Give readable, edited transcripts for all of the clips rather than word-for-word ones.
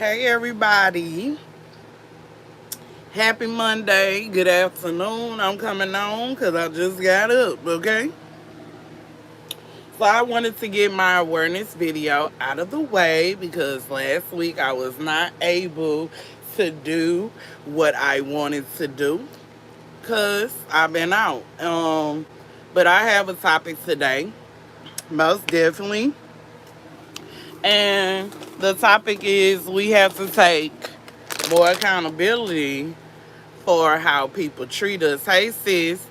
Hey everybody. Happy Monday. Good afternoon. I'm coming on because I just got up, okay? So I wanted to get my awareness video out of the way because last week I was not able to do what I wanted to do because I've been out. But I have a topic today, most definitely. And the topic is we have to take more accountability for how people treat us. Hey sis,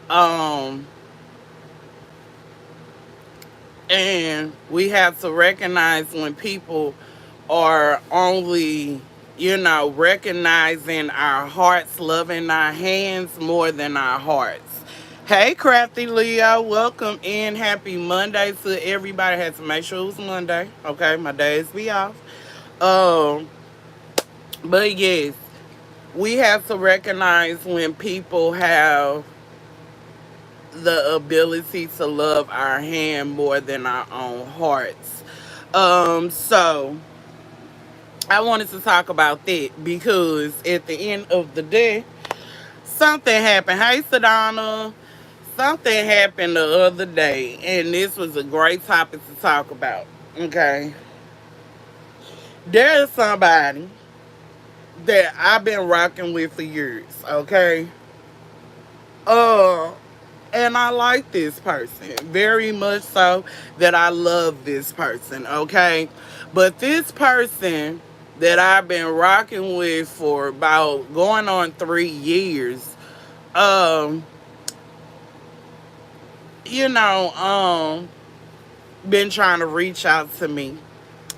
um, and we have to recognize when people are only, recognizing our hearts, loving our hands more than our hearts. Hey, Crafty Leo, welcome in. Happy Monday to everybody. Had to make sure it was Monday. Okay, my days be off. Um, but yes, we have to recognize when people have the ability to love our hand more than our own hearts. So I wanted to talk about that because at the end of the day, something happened. Hey, Sedona. Something happened the other day, and this was a great topic to talk about. Okay. There is somebody that I've been rocking with for years. Okay. Uh, and I like this person very much so that I love this person, okay? But this person that I've been rocking with for about going on 3 years, um, you know, been trying to reach out to me.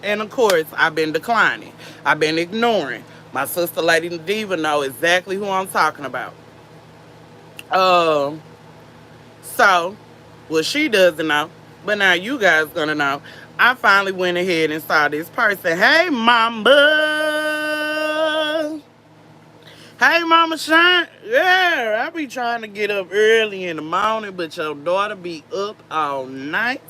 And of course, I've been declining. I've been ignoring. My sister Lady Diva know exactly who I'm talking about. Um, So, well, she doesn't know, but now you guys gonna know. I finally went ahead and saw this person. Hey, Mama. Hey, Mama Shine. Yeah, I be trying to get up early in the morning, but your daughter be up all night.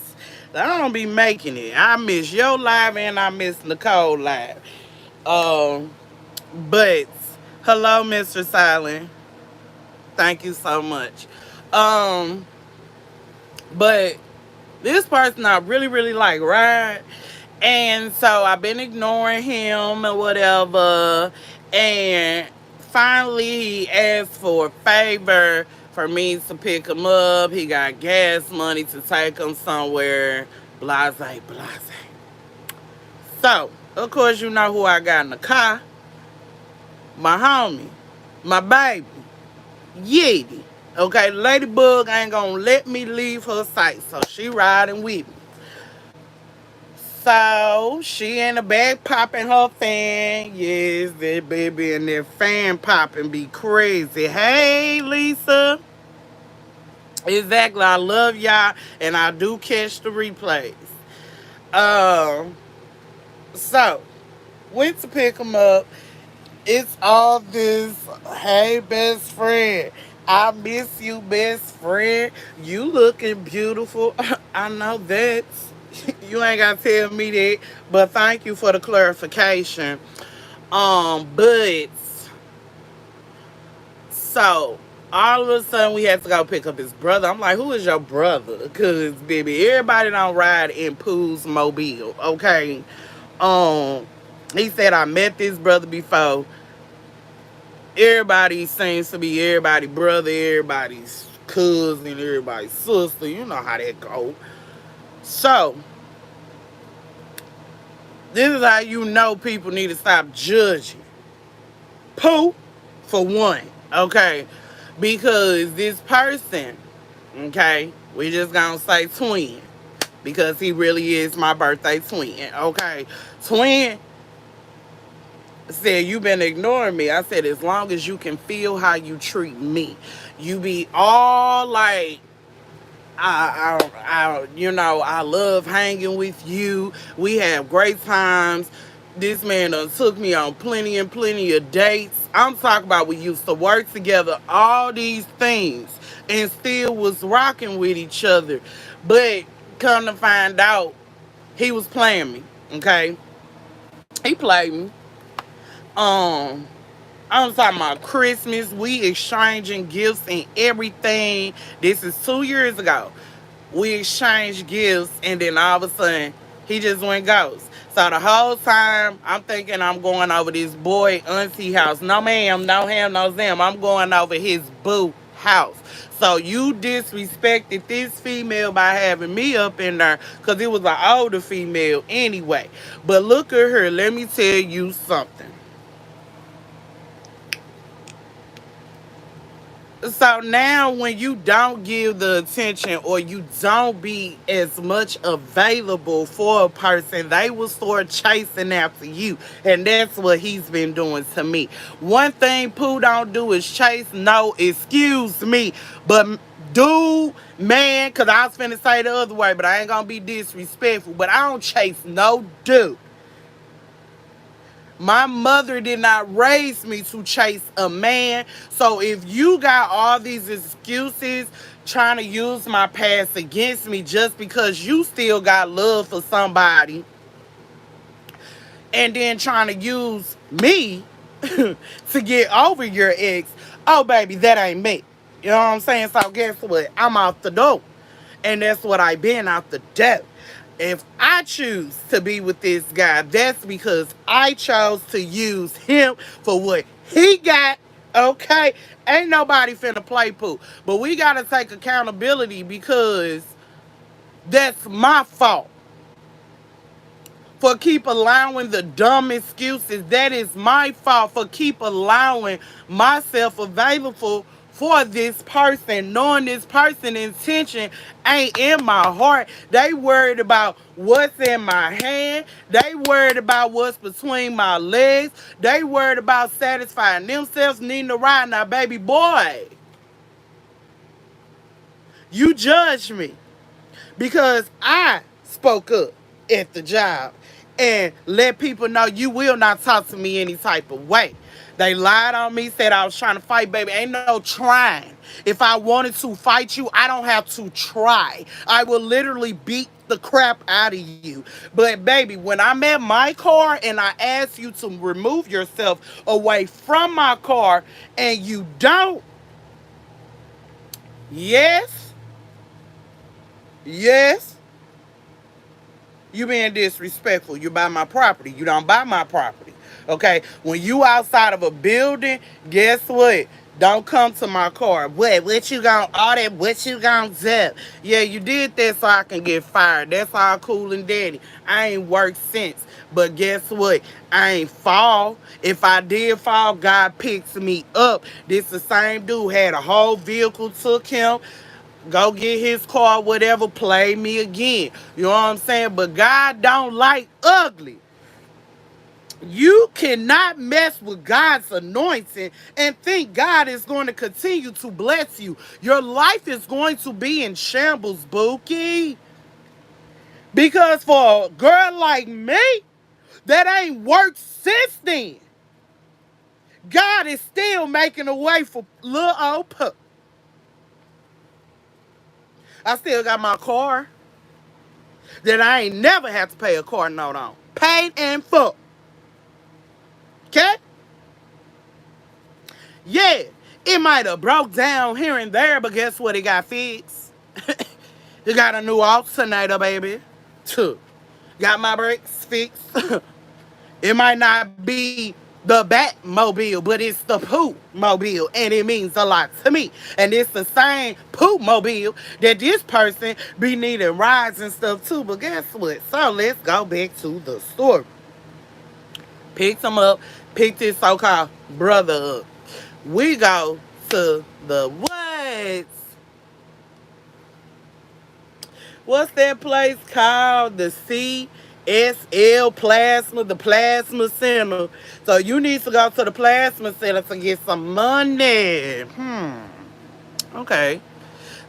I don't be making it. I miss your live and I miss Nicole live. Um, but hello, Mr. Silent. Thank you so much. Um, but this person I really, really like, right? And so I've been ignoring him or whatever. And finally, he asked for a favor for me to pick him up. He got gas money to take him somewhere. Blase, blase. So, of course, you know who I got in the car. My homie. My baby. Yeti. Okay, Ladybug ain't gonna let me leave her sight. So she riding with me. So she in the back popping her fan. Yes, that baby and that fan popping be crazy. Hey, Lisa. Exactly. I love y'all and I do catch the replays. Um, so went to pick him up. It's all this, hey, best friend. I miss you, best friend. You looking beautiful. I know that. You ain't got to tell me that. But thank you for the clarification. But so all of a sudden we had to go pick up his brother. I'm like, who is your brother? Because, baby, everybody don't ride in Pooh's Mobile, okay? Um, he said I met this brother before. Everybody seems to be everybody's brother, everybody's cousin, everybody's sister. You know how that go. So, this is how you know people need to stop judging. Pooh, for one, okay? Because this person, okay, we just gonna say twin. Because he really is my birthday twin, okay? Twin said, you been ignoring me. I said, as long as you can feel how you treat me. You be all like, I love hanging with you. We have great times. This man done took me on plenty and plenty of dates. I'm talking about we used to work together, all these things, and still was rocking with each other. But come to find out, he was playing me, okay? He played me. Um, I'm talking about Christmas. We exchanging gifts and everything. This is 2 years ago. We exchanged gifts, and then all of a sudden, he just went ghost. So the whole time, I'm thinking I'm going over this boy auntie house. No ma'am, no ham, no zam. I'm going over his boo house. So you disrespected this female by having me up in there because it was an older female anyway. But look at her. Let me tell you something. So now when you don't give the attention or you don't be as much available for a person, they will start chasing after you. And that's what he's been doing to me. One thing Pooh don't do is chase. No, excuse me. But dude, man, because I was finna say the other way, but I ain't gonna be disrespectful. But I don't chase no dude. My mother did not raise me to chase a man. So if you got all these excuses trying to use my past against me just because you still got love for somebody and then trying to use me to get over your ex, oh baby, that ain't me. You know what I'm saying? So guess what? I'm out the door. And that's what I've been out the door. If I choose to be with this guy, that's because I chose to use him for what he got. Okay? Ain't nobody finna play pool. But we gotta take accountability because that's my fault for keep allowing the dumb excuses. That is my fault for keep allowing myself available for this person, knowing this person intention ain't in my heart. They worried about what's in my hand. They worried about what's between my legs. They worried about satisfying themselves, needing to ride. Now, baby boy, you judge me because I spoke up at the job and let people know you will not talk to me any type of way. They lied on me, said I was trying to fight, baby. Ain't no trying. If I wanted to fight you, I don't have to try. I will literally beat the crap out of you. But baby, when I'm at my car and I ask you to remove yourself away from my car and you don't, yes, yes, you being disrespectful. You buy my property. You don't buy my property. Okay? When you outside of a building, guess what? Don't come to my car. What you gonna audit? What you gonna do? Yeah, you did that so I can get fired. That's all cool and dandy. I ain't worked since. But guess what? I ain't fall. If I did fall, God picks me up. This the same dude had a whole vehicle, took him. Go get his car, whatever, play me again. You know what I'm saying? But God don't like ugly. You cannot mess with God's anointing and think God is going to continue to bless you. Your life is going to be in shambles, Bookie. Because for a girl like me, that ain't worked since then. God is still making a way for little old Puck. I still got my car that I ain't never had to pay a car note on. Paid in full. Okay? Yeah, it might have broke down here and there, but guess what? It got fixed. It got a new alternator, baby. Got my brakes fixed. It might not be the Batmobile, but it's the Pooh Mobile, and it means a lot to me. And it's the same Pooh Mobile that this person be needing rides and stuff too. But guess what? So let's go back to the story. Picked him up, picked his so-called brother up. We go to the woods. What's that place called? The CSL Plasma, the Plasma Center. So you need to go to the Plasma Center to get some money. Okay.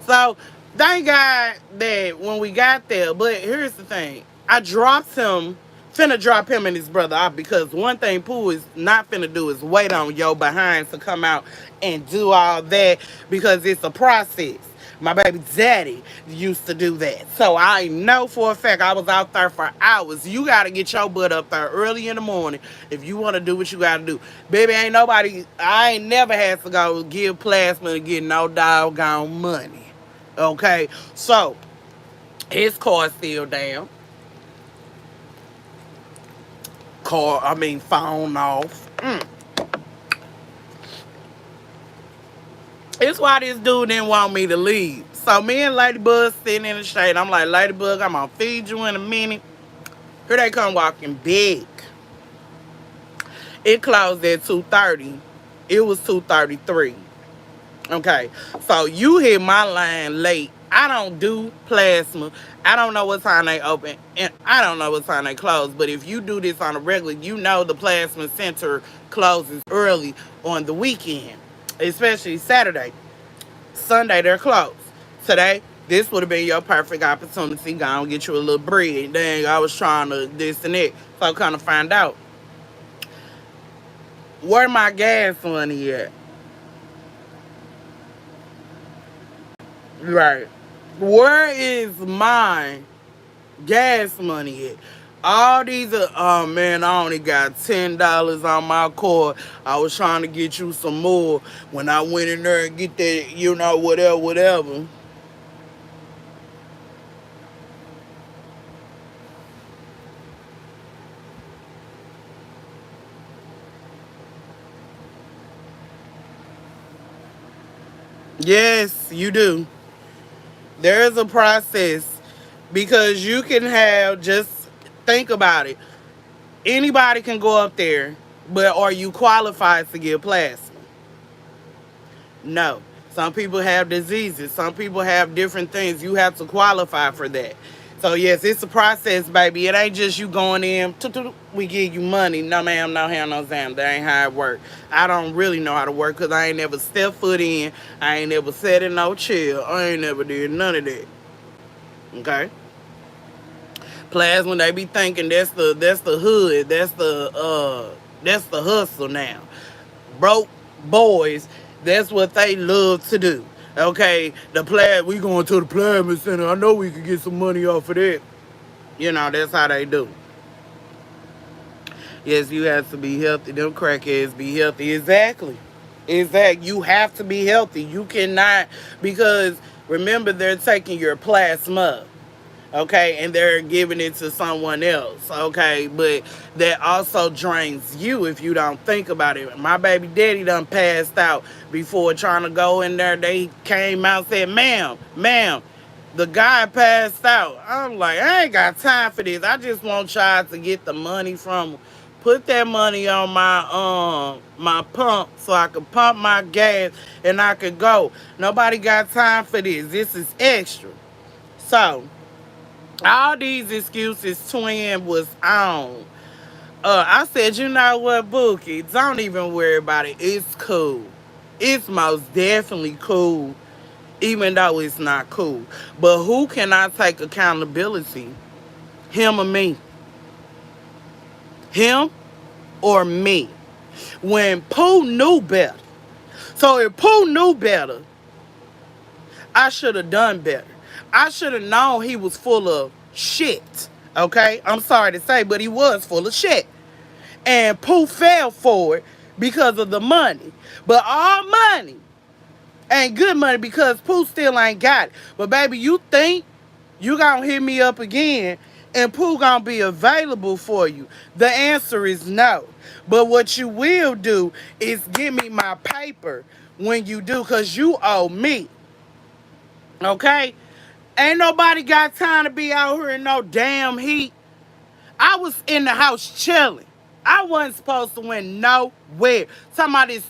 So thank God that when we got there, but here's the thing. I dropped him, finna drop him and his brother off because one thing Pooh is not finna do is wait on your behind to come out and do all that because it's a process. My baby daddy used to do that. So I know for a fact I was out there for hours. You got to get your butt up there early in the morning if you want to do what you got to do. Baby, I ain't never had to go give plasma and get no doggone money. Okay? So, his car's still down. Phone off. It's why this dude didn't want me to leave. So me and Ladybug sitting in the shade. I'm like, Ladybug, I'm gonna feed you in a minute. Here they come walking big. It closed at 2:30. It was 2:33. Okay. So you hit my line late. I don't do plasma. I don't know what time they open. And I don't know what time they close. But if you do this on a regular, you know the plasma center closes early on the weekend. Especially Saturday. Sunday, they're closed. Today, this would have been your perfect opportunity. Go and get you a little bread. Dang, I was trying to this and that. So I kind of find out where my gas money at. Right. Where is my gas money at? All these are, oh man, I only got $10 on my card. I was trying to get you some more when I went in there and get that, whatever. Yes, you do. There is a process because you can have, just think about it. Anybody can go up there, but are you qualified to get plasma? No. Some people have diseases. Some people have different things. You have to qualify for that. So yes, it's a process, baby. It ain't just you going in, we give you money. No ma'am, no ham, no Zam. That ain't how it work. I don't really know how to work because I ain't never stepped foot in. I ain't never sat in no chair. I ain't never did none of that. Okay? Plasma, they be thinking that's the hood. That's the hustle now. Broke boys, that's what they love to do. Okay, we going to the plasma center. I know we could get some money off of that. That's how they do. Yes, you have to be healthy. Them crackheads be healthy. Exactly. You have to be healthy. You cannot, because remember, they're taking your plasma. Okay, and they're giving it to someone else. Okay, but that also drains you if you don't think about it. My baby daddy done passed out before trying to go in there. They came out and said, ma'am, the guy passed out. I'm like, I ain't got time for this. I just want y'all to get the money from him. Put that money on my pump so I can pump my gas and I could go. Nobody got time for this. This is extra. So all these excuses twin was on. I said, you know what, Bookie, don't even worry about it. It's cool. It's most definitely cool, even though it's not cool. But who can I take accountability? Him or me? Him or me? When Pooh knew better. So if Pooh knew better, I should have done better. I should have known he was full of shit. Okay? I'm sorry to say, but he was full of shit. And Pooh fell for it because of the money. But all money ain't good money because Pooh still ain't got it. But baby, you think you gonna hit me up again and Pooh gonna be available for you? The answer is no. But what you will do is give me my paper when you do, because you owe me. Okay? Ain't nobody got time to be out here in no damn heat. I was in the house chilling. I wasn't supposed to went nowhere. Talking about it's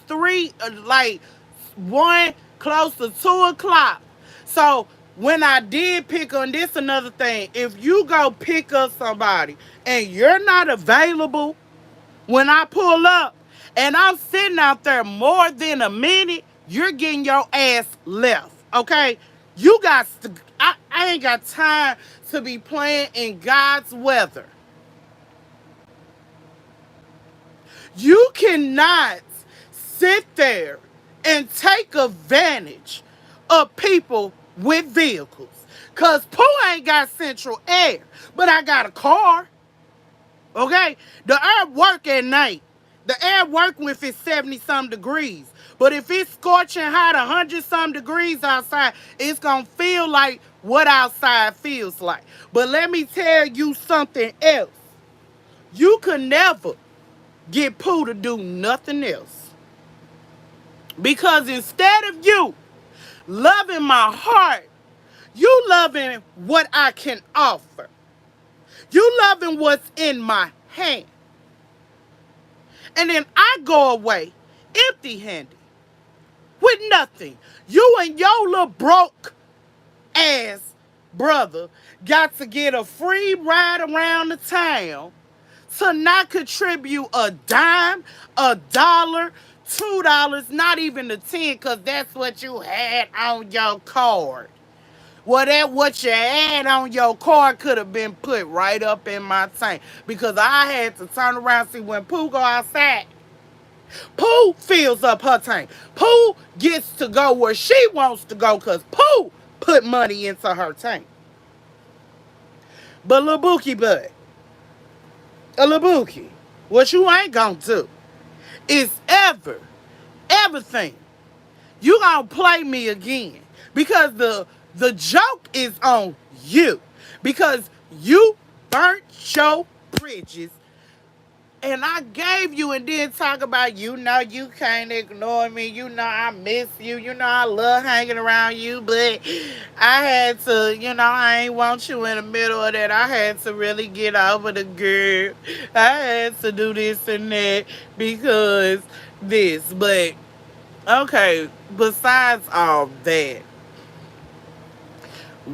1, close to 2 o'clock. So when I did pick on this, another thing, if you go pick up somebody and you're not available when I pull up and I'm sitting out there more than a minute, you're getting your ass left. Okay? You got to, I ain't got time to be playing in God's weather. You cannot sit there and take advantage of people with vehicles. Because Pooh ain't got central air, but I got a car. Okay? The air work at night. The air work when it's 70-some degrees. But if it's scorching hot, 100-some degrees outside, it's going to feel like what outside feels like. But let me tell you something else. You could never get Pooh to do nothing else. Because instead of you loving my heart, you loving what I can offer. You loving what's in my hand. And then I go away empty-handed with nothing. You and your little broke ass brother got to get a free ride around the town to not contribute a dime, a dollar, $2, not even a 10, because that's what you had on your card. Well, that what you had on your card could have been put right up in my tank, because I had to turn around. See, when Pooh go outside, Pooh fills up her tank. Pooh gets to go where she wants to go because Pooh put money into her tank. But Lil Bookie Bud, Lil Bookie, what you ain't gonna do is everything, you gonna play me again. Because the joke is on you. Because you burnt your bridges. And I gave you, and then talk about, you can't ignore me. I miss you. I love hanging around you. But I had to, I ain't want you in the middle of that. I had to really get over the girl. I had to do this and that because this. But, okay, besides all that,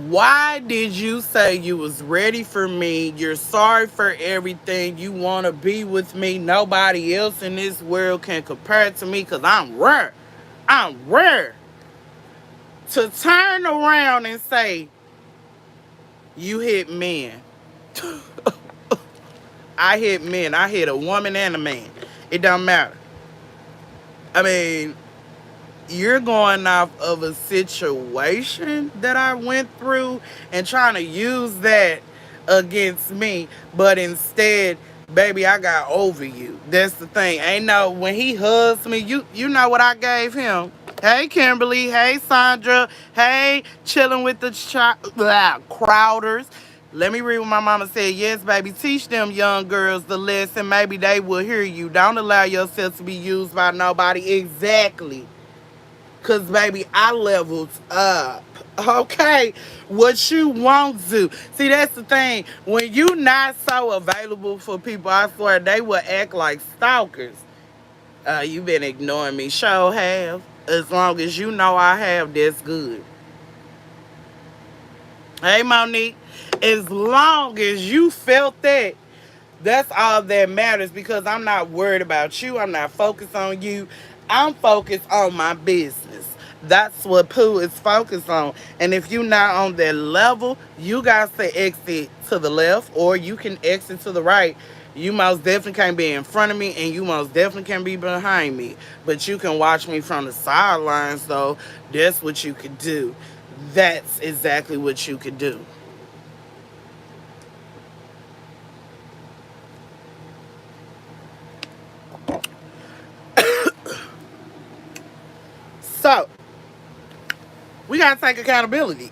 why did you say you was ready for me? You're sorry for everything. You want to be with me. Nobody else in this world can compare to me because I'm rare. I'm rare. To turn around and say, you hit men. I hit men. I hit a woman and a man. It don't matter. I mean, you're going off of a situation that I went through and trying to use that against me, but instead, baby, I got over you. That's the thing. Ain't no, when he hugs me, you know what I gave him. Hey, Kimberly. Hey, Sandra. Hey, chilling with the Crowders. Let me read what my mama said. Yes, baby, teach them young girls the lesson. Maybe they will hear you. Don't allow yourself to be used by nobody. Exactly. Because, baby, I leveled up. Okay? What you want to. See, that's the thing. When you not so available for people, I swear, they will act like stalkers. You been ignoring me. Sure have. As long as you know I have, that's good. Hey, Monique. As long as you felt that, that's all that matters, because I'm not worried about you. I'm not focused on you. I'm focused on my business. That's what Pooh is focused on. And if you're not on that level, you got to exit to the left, or you can exit to the right. You most definitely can't be in front of me, and you most definitely can't be behind me. But you can watch me from the sidelines, though. That's what you could do. That's exactly what you could do. So, we got to take accountability.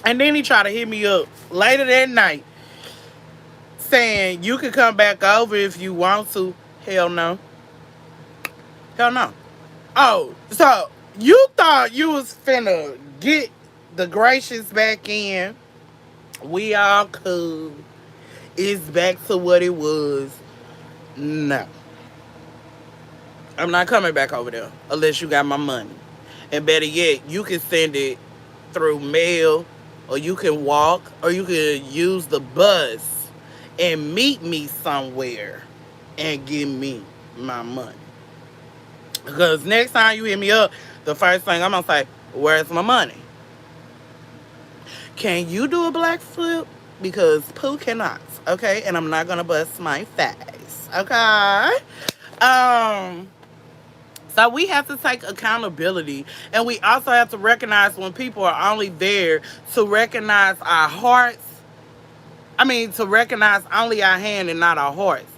And then he tried to hit me up later that night saying, you can come back over if you want to. Hell no. Hell no. Oh, so you thought you was finna get the gracious back in. We all cool. It's back to what it was. No. I'm not coming back over there unless you got my money. And better yet, you can send it through mail, or you can walk, or you can use the bus and meet me somewhere and give me my money. Because next time you hit me up, the first thing I'm going to say, where's my money? Can you do a black flip? Because Pooh cannot, okay? And I'm not going to bust my face, okay? So we have to take accountability, and we also have to recognize when people are only there to recognize our hearts. I mean, to recognize only our hand and not our hearts,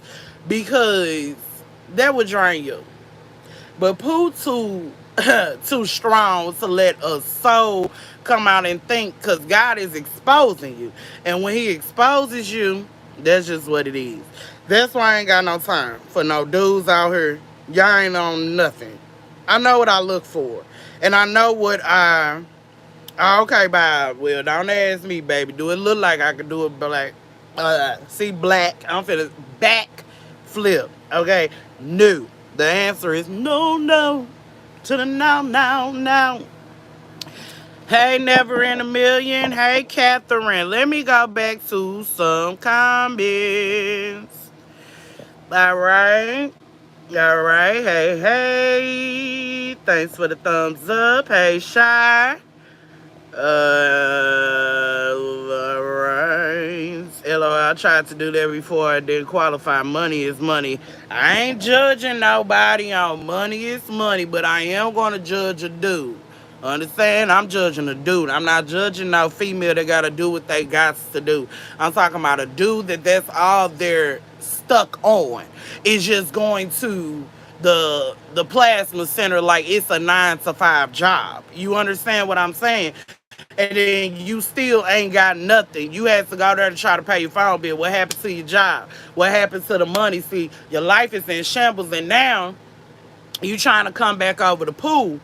because that would drain you. But Pooh too too strong to let a soul come out and think, because God is exposing you. And when he exposes you, that's just what it is. That's why I ain't got no time for no dudes out here. Y'all ain't on nothing. I know what I look for. And I know what I... Oh, okay, bye. Well, don't ask me, baby. Do it look like I could do it black? See, black. I'm finna back flip. Okay? No. The answer is no, no. To the no, no, no. Hey, never in a million. Hey, Catherine. Let me go back to some comments. All right. All right. Hey, hey. Thanks for the thumbs up. Hey, Shy. Alright. LOL, I tried to do that before I didn't qualify. Money is money. I ain't judging nobody on money is money, but I am going to judge a dude. Understand? I'm judging a dude. I'm not judging no female that got to do what they got to do. I'm talking about a dude that's all they're stuck on. It's just going to the plasma center like it's a 9 to 5 job. You understand what I'm saying? And then you still ain't got nothing. You had to go there to try to pay your phone bill. What happened to your job? What happened to the money? See, your life is in shambles, and now you trying to come back over the pool.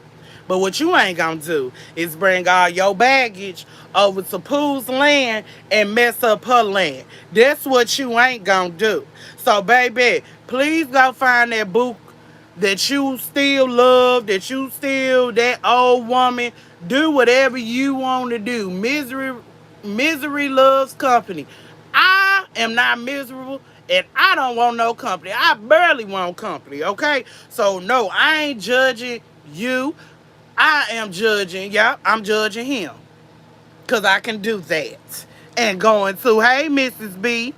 But what you ain't gonna do is bring all your baggage over to Pooh's land and mess up her land. That's what you ain't gonna do. So, baby, please go find that book that you still love, that you still that old woman. Do whatever you want to do. Misery loves company. I am not miserable, and I don't want no company. I barely want company, okay? So no, I ain't judging you. I am judging, yeah, I'm judging him. Cause I can do that. And going to, hey, Mrs. B.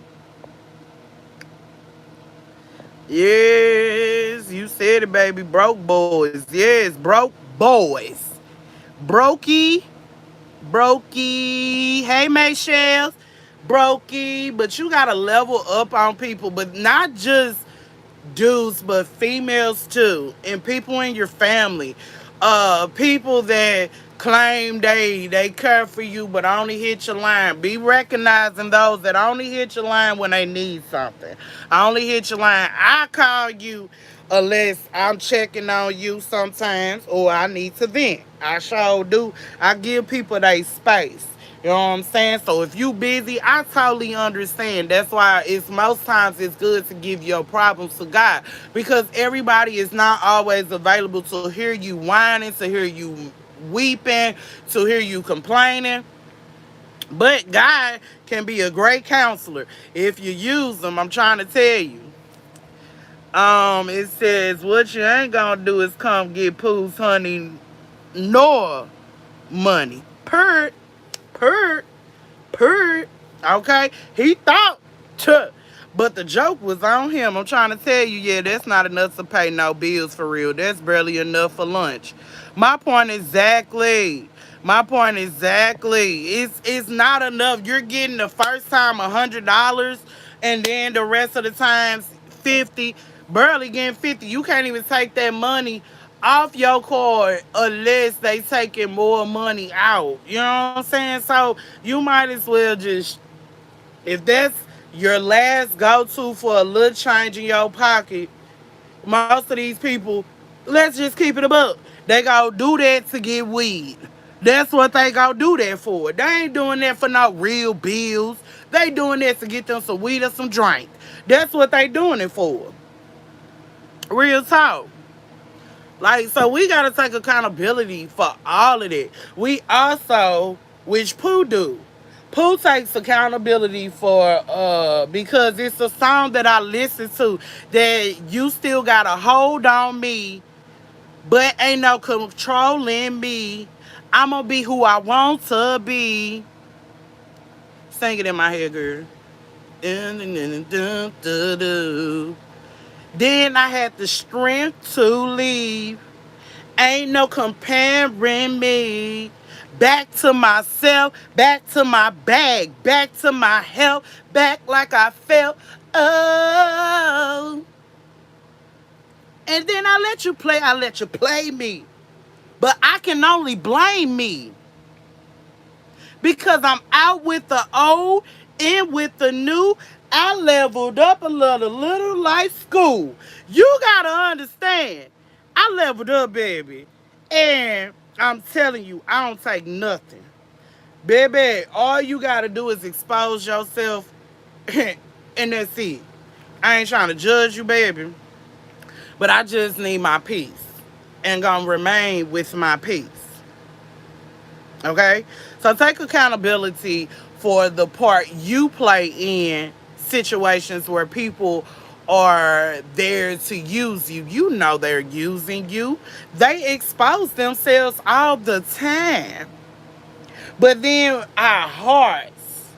Yes, you said it, baby. Broke boys. Yes, broke boys. Brokey. Brokey. Hey, Michelle. Brokey. But you gotta level up on people, but not just dudes, but females too, and people in your family, people that claim they care for you but only hit your line. Be recognizing those that only hit your line when they need something. I only hit your line. I call you unless I'm checking on you sometimes or I need to vent. I sure do. I give people their space. You know what I'm saying? So if you busy, I totally understand. That's why it's most times it's good to give your problems to God, because everybody is not always available to hear you whining, to hear you weeping, to hear you complaining. But God can be a great counselor if you use them. I'm trying to tell you. It says what you ain't gonna do is come get Pooh's honey nor money. Pert. Pert. Pert. Okay? He thought, but the joke was on him. I'm trying to tell you, yeah, that's not enough to pay no bills for real. That's barely enough for lunch. My point exactly. My point exactly. It's not enough. You're getting the first time $100, and then the rest of the times 50. Barely getting 50. You can't even take that money off your card unless they taking more money out. You know what I'm saying? So you might as well just, if that's your last go-to for a little change in your pocket, most of these people, let's just keep it above. They go do that to get weed. That's what they go do that for. They ain't doing that for no real bills. They doing that to get them some weed or some drink. That's what they doing it for. Real talk. Like, so we got to take accountability for all of that. We also, which Pooh do. Pooh takes accountability for, because it's a song that I listen to that you still got a hold on me, but ain't no controlling me. I'm going to be who I want to be. Sing it in my head, girl. Then I had the strength to leave. Ain't no comparing me. Back to myself, back to my bag, back to my health, back like I felt. Oh. And then I let you play me. But I can only blame me because I'm out with the old, in with the new. I leveled up a little like school. You gotta understand. I leveled up, baby. And I'm telling you, I don't take nothing. Baby, all you gotta do is expose yourself and that's it. I ain't trying to judge you, baby. But I just need my peace. And gonna remain with my peace. Okay? So take accountability for the part you play in situations where people are there to use you. You know they're using you. They expose themselves all the time. But then our hearts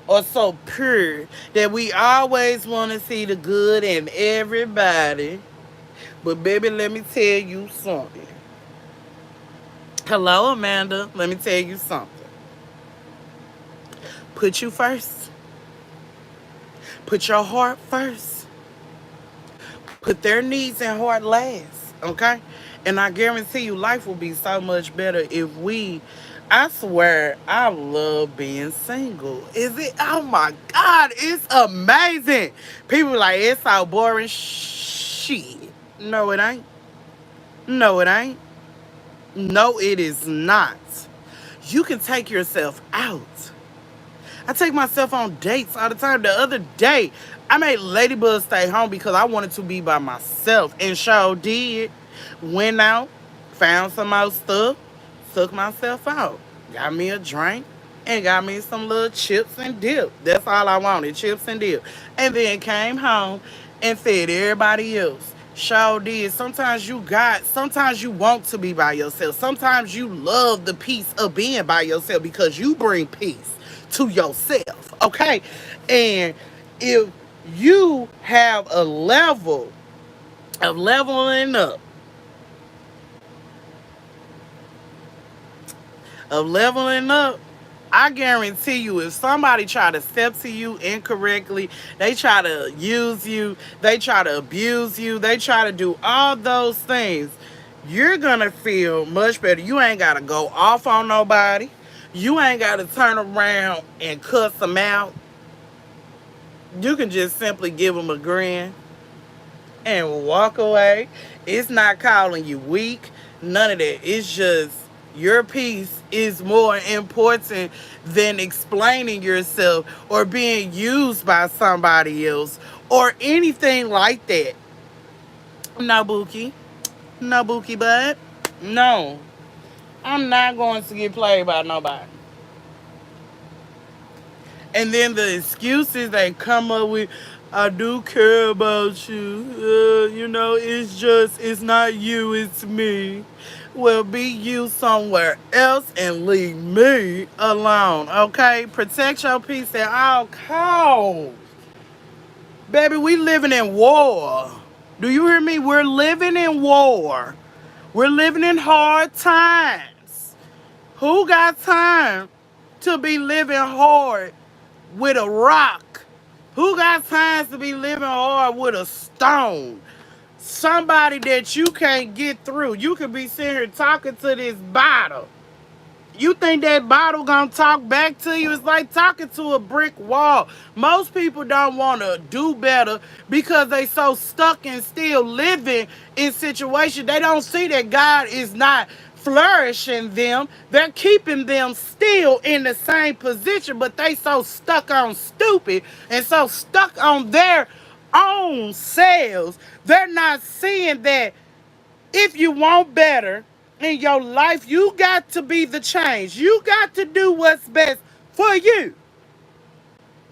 are so pure that we always want to see the good in everybody. But baby, let me tell you something. Hello, Amanda. Let me tell you something. Put you first. Put your heart first. Put their needs and heart last. Okay? And I guarantee you life will be so much better if we... I swear, I love being single. Is it? Oh my God, it's amazing. People like, it's so boring. Shit. No, it ain't. No, it ain't. No, it is not. You can take yourself out. I take myself on dates all the time. The other day, I made Ladybug stay home because I wanted to be by myself. And sure did. Went out, found some more stuff, took myself out. Got me a drink and got me some little chips and dip. That's all I wanted, chips and dip. And then came home and fed everybody else. Sure did. Sometimes you want to be by yourself. Sometimes you love the peace of being by yourself because you bring peace to yourself, okay? And if you have a level of leveling up, I guarantee you, if somebody try to step to you incorrectly, they try to use you, they try to abuse you, they try to do all those things, you're gonna feel much better. You ain't gotta go off on nobody. You ain't gotta turn around and cuss them out. You can just simply give them a grin and walk away. It's not calling you weak, none of that. It's just your peace is more important than explaining yourself or being used by somebody else or anything like that. No, Bookie. No, Bookie Bud. No. I'm not going to get played by nobody. And then the excuses they come up with, I do care about you. It's not you, it's me. Well, be you somewhere else and leave me alone, okay? Protect your peace at all costs. Baby, we living in war. Do you hear me? We're living in war. We're living in hard times. Who got time to be living hard with a rock? Who got time to be living hard with a stone? Somebody that you can't get through. You could be sitting here talking to this bottle. You think that bottle gonna talk back to you? It's like talking to a brick wall. Most people don't want to do better because they so stuck and still living in situations. They don't see that God is not flourishing them. They're keeping them still in the same position, but they so stuck on stupid and so stuck on their own selves. They're not seeing that if you want better in your life, you got to be the change. You got to do what's best for you.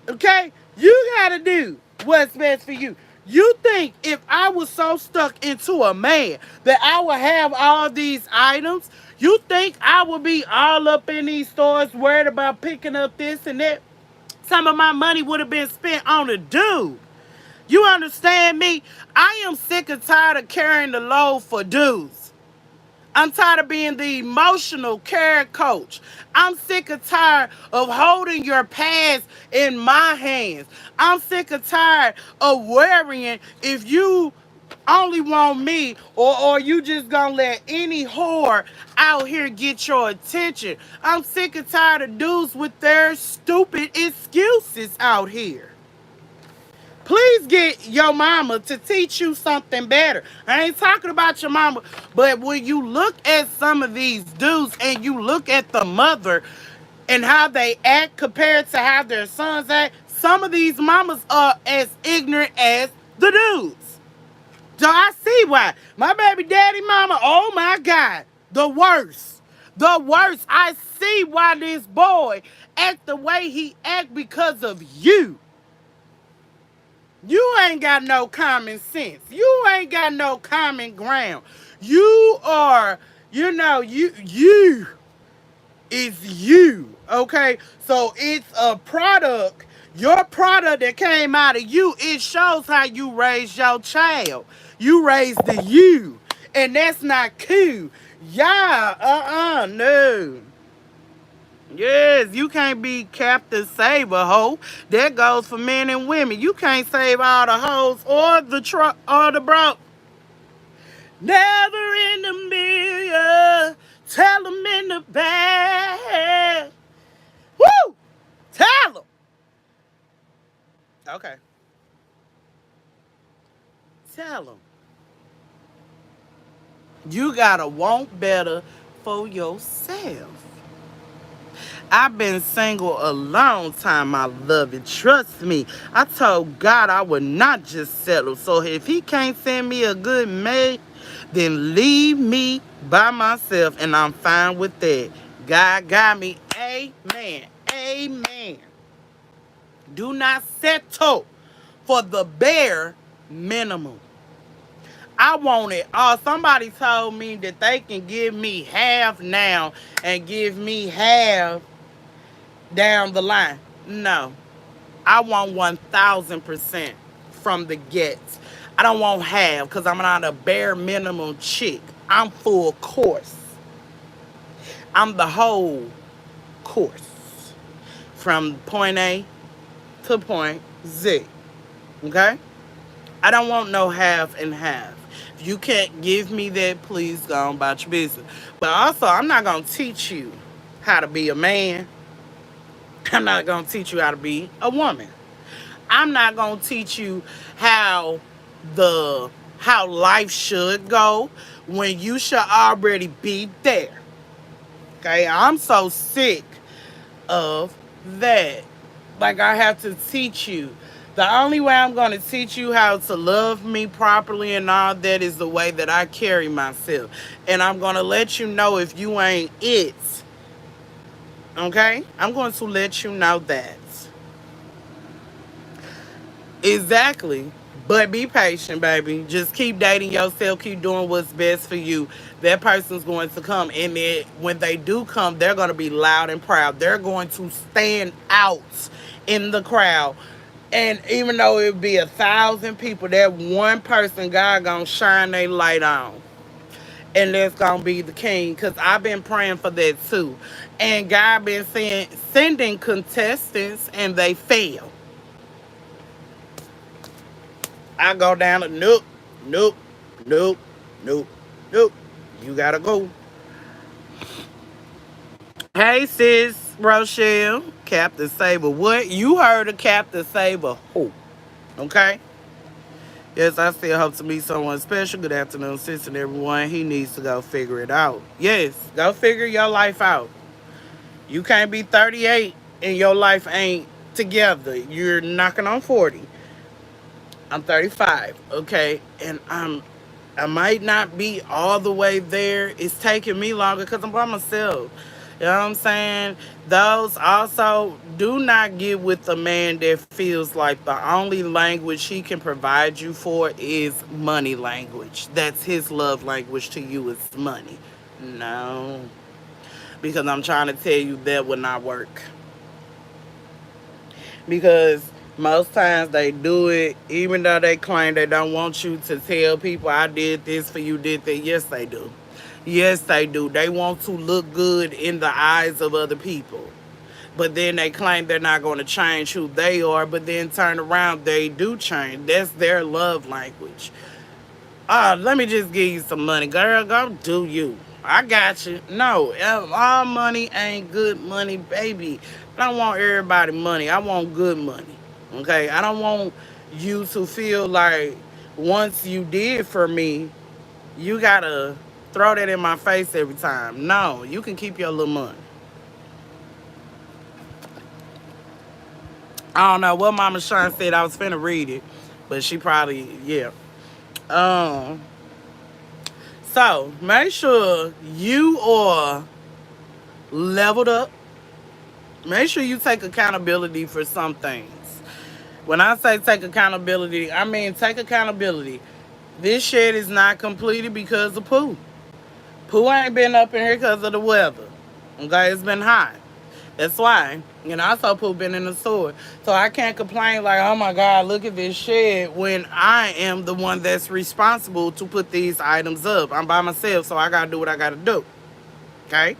Okay? You got to do what's best for you. You think if I was so stuck into a man that I would have all these items, you think I would be all up in these stores worried about picking up this and that? Some of my money would have been spent on a dude. You understand me? I am sick and tired of carrying the load for dudes. I'm tired of being the emotional care coach. I'm sick and tired of holding your past in my hands. I'm sick and tired of worrying if you only want me, or you just gonna let any whore out here get your attention. I'm sick and tired of dudes with their stupid excuses out here. Please get your mama to teach you something better. I ain't talking about your mama, but when you look at some of these dudes and you look at the mother and how they act compared to how their sons act, some of these mamas are as ignorant as the dudes. So I see why. My baby daddy mama, oh my God, the worst. The worst. I see why this boy act the way he act because of you. You ain't got no common sense. You ain't got no common ground. You are, you is you. Okay? So it's a product. Your product that came out of you, it shows how you raised your child. You raised the you. And that's not cool. Yeah, no. Yes, you can't be Captain Save a hoe. That goes for men and women. You can't save all the hoes or the truck or the broke. Never in a million. Tell them in the bag. Woo! Tell them. Okay. Tell them. You gotta want better for yourself. I've been single a long time, my love, and trust me, I told God I would not just settle. So if he can't send me a good mate, then leave me by myself, and I'm fine with that. God got me. Amen. Amen. Do not settle for the bare minimum. I want it all. Somebody told me that they can give me half now and give me half down the line. No, I want 1,000% from the get. I don't want half because I'm not a bare minimum chick. I'm full course. I'm the whole course from point A to point Z. Okay? I don't want no half and half. If you can't give me that, please go on about your business. But also, I'm not going to teach you how to be a man. I'm not going to teach you how to be a woman. I'm not going to teach you how life should go when you should already be there. Okay? I'm so sick of that. Like, I have to teach you. The only way I'm going to teach you how to love me properly and all that is the way that I carry myself. And I'm going to let you know if you ain't it. Okay? I'm going to let you know that. Exactly. But be patient, baby. Just keep dating yourself. Keep doing what's best for you. That person's going to come. And then when they do come, they're going to be loud and proud. They're going to stand out in the crowd. And even though it would be 1,000 people, that one person, God going to shine their light on. And that's going to be the king. Because I've been praying for that too. And God been sending contestants and they fail. I go down to nope, nope, nope, nope, nope. You gotta go. Hey sis, Rochelle, Captain Saber. What? You heard of Captain Saber? Who? Okay. Yes, I still hope to meet someone special. Good afternoon, sis, and everyone. He needs to go figure it out. Yes, go figure your life out. You can't be 38 and your life ain't together. You're knocking on 40. I'm 35, okay? And I might not be all the way there. It's taking me longer because I'm by myself. You know what I'm saying? Those also, do not get with a man that feels like the only language he can provide you for is money language. That's his love language to you is money. No. Because I'm trying to tell you that will not work. Because Most times they do it, even though they claim they don't want you to tell people I did this for you, did that. Yes, they do. Yes, they do. They want to look good in the eyes of other people. But then they claim they're not going to change who they are, but then turn around, they do change. That's their love language. Let me just give you some money. Girl, go do you. I got you. No, all money ain't good money, baby. I don't want everybody money. I want good money. Okay? I don't want you to feel like once you did for me, you gotta throw that in my face every time. No, you can keep your little money. I don't know what Mama Sean said. I was finna read it, but she probably, yeah. Um, so make sure you are leveled up. Make sure you take accountability for some things. When I say take accountability, I mean take accountability. This shed is not completed because of Pooh. Pooh ain't been up in here because of the weather. Okay, it's been hot. That's why. I saw Pooh been in the store. So I can't complain like, oh my God, look at this shed when I am the one that's responsible to put these items up. I'm by myself, so I gotta do what I gotta do. Okay?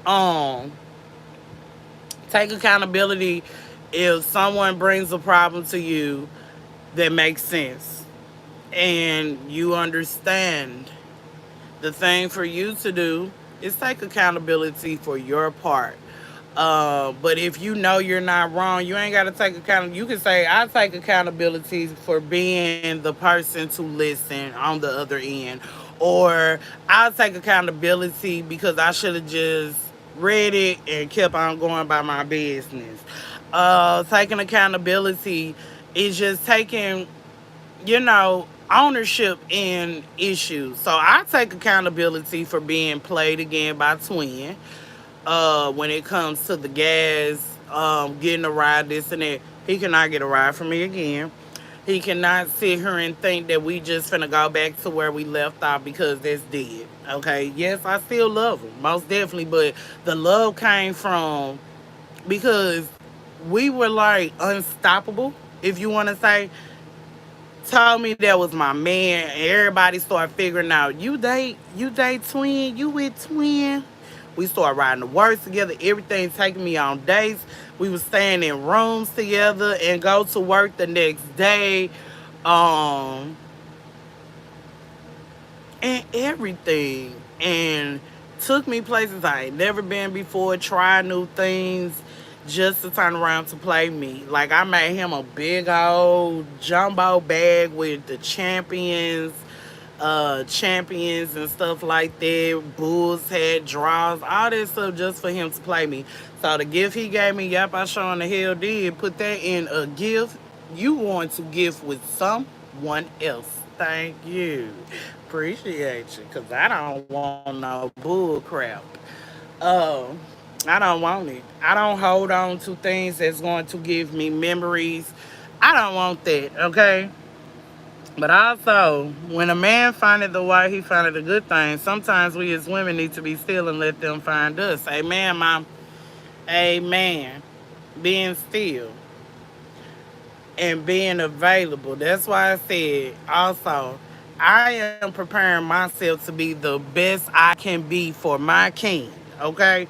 Um, Take accountability if someone brings a problem to you that makes sense. And you understand the thing for you to do is take accountability for your part. But if you know you're not wrong, you ain't got to take account. You can say, I take accountability for being the person to listen on the other end. Or I'll take accountability because I should have just read it and kept on going by my business. Taking accountability is just taking, ownership in issues. So I take accountability for being played again by Twin when it comes to the gas, getting a ride, this and that. He cannot get a ride from me again. He cannot sit here and think that we just finna go back to where we left off because that's dead. Okay, yes, I still love him, most definitely, but the love came from because we were like unstoppable, if you want to say. Told me that was my man, and everybody started figuring out you date Twin, you with Twin. We started riding to work together, everything taking me on dates. We was staying in rooms together and go to work the next day. Um and everything. And took me places I ain't never been before, tried new things just to turn around to play me. Like I made him a big old jumbo bag with the champions and stuff like that. Bulls had draws, all that stuff just for him to play me. So the gift he gave me, yep, I sure in the hell did put that in a gift you want to give with someone else. Thank you. Appreciate you. Cause I don't want no bull crap. Oh, I don't want it. I don't hold on to things that's going to give me memories. I don't want that, okay? But also, when a man findeth the wife, he findeth a good thing. Sometimes we as women need to be still and let them find us. Amen, mom. Amen. Being still and being available. That's why I said also, I am preparing myself to be the best I can be for my king. Okay?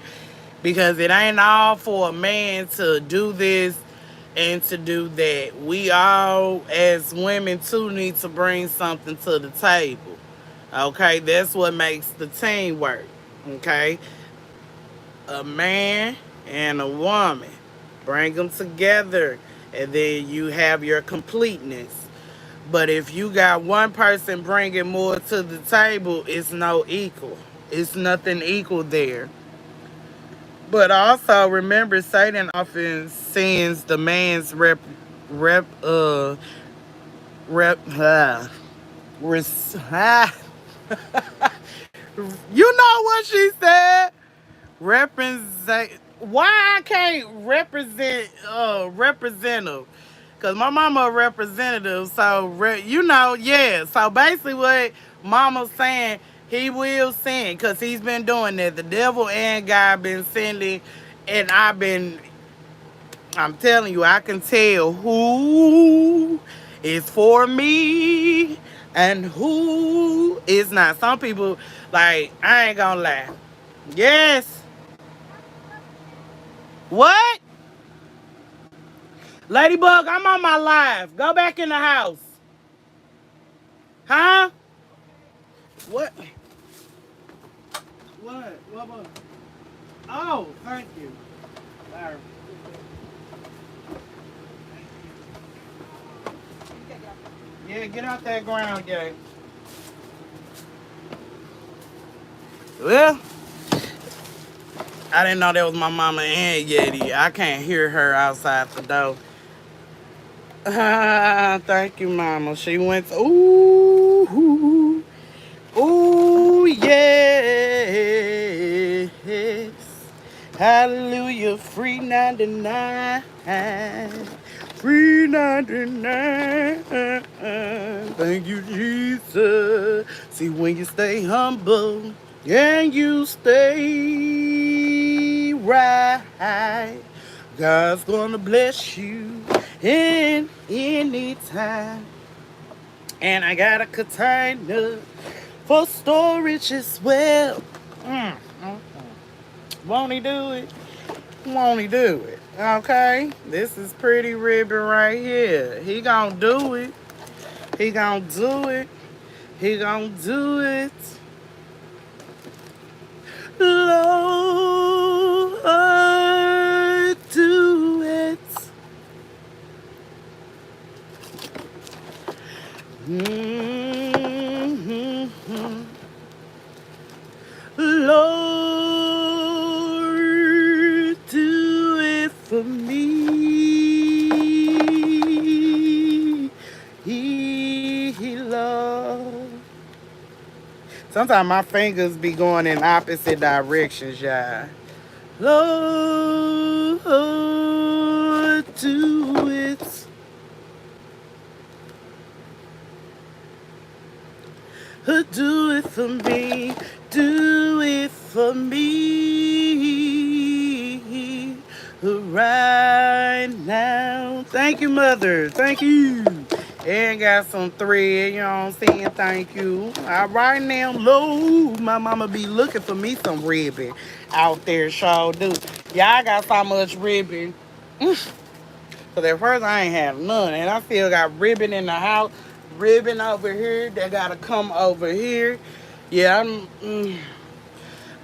Because it ain't all for a man to do this and to do that. We all, as women, too, need to bring something to the table. Okay? That's what makes the team work. Okay? A man and a woman. Bring them together, and then you have your completeness. But if you got one person bringing more to the table, it's no equal. It's nothing equal there. But also remember, Satan often sends the man's rep rep res, you know what she said? Represent. Why I can't represent representative? Cause my mama a representative, so yeah. So basically, what mama's saying, he will send, cause he's been doing that. The devil and God been sending, and I've been I'm telling you, I can tell who is for me and who is not. Some people, like, I ain't gonna lie. Yes. What? Ladybug, I'm on my live. Go back in the house. Huh? What? What? Oh, thank you. Sorry. Yeah, get out that ground, gang. Well, I didn't know that was my mama and Yeti. I can't hear her outside the door. Thank you, mama. She went, ooh, ooh, yes. Hallelujah, free 99. Free 99. Thank you, Jesus. See, when you stay humble and you stay right, God's gonna bless you in any time. And I got a container for storage as well. Mm, mm, Won't he do it? Won't he do it? Okay, this is pretty ribbon right here. He gonna do it. He gonna do it. He gonna do it. Lord, do it. Mm-hmm. Lord, do it for me. Lord. Sometimes my fingers be going in opposite directions, y'all. Lord, do it. Do it for me. Do it for me. Right now. Thank you, Mother. Thank you. And got some thread, you know what I'm saying? Thank you. All right now, low. My mama be looking for me some ribbon out there, sure do. Y'all got so much ribbon. Cause at first I ain't have none, and I still got ribbon in the house, ribbon over here. They gotta come over here. Yeah,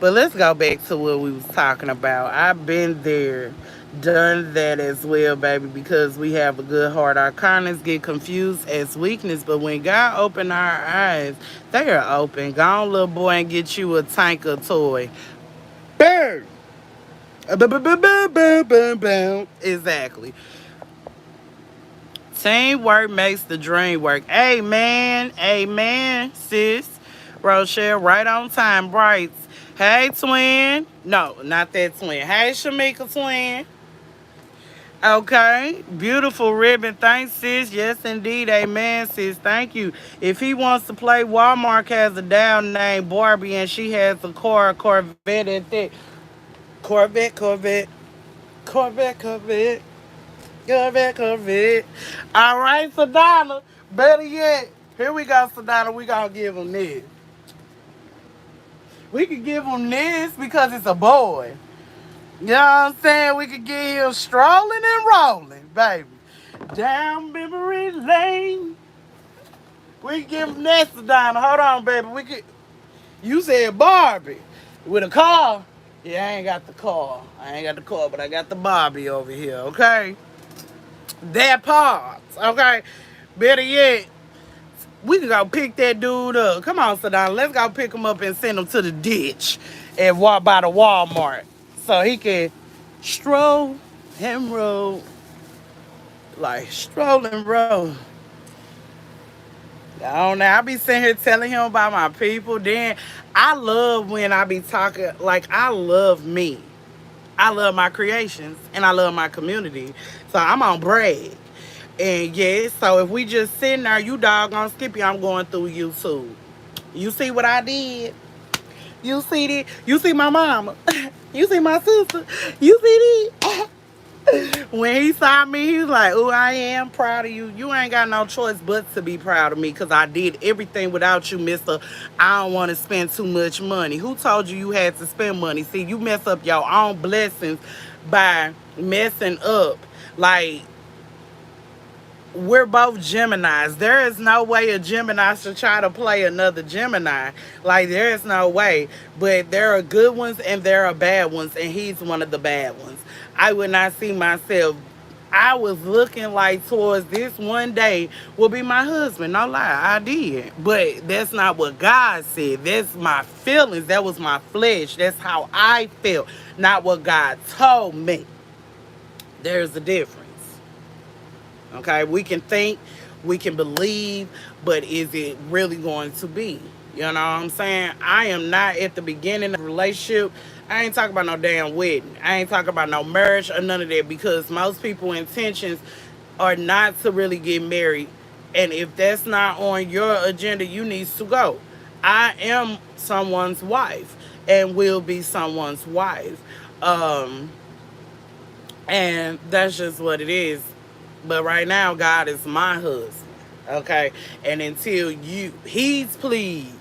but let's go back to what we was talking about. I've been there, done that as well, baby, because we have a good heart. Our kindness get confused as weakness, but when God open our eyes, they are open. Go on, little boy, and get you a tanker toy. Boom! Boom. Exactly. Teamwork makes the dream work. Amen. Amen, sis. Rochelle, right on time. Brights. Hey, twin. No, not that twin. Hey, Shamika, twin. Okay. Beautiful ribbon. Thanks, sis. Yes, indeed. Amen, sis. Thank you. If he wants to play, Walmart has a down named Barbie, and she has a Corvette at that. Corvette. Corvette. All right, Sadonna. Better yet, here we go, Sadonna. We gonna give him this. We could give him this because it's a boy. You know what I'm saying? We could give him strolling and rolling, baby. Down memory lane. We could give him that, Sadonna. Hold on, baby. We could. You said Barbie with a car. Yeah, I ain't got the car. But I got the Barbie over here. Okay. That part, okay? Better yet, we can go pick that dude up. Come on, Sadonna. Let's go pick him up and send him to the ditch and walk by the Walmart so he can stroll and roll. Like, stroll and roll. I don't know. I be sitting here telling him about my people. Then I love when I be talking, like, I love me. I love my creations and I love my community. So I'm on brag. And yes, so if we just sitting there, you doggone Skippy, I'm going through YouTube. You see what I did? You see it? You see my mama? You see my sister? You see it? When he saw me, he was like, "Oh, I am proud of you. You ain't got no choice but to be proud of me because I did everything without you, mister. I don't want to spend too much money. Who told you you had to spend money? See, you mess up your own blessings by messing up. Like, we're both Geminis. There is no way a Gemini should try to play another Gemini. Like, there is no way. But there are good ones and there are bad ones, and he's one of the bad ones. I would not see myself. I was looking like towards this one day will be my husband. No lie, I did. But that's not what God said. That's my feelings. That was my flesh. That's how I felt. Not what God told me. There's a difference. Okay, we can think, we can believe, but is it really going to be? You know what I'm saying? I am not at the beginning of a relationship. I ain't talking about no damn wedding. I ain't talking about no marriage or none of that because most people's intentions are not to really get married. And if that's not on your agenda, you need to go. I am someone's wife and will be someone's wife. Um, and that's just what it is. But right now, God is my husband. Okay? And until he's pleased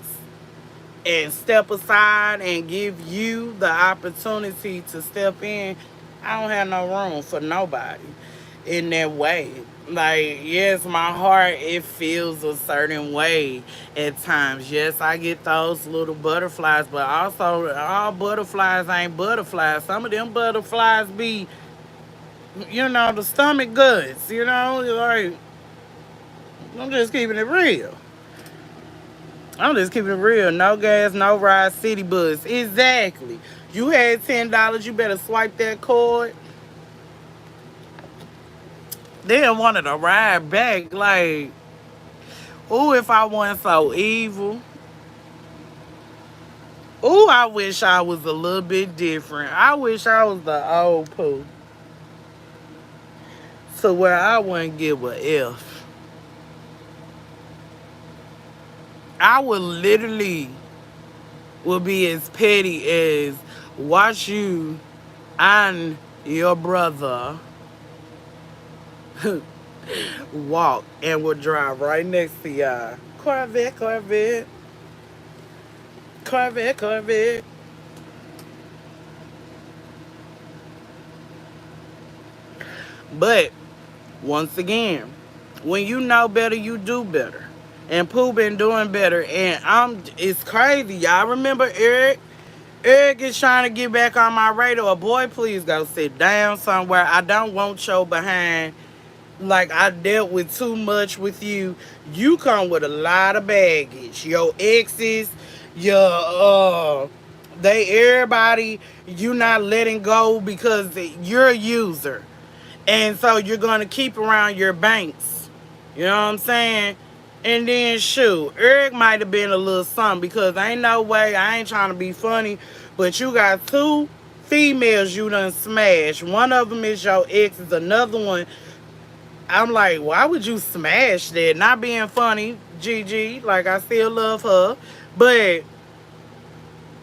and step aside and give you the opportunity to step in, I don't have no room for nobody in that way. Like, yes, my heart, it feels a certain way at times. Yes, I get those little butterflies, but also all butterflies ain't butterflies. Some of them butterflies be, the stomach goods, like, I'm just keeping it real. I'm just keeping it real. No gas, no ride, city bus. Exactly. You had $10, you better swipe that card. Then wanted to ride back. Like, ooh, if I wasn't so evil. Ooh, I wish I was a little bit different. I wish I was the old poo. To where I wouldn't give a F. I would literally be as petty as watch you and your brother walk and will drive right next to y'all. Corvette, Corvette. Corvette, Corvette. But once again, when you know better, you do better. And Pooh been doing better. And it's crazy. Y'all remember Eric? Eric is trying to get back on my radar. Boy, please go sit down somewhere. I don't want your behind. Like, I dealt with too much with you. You come with a lot of baggage. Your exes, everybody, you not letting go because you're a user. And so you're going to keep around your banks. You know what I'm saying? And then, shoot, Eric might have been a little something because ain't no way, I ain't trying to be funny, but you got two females you done smashed. One of them is your ex, is another one. I'm like, why would you smash that? Not being funny, Gigi, like I still love her, but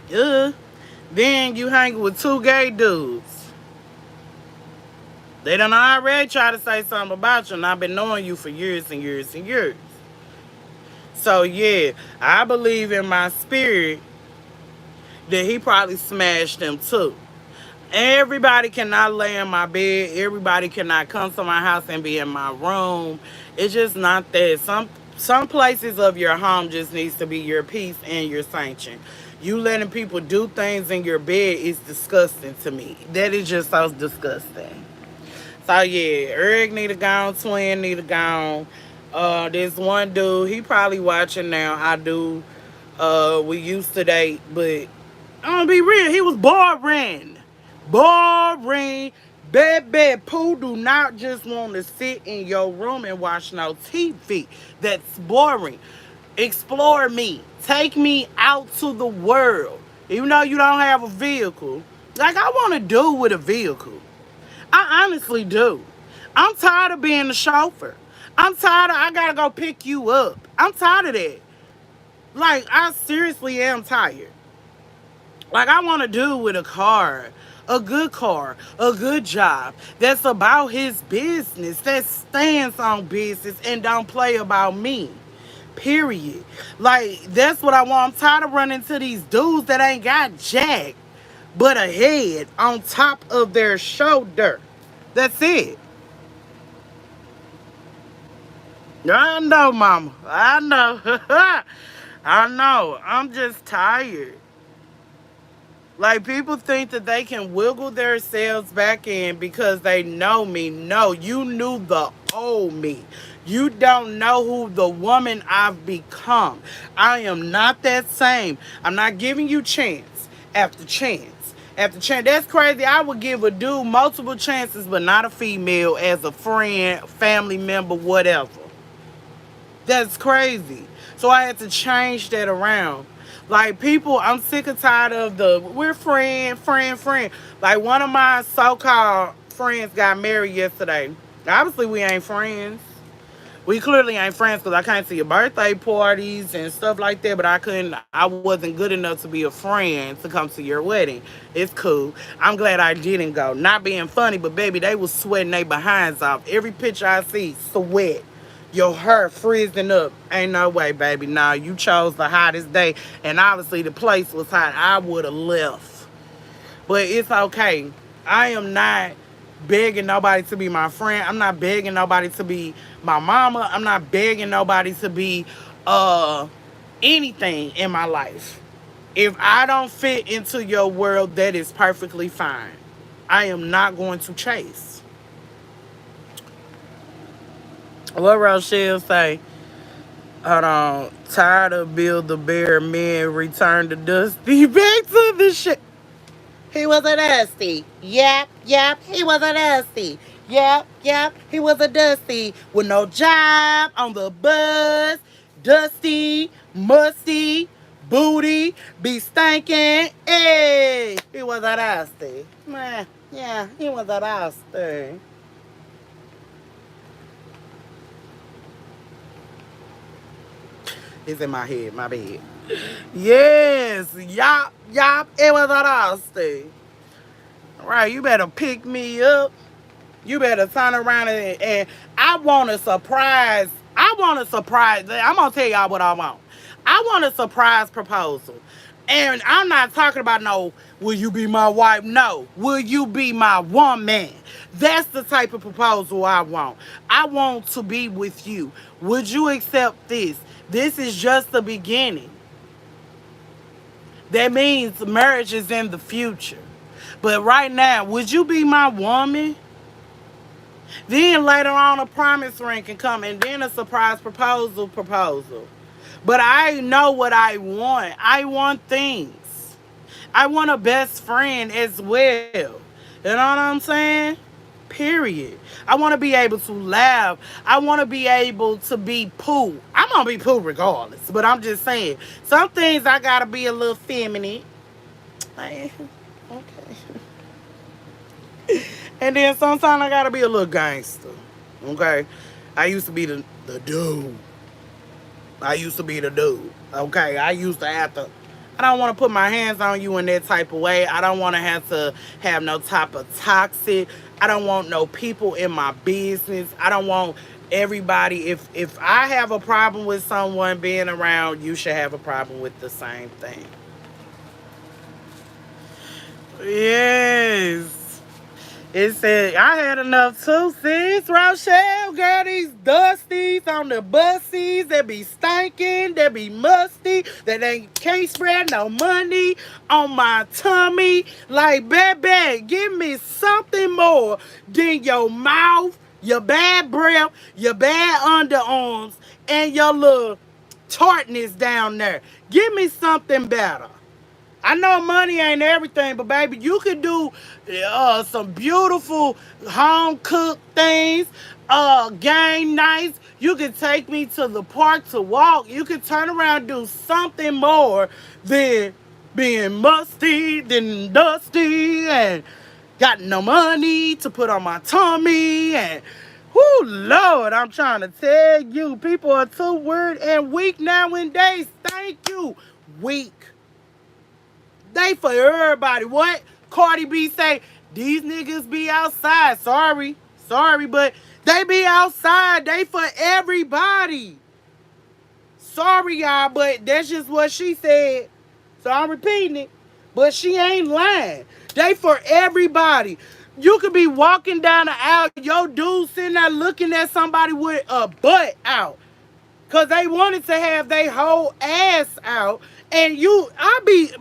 then you hang with two gay dudes. They done already try to say something about you, and I've been knowing you for years and years and years. So, yeah, I believe in my spirit that he probably smashed them too. Everybody cannot lay in my bed. Everybody cannot come to my house and be in my room. It's just not that. Some places of your home just needs to be your peace and your sanction. You letting people do things in your bed is disgusting to me. That is just so disgusting. So yeah, Eric need to go, Twin need to go. This one dude, he probably watching now. I do. We used to date, but I'm gonna be real, he was boring. Boring. Bad Pooh do not just want to sit in your room and watch no TV. That's boring. Explore me. Take me out to the world. Even though you don't have a vehicle. Like, I want to do with a vehicle. I honestly do. I'm tired of being the chauffeur. I'm tired of I gotta go pick you up. I'm tired of that. Like, I seriously am tired. Like, I want to do with a good job that's about his business, that stands on business and don't play about me. Period. Like, that's what I want. I'm tired of running to these dudes that ain't got jack but a head on top of their shoulder. That's it. I know, mama. I know. I know. I'm just tired. Like, people think that they can wiggle themselves back in because they know me. No, you knew the old me. You don't know who the woman I've become. I am not that same. I'm not giving you chance after chance after chance. That's crazy. I would give a dude multiple chances, but not a female as a friend, family member, whatever. That's crazy. So I had to change that around. Like, people, I'm sick and tired of we're friend. Like, one of my so-called friends got married yesterday. Obviously, we ain't friends. We clearly ain't friends because I can't see your birthday parties and stuff like that, but I wasn't good enough to be a friend to come to your wedding. It's cool. I'm glad I didn't go. Not being funny, but baby, they was sweating their behinds off. Every picture I see, sweat. Your hair freezing up. Ain't no way, baby. Nah, you chose the hottest day, and obviously the place was hot. I would have left. But it's okay. I am not begging nobody to be my friend. I'm not begging nobody to be my mama. I'm not begging nobody to be anything in my life. If I don't fit into your world, that is perfectly fine. I am not going to chase. What Rochelle say? Hold on. Tired of Bill the Bear men return to Dusty back to the shit. He was a Dusty. Yep, he was a Dusty. Yep, he was a Dusty. With no job on the bus. Dusty, musty, booty, be stinking. Hey, he was a Dusty. Man, yeah, he was a Dusty. It's in my head, my bad. Yes, yop, it was a Dusty. Right, you better pick me up. You better turn around and I want a surprise. I want a surprise. I'm going to tell y'all what I want. I want a surprise proposal. And I'm not talking about no, will you be my wife? No. Will you be my woman? That's the type of proposal I want. I want to be with you. Would you accept this? This is just the beginning. That means marriage is in the future. But right now, would you be my woman? Then later on, a promise ring can come, and then a surprise proposal. But I know what I want. I want things. I want a best friend as well. You know what I'm saying? Period. I want to be able to laugh. I want to be able to be Pooh. I'm going to be Pooh regardless. But I'm just saying, some things I got to be a little feminine. Like, okay. And then sometimes I gotta be a little gangster. Okay? I used to be the dude. I used to be the dude. Okay? I used to have to. I don't want to put my hands on you in that type of way. I don't want to have no type of toxic. I don't want no people in my business. I don't want everybody. If I have a problem with someone being around, you should have a problem with the same thing. Yes. It said, I had enough too, sis. Rochelle got these dusties on the buses that be stinking, that be musty, that ain't can't spread no money on my tummy. Like, baby, give me something more than your mouth, your bad breath, your bad underarms, and your little tartness down there. Give me something better. I know money ain't everything, but baby, you could do some beautiful home cooked things, game nights. You could take me to the park to walk. You could turn around and do something more than being musty, than dusty, and got no money to put on my tummy. And, whoo, Lord, I'm trying to tell you, people are too weird and weak nowadays. Thank you. Weak. They for everybody. What? Cardi B say, these niggas be outside. Sorry. Sorry, but they be outside. They for everybody. Sorry, y'all, but that's just what she said. So I'm repeating it. But she ain't lying. They for everybody. You could be walking down the aisle, your dude sitting there looking at somebody with a butt out. Cause they wanted to have their whole ass out. And boy,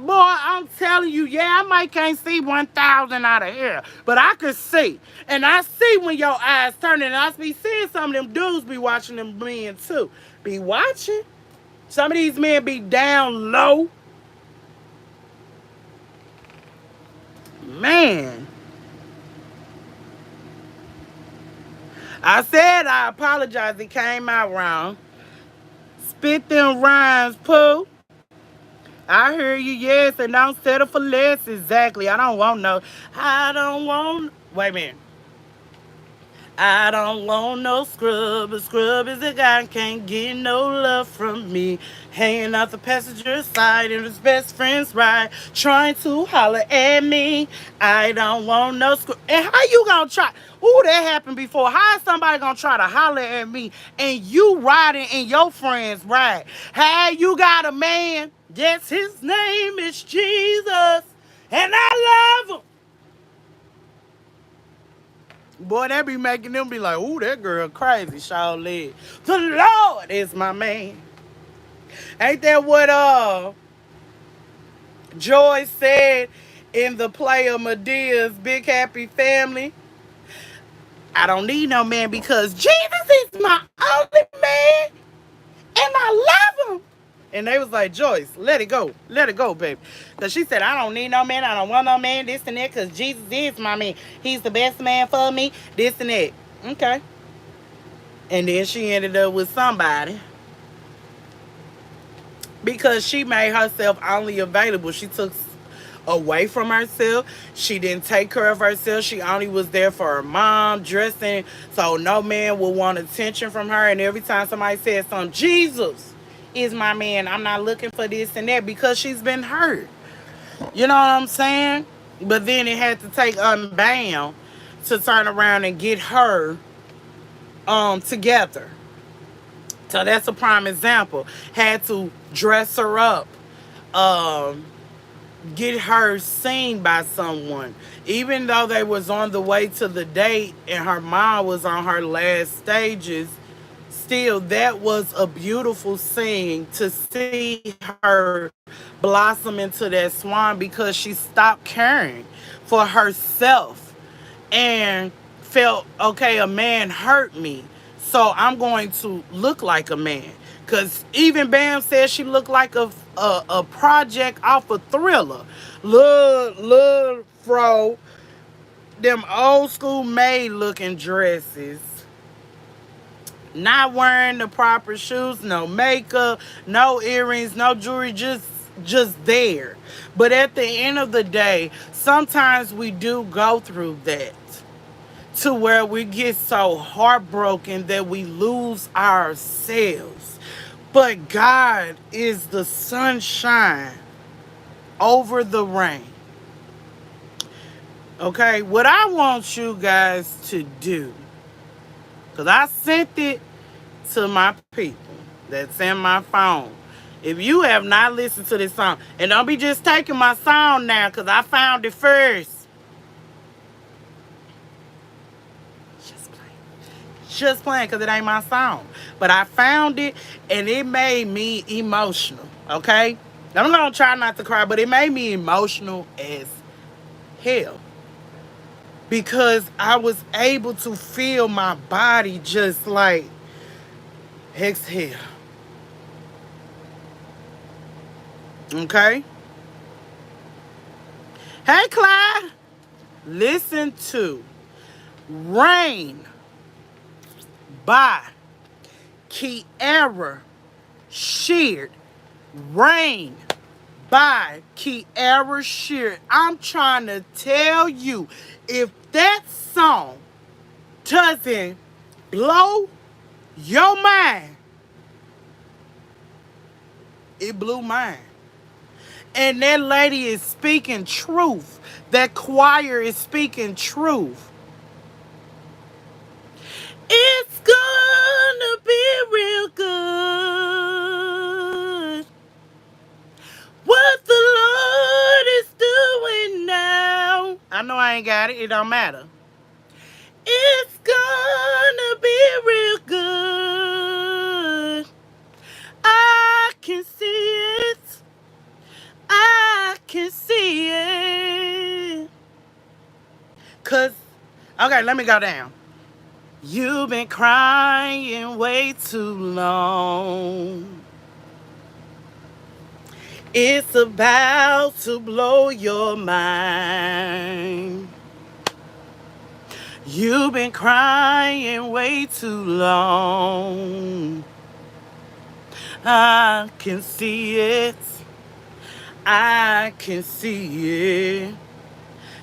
I'm telling you, yeah, I might can't see 1,000 out of here. But I could see. And I see when your eyes turning. And I be seeing some of them dudes be watching them men too. Be watching. Some of these men be down low. Man. I said I apologize. It came out wrong. Spit them rhymes, Pooh. I hear you, yes, and don't settle for less. Exactly. I don't want. Wait a minute. I don't want no scrub. A scrub is a guy can't get no love from me. Hanging out the passenger side in his best friend's ride, trying to holler at me. I don't want no scrub. And how you gonna try? Ooh, that happened before. How is somebody gonna try to holler at me and you riding in your friend's ride? Hey, you got a man. Yes, his name is Jesus, and I love him. Boy, that be making them be like, ooh, that girl crazy, Charlotte. The Lord is my man. Ain't that what Joy said in the play of Medea's Big Happy Family? I don't need no man because Jesus is my only man, and I love him. And they was like, Joyce, let it go. Let it go, baby. Because she said, I don't need no man. I don't want no man, this and that, because Jesus is my man. He's the best man for me, this and that. Okay. And then she ended up with somebody. Because she made herself only available. She took away from herself. She didn't take care of herself. She only was there for her mom, dressing, so no man would want attention from her. And every time somebody said something, Jesus is my man, I'm not looking for this and that, because she's been hurt. You know what I'm saying? But then it had to take Unbound to turn around and get her together. So that's a prime example. Had to dress her up, get her seen by someone. Even though they was on the way to the date and her mom was on her last stages, still, that was a beautiful scene to see her blossom into that swan, because she stopped caring for herself and felt, okay, a man hurt me, so I'm going to look like a man. Because even Bam said she looked like a project off a Thriller. Little fro, them old school maid looking dresses. Not wearing the proper shoes, no makeup, no earrings, no jewelry, just there. But at the end of the day, sometimes we do go through that, to where we get so heartbroken that we lose ourselves. But God is the sunshine over the rain. Okay, what I want you guys to do, because I sent it to my people that's in my phone. If you have not listened to this song, and don't be just taking my song now, because I found it first. Just playing because it ain't my song. But I found it, and it made me emotional, okay? I'm going to try not to cry, but it made me emotional as hell. Because I was able to feel my body just like exhale. Okay? Hey, Clyde. Listen to Rain by Kiara Sheard. Rain by Kiara Sheard. I'm trying to tell you, if that song doesn't blow your mind, it blew mine. And that lady is speaking truth. That choir is speaking truth. It's gonna be real good. What the Lord is doing now. I know I ain't got it. It don't matter. It's gonna be real good. I can see it. I can see it. Okay, let me go down. You've been crying way too long. It's about to blow your mind. You've been crying way too long. I can see it. I can see it.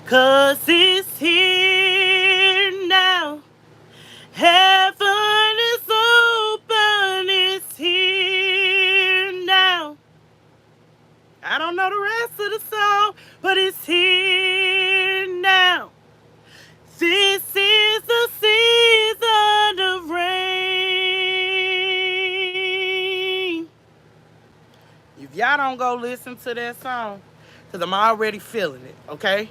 'Cause it's here now. Heaven is open. It's here now. I don't know the rest of the song, but it's here now. This is the season of rain. If y'all don't go listen to that song, because I'm already feeling it, okay?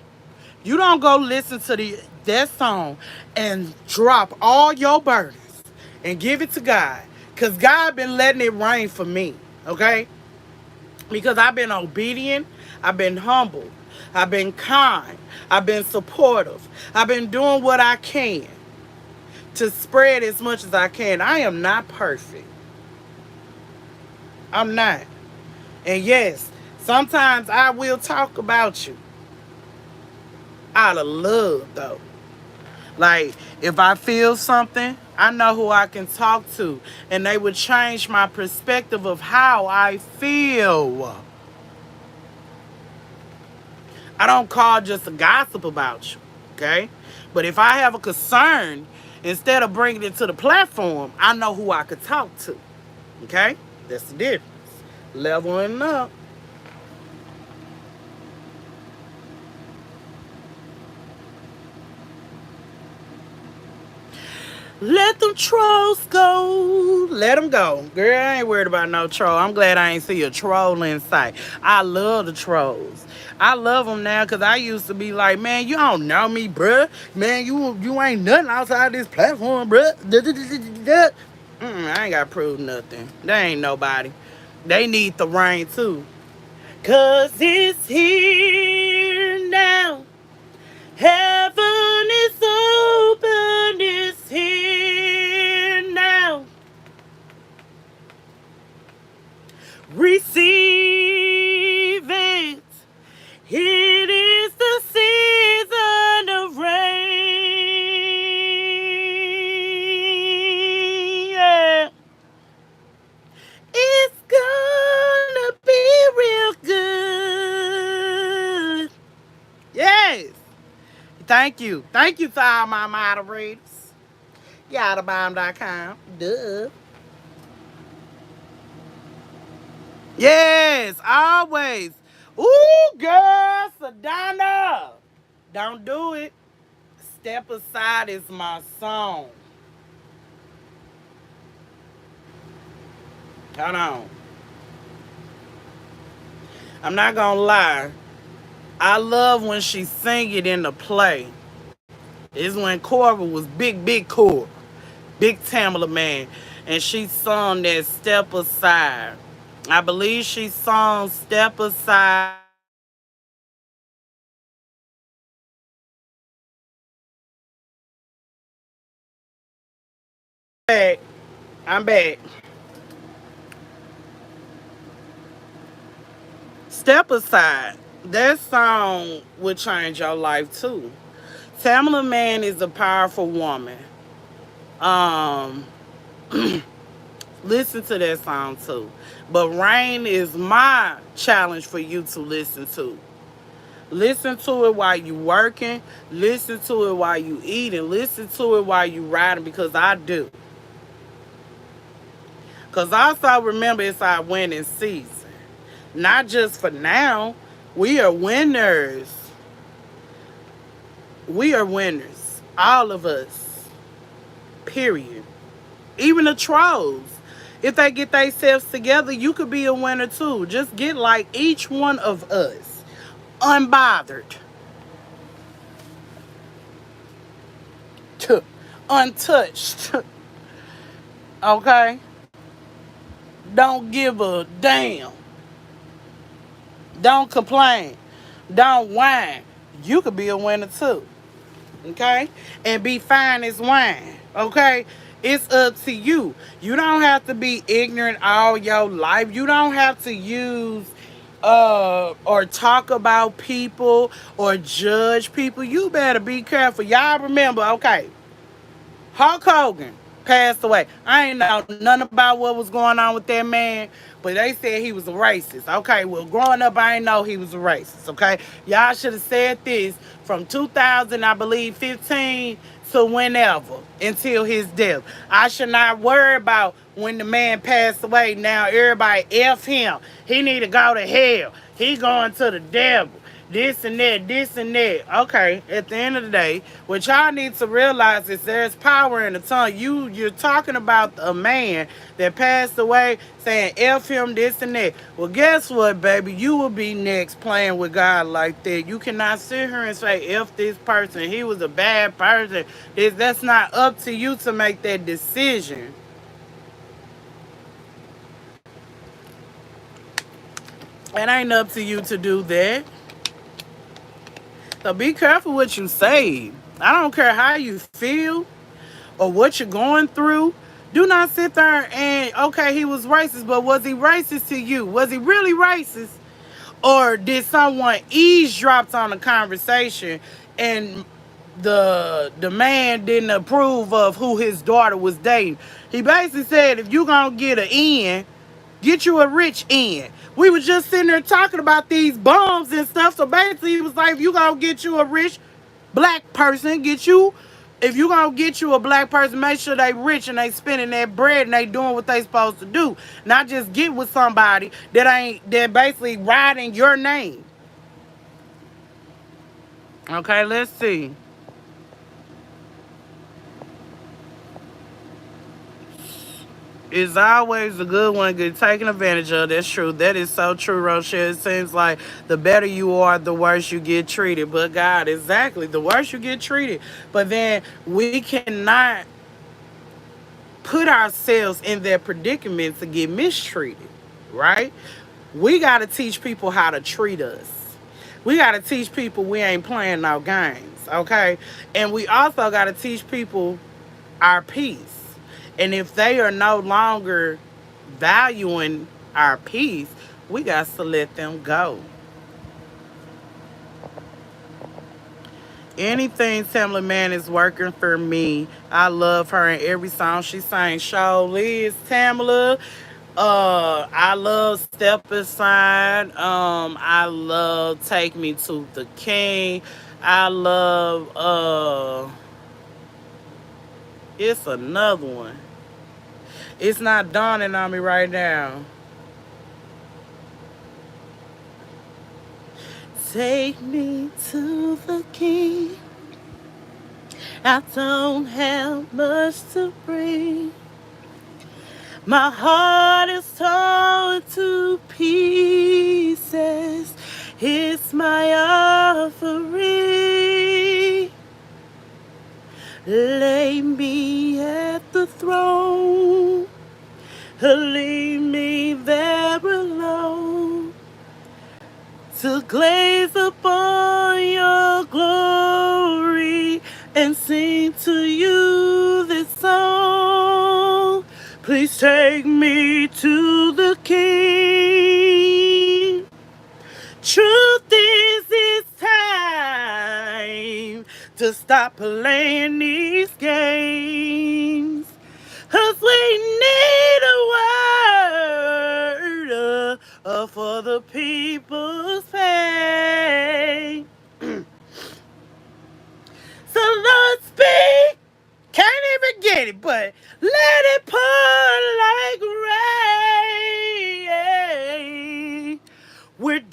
You don't go listen to that song and drop all your burdens and give it to God. Because God been letting it rain for me, okay? Because I've been obedient, I've been humble, I've been kind, I've been supportive, I've been doing what I can to spread as much as I can. I am not perfect. I'm not. And yes, sometimes I will talk about you. Out of love, though. Like, if I feel something, I know who I can talk to. And they would change my perspective of how I feel. I don't call just to gossip about you, okay? But if I have a concern, instead of bringing it to the platform, I know who I could talk to, okay? That's the difference. Leveling up. Let them trolls go. Let them go. Girl, I ain't worried about no troll. I'm glad I ain't see a troll in sight. I love the trolls. I love them now because I used to be like, man, you don't know me, bruh. Man, you ain't nothing outside this platform, bruh. I ain't got to prove nothing. They ain't nobody. They need the rain, too. Because it's here now. Heaven is open, it's here now. Receive it. It is the season of rain. Yeah. It's gonna be real good. Yes. Thank you. Thank you to all my moderators. Yadabomb.com. Duh. Yes, always. Ooh, girl, Sedona. Don't do it. Step Aside is my song. Hold on. I'm not gonna lie. I love when she sing it in the play. It's when Cora was big Cora. Big Tamala man. And she sung that Step Aside. I believe she sung Step Aside. I'm back. Step Aside. That song would change your life too. Tamala Man is a powerful woman. Um, listen to that song too. But Rain is my challenge for you to listen to. Listen to it while you working. Listen to it while you eating. Listen to it while you riding, because I do. Because also remember, it's our winning season. Not just for now. We are winners. We are winners. All of us. Period. Even the trolls. If they get themselves together, you could be a winner too. Just get like each one of us. Unbothered. Untouched. Okay? Don't give a damn. Don't complain. Don't whine. You could be a winner too. Okay? And be fine as wine. Okay? It's up to you. You don't have to be ignorant all your life. You don't have to use or talk about people or judge people. You better be careful. Y'all remember, okay, Hulk Hogan passed away. I ain't know nothing about what was going on with that man, but they said he was a racist. Okay, well, growing up, I ain't know he was a racist. Okay, y'all should have said this from 2000, I believe, 15 to whenever until his death. I should not worry about when the man passed away. Now everybody F him. He need to go to hell. He going to the devil. This and that, this and that. Okay, at the end of the day, what y'all need to realize is there's power in the tongue. You're talking about a man that passed away saying F him, this and that. Well, guess what, baby? You will be next playing with God like that. You cannot sit here and say F this person. He was a bad person. That's not up to you to make that decision. It ain't up to you to do that. So be careful what you say. I don't care how you feel or what you're going through. Do not sit there and, okay, he was racist, but was he racist to you? Was he really racist? Or did someone eavesdrop on a conversation and the man didn't approve of who his daughter was dating? He basically said, if you gonna get an in, get you a rich end. We was just sitting there talking about these bums and stuff. So basically, he was like, if you gonna get you a rich black person, if you gonna get you a black person, make sure they rich and they spending that bread and they doing what they supposed to do. Not just get with somebody that basically riding your name. Okay, let's see. Is always a good one get taken advantage of. That's true. That is so true, Rochelle. It seems like the better you are, the worse you get treated. But God, exactly, the worse you get treated. But then we cannot put ourselves in that predicament to get mistreated, right? We got to teach people how to treat us. We got to teach people we ain't playing no games, okay? And we also got to teach people our peace. And if they are no longer valuing our peace, we got to let them go. Anything Tamla Man is working for me. I love her in every song she sings. Show Liz Tamla. I love Step Aside. I love Take Me to the King. I love it's another one. It's not dawning on me right now. Take me to the King. I don't have much to bring. My heart is torn to pieces. It's my offering. Lay me at the throne. Leave me there alone to gaze upon your glory and sing to you this song. Please take me to the King. Truth is, it's time to stop playing these games. 'Cause we need a word for the people's pain. So Lord, speak. Can't even get it, but let it pour like rain.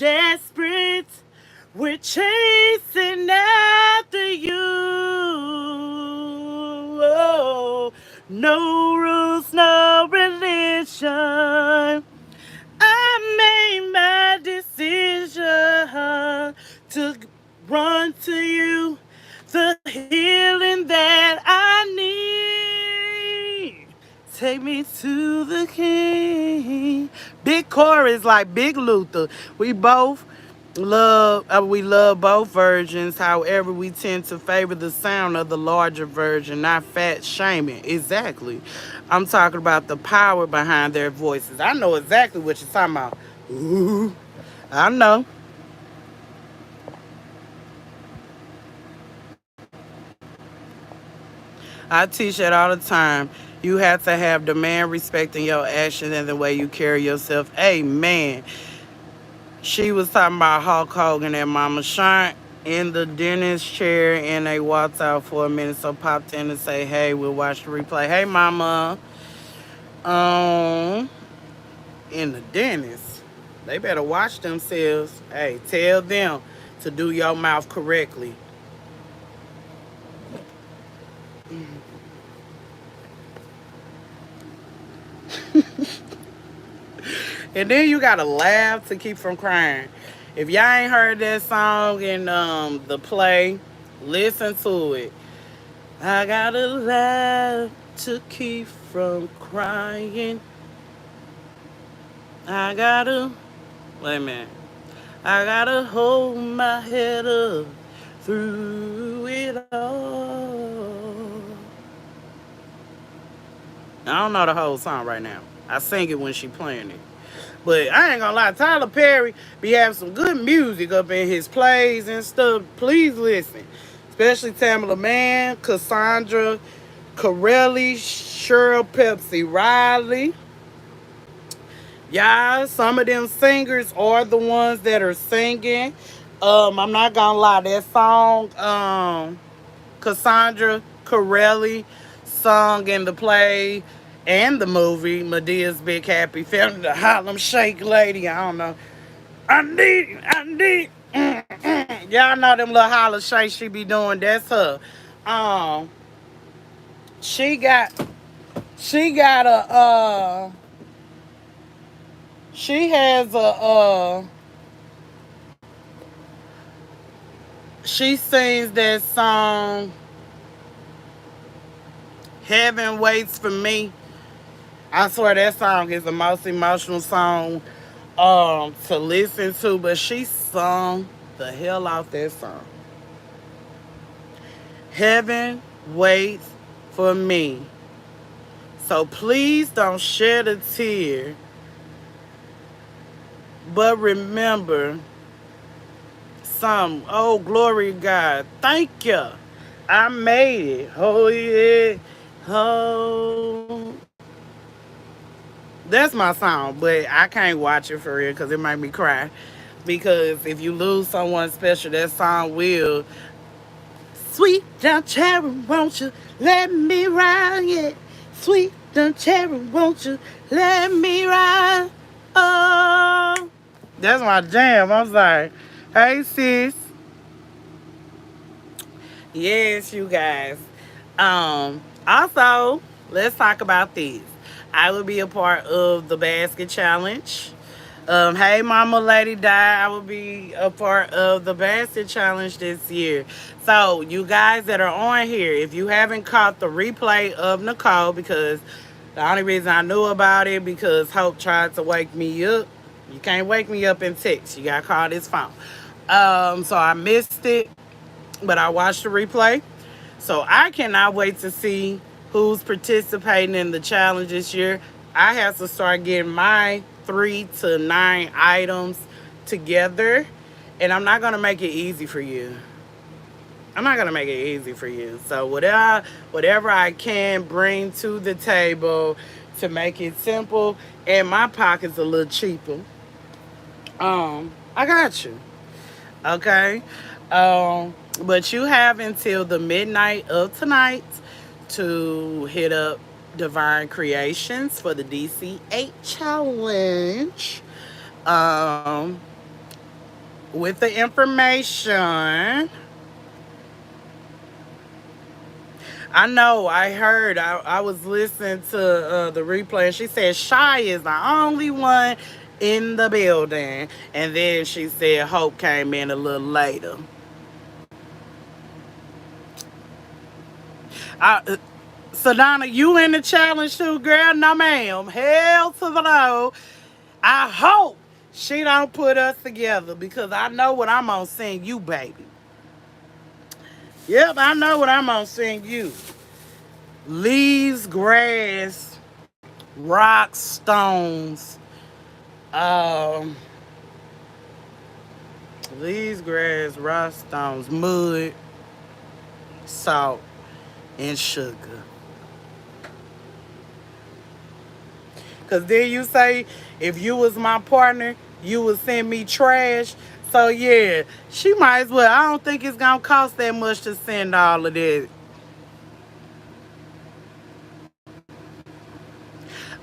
desperate. We're chasing after you. Oh, no rules, no religion. I made my decision to run to you, the healing that I need. Take me to the King. Big chorus like Big Luther. We love both versions. However, we tend to favor the sound of the larger version, not fat shaming. Exactly. I'm talking about the power behind their voices. I know exactly what you're talking about. Ooh, I know. I teach that all the time. You have to have demand respecting your actions and the way you carry yourself. Amen. She was talking about Hulk Hogan and Mama Shant in the dentist chair, and they walked out for a minute. So popped in and say, "Hey, we'll watch the replay." Hey, Mama. Um, in the dentist, they better watch themselves. Hey, tell them to do your mouth correctly. And then you gotta laugh to keep from crying. If y'all ain't heard that song in the play, listen to it. I gotta laugh to keep from crying. I gotta, wait a minute. I gotta hold my head up through it all. I don't know the whole song right now. I sing it when she playing it. But I ain't gonna lie, Tyler Perry be having some good music up in his plays and stuff. Please listen. Especially Tamala Mann, Cassandra Corelli, Cheryl Pepsi Riley. Yeah, some of them singers are the ones that are singing. I'm not gonna lie, that song, Cassandra Corelli sung in the play and the movie Medea's Big Happy Family, the Harlem Shake Lady. I don't know. I need. Y'all know them little holler shakes she be doing. That's her. Um, she got she got a she has a she sings that song Heaven Waits for Me. I swear that song is the most emotional song to listen to, but she sung the hell off that song. Heaven waits for me. So please don't shed a tear. But remember oh glory to God. Thank you. I made it. Oh yeah. Oh. That's my song, but I can't watch it for real because it made me cry. Because if you lose someone special, that song will. Sweet down cherry, won't you let me ride? Yeah. Sweet down cherry, won't you let me ride? Oh, that's my jam. I'm sorry. Hey sis. Yes, you guys. Also, let's talk about this. I will be a part of the basket challenge. Hey, Mama Lady Di, I will be a part of the basket challenge this year. So, you guys that are on here, if you haven't caught the replay of Nicole, because the only reason I knew about it because Hope tried to wake me up. You can't wake me up in text. You gotta call this phone. So I missed it, but I watched the replay. So I cannot wait to see who's participating in the challenge this year. I have to start getting my 3 to 9 items together, and I'm not gonna make it easy for you. I'm not gonna make it easy for you. So whatever I can bring to the table to make it simple and my pocket's a little cheaper. I got you. Okay. But you have until the midnight of tonight to hit up Divine Creations for the DC 8 challenge. Um, with the information. I know, I heard, I was listening to the replay, and she said Shy is the only one in the building. And then she said Hope came in a little later. Sadonna, you in the challenge too, girl? No, ma'am. Hell to the no. I hope she don't put us together because I know what I'm gonna sing you, baby. Yep, I know what I'm gonna sing you. Leaves, grass, rocks, stones. Um, leaves, grass, rocks, stones, mud, salt, and sugar. Cause then you say if you was my partner, you would send me trash. So yeah, she might as well. I don't think it's gonna cost that much to send all of that.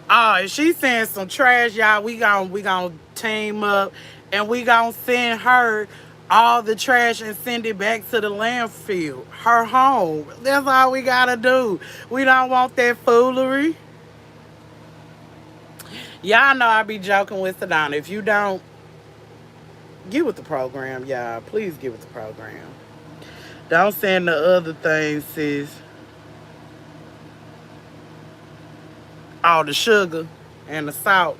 Oh, if she sends some trash, y'all, we gonna team up and we gonna send her all the trash and send it back to the landfill, her home. That's all we gotta do. We don't want that foolery. Y'all know I be joking with Sedona. If you don't, get with the program, y'all. Please get with the program. Don't send the other things, sis. All the sugar and the salt.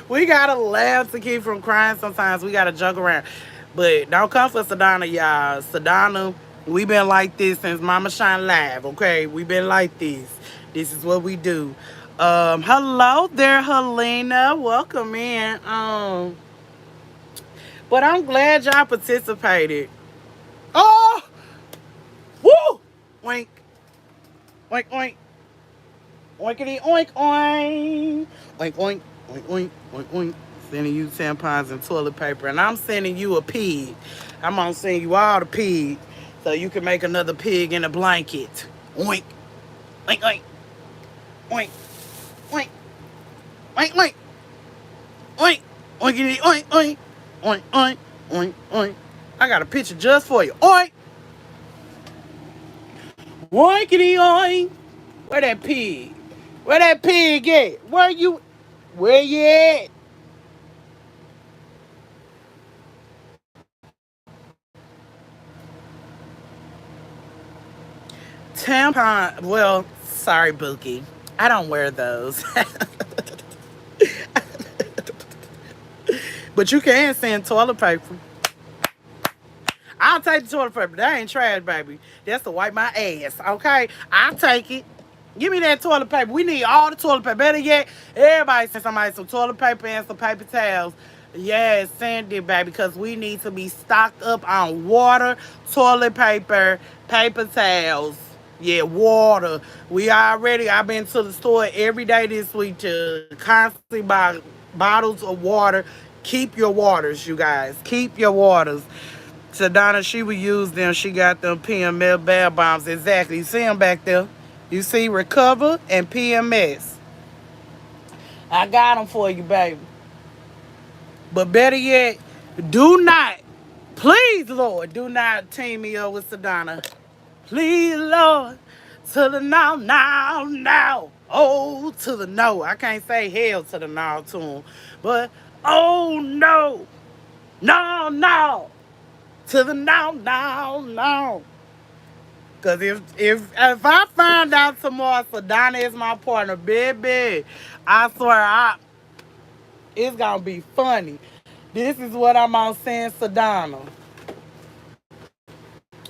We gotta laugh to keep from crying sometimes. We gotta joke around. But don't come for Sedona, y'all. Sedona, we been like this since Mama Shine Live, okay? We been like this. This is what we do. Hello there, Helena. Welcome in. But I'm glad y'all participated. Oh! Woo! Oink. Oink, oink. Oinkity, oink, oink. Oink, oink, oink, oink, oink, oink. Sending you tampons and toilet paper. And I'm sending you a pig. I'm going to send you all the pig so you can make another pig in a blanket. Oink. Oink, oink. Oink. Oink. Oink, oink. Oink. Oinkity, oink, oink. Oink, oink, oink, oink. I got a picture just for you. Oink. Oinkity, oink. Where that pig? Where that pig at? Where you at? Tampon. Well, sorry, Bookie. I don't wear those. But you can send toilet paper. I'll take the toilet paper. That ain't trash, baby. That's to wipe my ass, okay? I'll take it. Give me that toilet paper. We need all the toilet paper. Better yet, everybody send somebody some toilet paper and some paper towels. Yes, send it, baby, because we need to be stocked up on water, toilet paper, paper towels. Yeah, water. I've been to the store every day this week to constantly buy bottles of water. Keep your waters, you guys. Keep your waters. So Donna, she would use them. She got them PML bath bombs. Exactly. You see them back there? You see Recover and PMS. I got them for you, baby. But better yet, do not, please, Lord, do not team me up with Sedona. Please, Lord, to the now, now, now. Oh, to the no. I can't say hell to the no to him. But, oh, no. No, no. To the now, now, now. Because if I find out tomorrow Sedona is my partner, baby, I swear it's going to be funny. This is what I'm on saying, Sedona.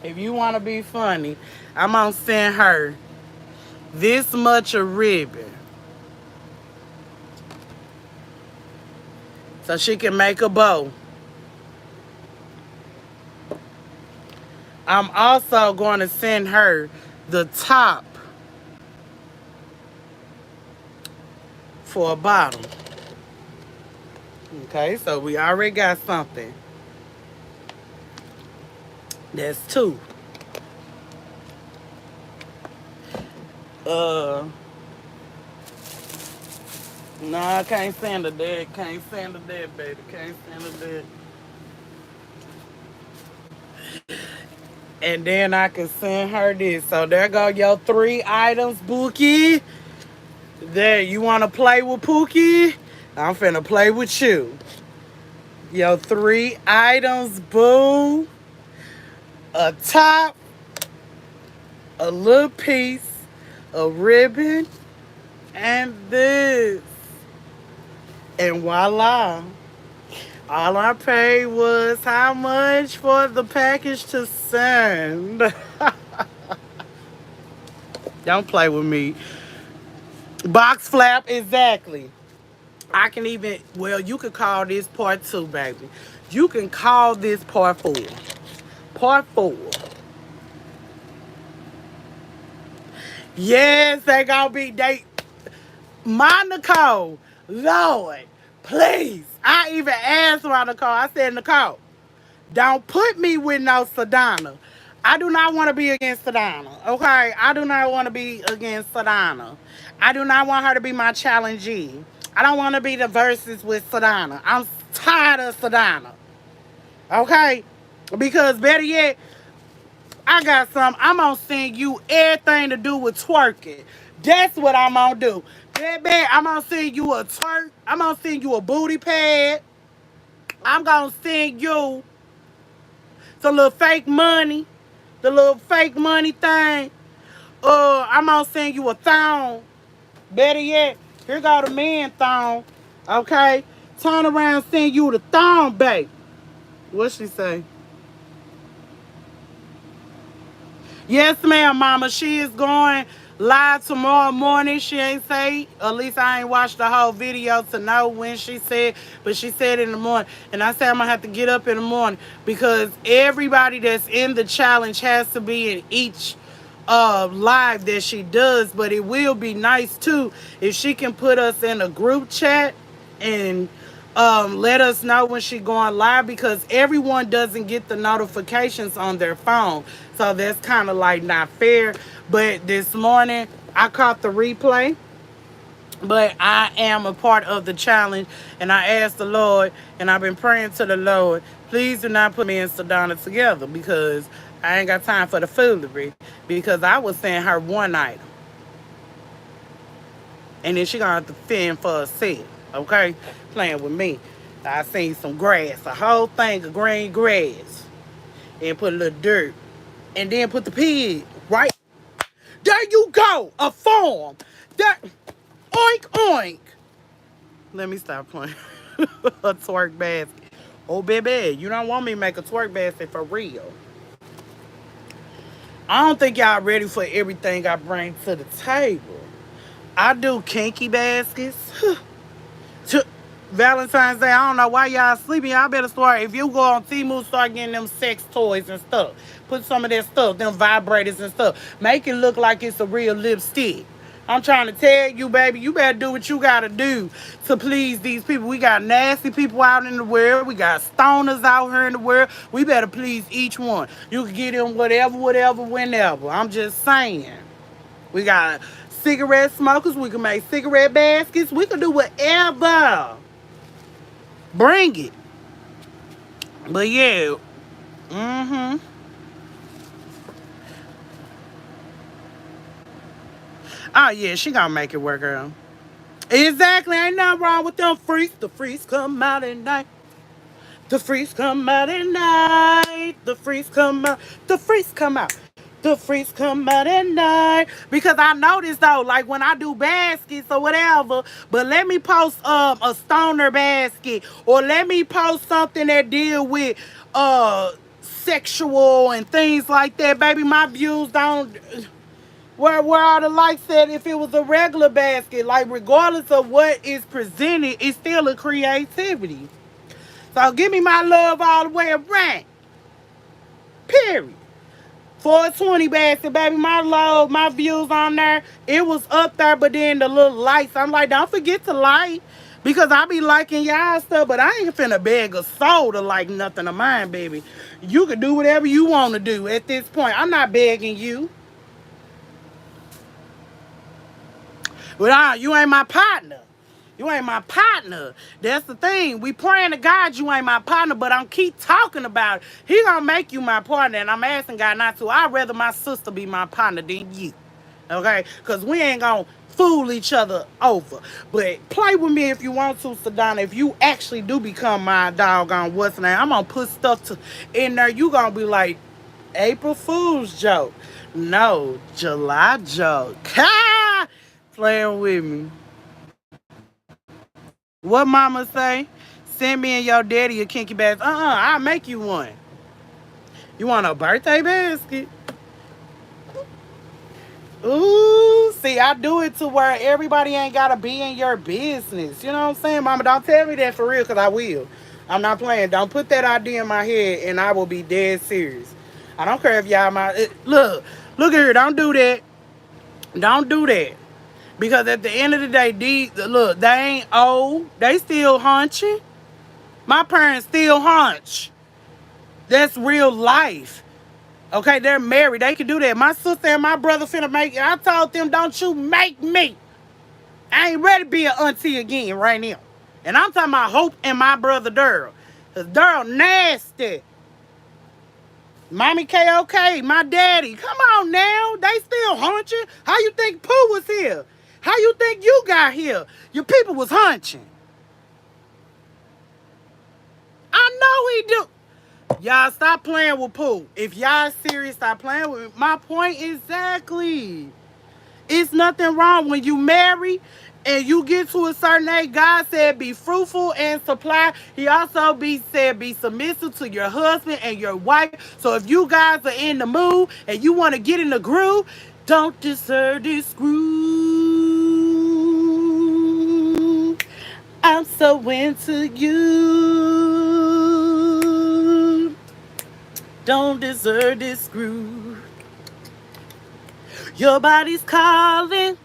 If you want to be funny, I'm going to send her this much of ribbon so she can make a bow. I'm also going to send her the top for a bottle. Okay, so we already got something. That's two. No, I can't stand the dead. Can't stand the dead, baby. Can't stand the dead. And then I can send her this. So there go your 3 items, Bookie. There, you want to play with Pookie? I'm finna play with you. Your 3 items, boo. A top, a little piece, a ribbon, and this. And voila. All I paid was how much for the package to send. Don't play with me. Box flap, exactly. I can even, well, you could call this part 2, baby. You can call this part 4. Part 4. Yes, they gonna be, my Nicole, Lord, please. I even asked my Nicole, I said, Nicole, don't put me with no Sedona. I do not want to be against Sedona, okay? I do not want to be against Sedona. I do not want her to be my challengee. I don't want to be the verses with Sedona. I'm tired of Sedona, okay? Because better yet, I got some. I'm going to send you everything to do with twerking. That's what I'm going to do. Baby, I'm going to send you a twerk. I'm going to send you a booty pad. I'm going to send you some little fake money. The little fake money thing. I'm gonna send you a thong. Better yet, here go the man thong. Okay? Turn around, send you the thong, babe. What she say? Yes, ma'am, mama. She is going live tomorrow morning. She ain't say, at least I ain't watched the whole video to know when she said, but she said in the morning. And I said I'm going to have to get up in the morning because everybody that's in the challenge has to be in each live that she does. But it will be nice, too, if she can put us in a group chat and let us know when she's going live because everyone doesn't get the notifications on their phone. So that's kind of like not fair. But this morning I caught the replay. But I am a part of the challenge and I asked the Lord and I've been praying to the Lord, please do not put me and Sedona together because I ain't got time for the foolery because I was saying her 1 item. And then she gonna have to fend for herself, okay? Playing with me. I seen some grass, a whole thing of green grass. And put a little dirt. And then put the pig, right? There you go! A farm! There, oink, oink! Let me stop playing. A twerk basket. Oh, baby, you don't want me to make a twerk basket for real. I don't think y'all ready for everything I bring to the table. I do kinky baskets. Valentine's Day, I don't know why y'all sleeping. Y'all better start, if you go on Temu, start getting them sex toys and stuff. Put some of that stuff, them vibrators and stuff. Make it look like it's a real lipstick. I'm trying to tell you, baby, you better do what you gotta do to please these people. We got nasty people out in the world. We got stoners out here in the world. We better please each one. You can get them whatever, whenever. I'm just saying. We got cigarette smokers. We can make cigarette baskets. We can do whatever. Bring it. But yeah. Mm-hmm. Oh yeah, she gonna make it work, girl. Exactly. Ain't nothing wrong with them freaks. The freaks come out at night. The freaks come out at night. The freaks come out. The freaks come out. The freaks come out at night. Because I noticed though, like when I do baskets or whatever, but let me post a stoner basket or let me post something that deal with sexual and things like that, baby. My views don't where are the likes at if it was a regular basket, like regardless of what is presented, it's still a creativity. So give me my love all the way around. Period. 420 basket, baby. My love, my views on there, it was up there, but then the little lights, I'm like, don't forget to like. Because I be liking y'all stuff, but I ain't finna beg a soul to like nothing of mine, baby. You can do whatever you want to do at this point. I'm not begging you. But you ain't my partner. You ain't my partner. That's the thing. We praying to God you ain't my partner, but I'm keep talking about it. He gonna make you my partner, and I'm asking God not to. I'd rather my sister be my partner than you. Okay? Because we ain't gonna fool each other over. But play with me if you want to, Sedona. If you actually do become my doggone what's name, I'm gonna put stuff in there. You gonna be like, April Fool's joke. No, July joke. Ha! Playing with me. What mama say? Send me and your daddy a kinky basket. I'll make you one. You want a birthday basket? Ooh, see, I do it to where everybody ain't gotta be in your business. You know what I'm saying, mama? Don't tell me that for real, because I will. I'm not playing. Don't put that idea in my head, and I will be dead serious. I don't care if y'all look here. Don't do that. Don't do that. Because at the end of the day, they ain't old. They still hunching. My parents still hunch. That's real life. Okay, they're married. They can do that. My sister and my brother finna make it. I told them, don't you make me. I ain't ready to be an auntie again right now. And I'm talking about Hope and my brother Daryl. Because Daryl nasty. Mommy KOK, my daddy. Come on now. They still hunching. How you think Pooh was here? How you think you got here? Your people was hunching. I know he do. Y'all stop playing with Pooh. If y'all serious, stop playing with me. My point exactly. It's nothing wrong when you marry and you get to a certain age. God said be fruitful and supply. He also said be submissive to your husband and your wife. So if you guys are in the mood and you want to get in the groove, don't deserve this groove. I'm so into you. Don't deserve this groove. Your body's calling.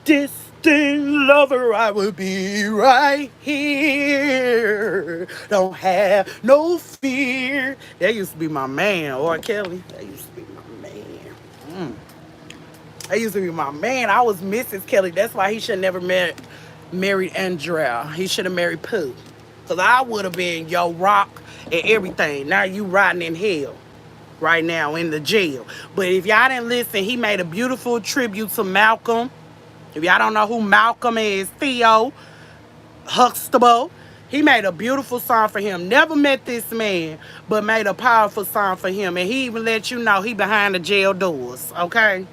Distant lover, I will be right here. Don't have no fear. That used to be my man, or Kelly. That used to be my man. That used to be my man. I was Mrs. Kelly. That's why he should never married Andrea. He should have married Pooh. Because I would have been your rock and everything. Now you rotting in hell right now in the jail. But if y'all didn't listen, he made a beautiful tribute to Malcolm. If y'all don't know who Malcolm is, Theo Huxtable, he made a beautiful song for him. Never met this man, but made a powerful song for him. And he even let you know he behind the jail doors, okay?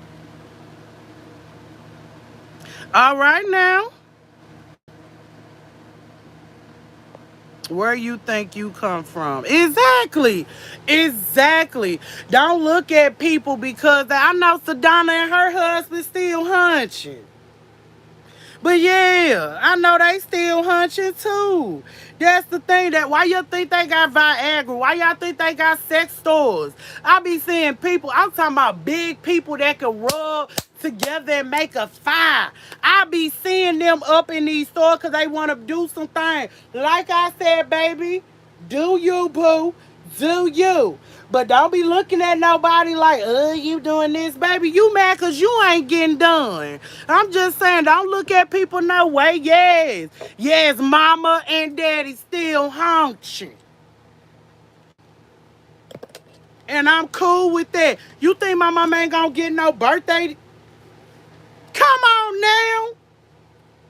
All right now. Where you think you come from? Exactly. Exactly. Don't look at people because I know Sedona and her husband still hunching. But yeah, I know they still hunching too. That's the thing. That why y'all think they got Viagra? Why y'all think they got sex stores? I be seeing people, I'm talking about big people that can rub together and make a fire. I be seeing them up in these stores because they want to do something. Like I said, baby, do you, boo. Do you. But don't be looking at nobody like, you doing this, baby. You mad because you ain't getting done. I'm just saying, don't look at people no way. Yes. Yes, mama and daddy still hunching. And I'm cool with that. You think my mama ain't gonna get no birthday? Come on now.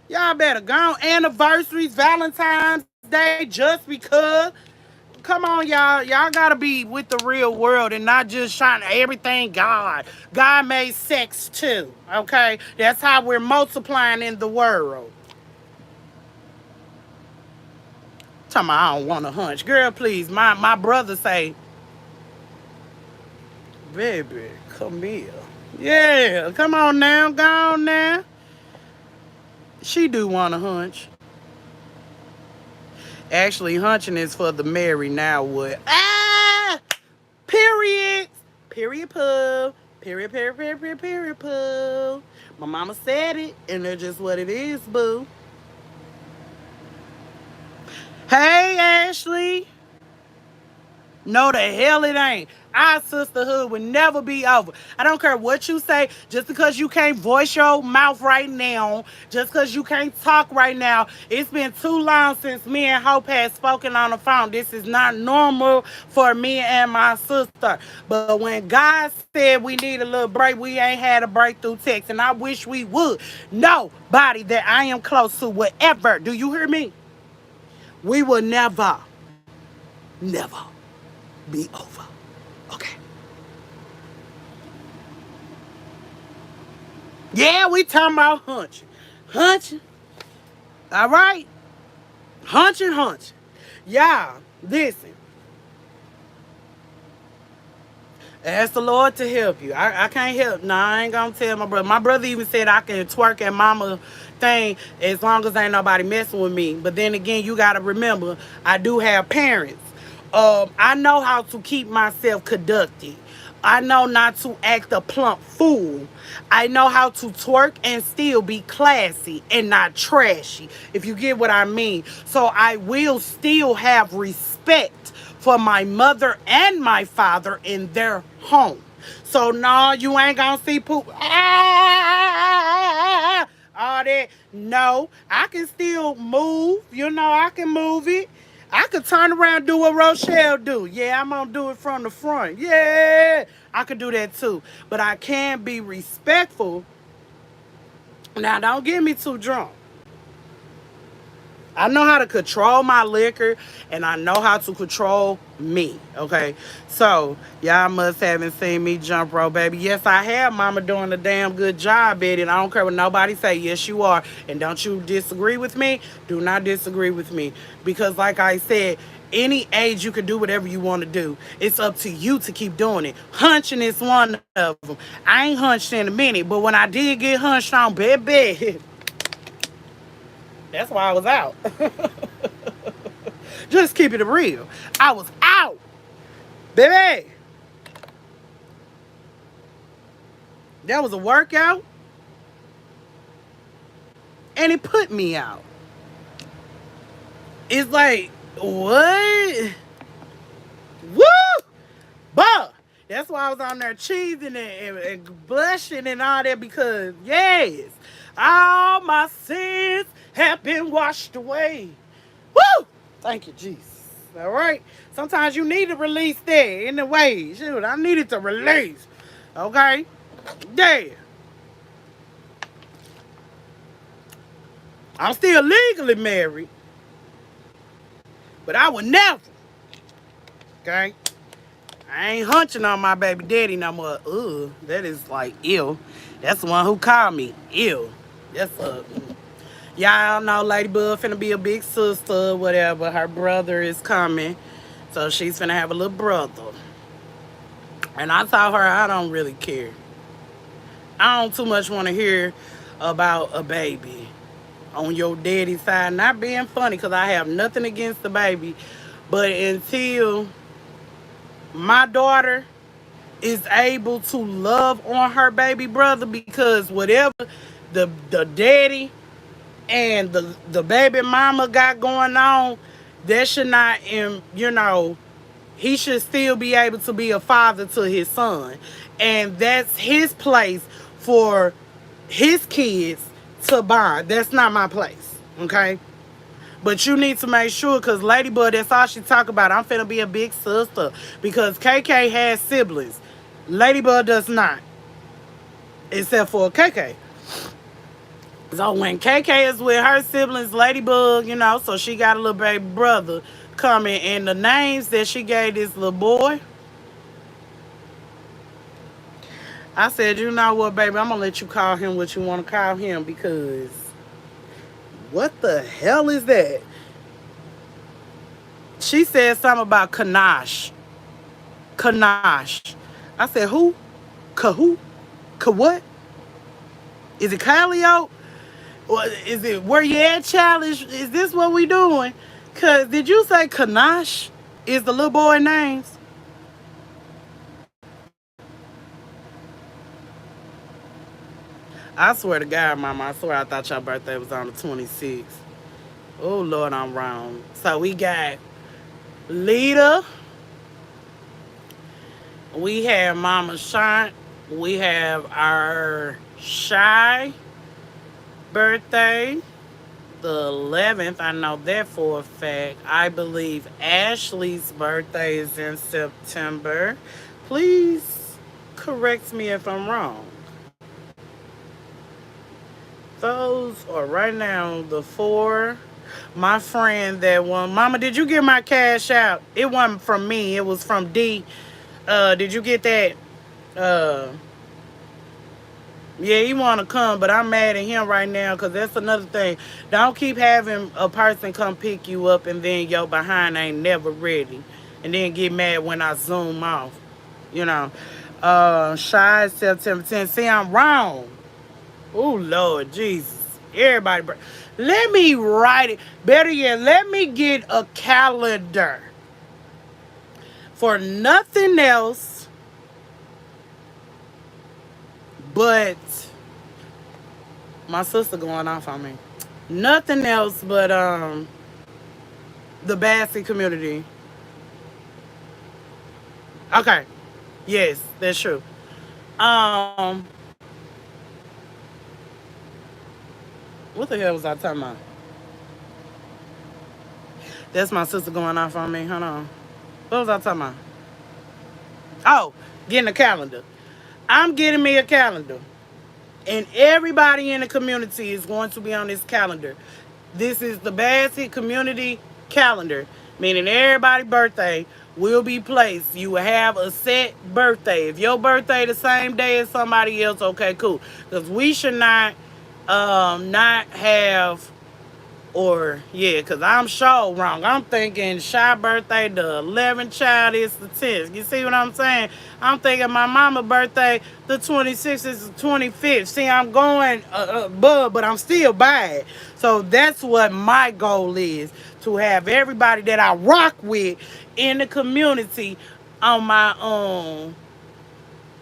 Y'all better go on. Anniversaries, Valentine's Day, just because. Come on, y'all. Y'all gotta be with the real world and not just trying to everything God. God made sex too. Okay? That's how we're multiplying in the world. Tell me I don't want to hunch. Girl, please. My brother say, baby, come here. Yeah, come on now. Go on now. She do want to hunch. Actually, hunching is for the married. Now what? Ah! Period. Period, poo. Period, period, period, period, period, poo. My mama said it, and that's just what it is, boo. Hey, Ashley. No, the hell it ain't. Our sisterhood would never be over. I don't care what you say. Just because you can't voice your mouth right now, just because you can't talk right now, it's been too long since me and Hope had spoken on the phone. This is not normal for me and my sister. But when God said we need a little break, we ain't had a breakthrough text, and I wish we would. Nobody that I am close to will ever, do you hear me? We will never be over. Okay. Yeah, we talking about hunching. Hunching. All right? Hunching. Y'all, listen. Ask the Lord to help you. I can't help. No, I ain't gonna tell my brother. My brother even said I can twerk at mama thing as long as ain't nobody messing with me. But then again, you gotta remember, I do have parents. I know how to keep myself conducted. I know not to act a plump fool. I know how to twerk and still be classy and not trashy, if you get what I mean. So I will still have respect for my mother and my father in their home. So no, you ain't gonna see poop. All that. No, I can still move. You know, I can move it. I could turn around and do what Rochelle do. Yeah, I'm gonna do it from the front. Yeah, I could do that too. But I can be respectful. Now, don't get me too drunk. I know how to control my liquor, and I know how to control me, okay? So, y'all must haven't seen me jump rope, baby. Yes, I have. Mama doing a damn good job at it. I don't care what nobody say. Yes, you are. And don't you disagree with me? Do not disagree with me. Because, like I said, any age you can do whatever you want to do. It's up to you to keep doing it. Hunching is one of them. I ain't hunched in a minute, but when I did get hunched on, baby, that's why I was out. Just keep it real. I was out, baby. That was a workout, and it put me out. It's like, what? Woo! Bah! That's why I was on there cheesing and blushing and all that, because, yes, all my sins have been washed away. Woo! Thank you, Jesus. All right? Sometimes you need to release that in the way. Shoot, I needed to release. Okay? Yeah. I'm still legally married, but I would never. Okay? I ain't hunching on my baby daddy no more. Ugh, that is like ill. That's the one who called me ill. That's y'all know Ladybug finna be a big sister, whatever. Her brother is coming, so she's finna have a little brother. And I told her I don't really care. I don't too much want to hear about a baby on your daddy's side. Not being funny, because I have nothing against the baby, but until my daughter is able to love on her baby brother, because whatever the daddy and the baby mama got going on, that should not, he should still be able to be a father to his son. And that's his place for his kids to bond. That's not my place, okay? But you need to make sure, because Ladybug, that's all she talk about. I'm finna be a big sister. Because KK has siblings. Ladybug does not. Except for KK. So when KK is with her siblings, Ladybug, so she got a little baby brother coming. And the names that she gave this little boy, I said, you know what, baby? I'm going to let you call him what you want to call him, because what the hell is that? She said something about Kanash. Kanash. I said, who? Who? What? Is it Calio? Or is it Where You At Challenge? Is this what we doing? Because did you say Kanash is the little boy names? I swear to God, Mama, I swear I thought your birthday was on the 26th. Oh, Lord, I'm wrong. So we got Lita, We have Mama Shant. We have our Shy birthday. The 11th, I know that for a fact. I believe Ashley's birthday is in September. Please correct me if I'm wrong. Those are right now the four. My friend that one. Mama, did you get my cash out? It wasn't from me. It was from D. Did you get that? Uh, Yeah, he want to come, but I'm mad at him right now because that's another thing. Don't keep having a person come pick you up and then your behind ain't never ready, and then get mad when I zoom off. You know, Shy September 10th. See, I'm wrong. Oh Lord Jesus, everybody, let me write it. Better yet, let me get a calendar for nothing else but my sister going off on me. Nothing else but the Basset community. Okay. Yes, that's true. Um what the hell was I talking about? That's my sister going off on me. Hold on. What was I talking about? Oh, getting a calendar. I'm getting me a calendar. And everybody in the community is going to be on this calendar. This is the Basset Community Calendar, meaning everybody's birthday will be placed. You will have a set birthday. If your birthday the same day as somebody else, okay, cool. Because we should not have, or yeah, because I'm sure wrong. I'm thinking Shy birthday the 11th, child is the 10th. You see what I'm saying? I'm thinking my mama birthday the 26th is the 25th. See, I'm going above, but I'm still bad. So that's what my goal is, to have everybody that I rock with in the community on my own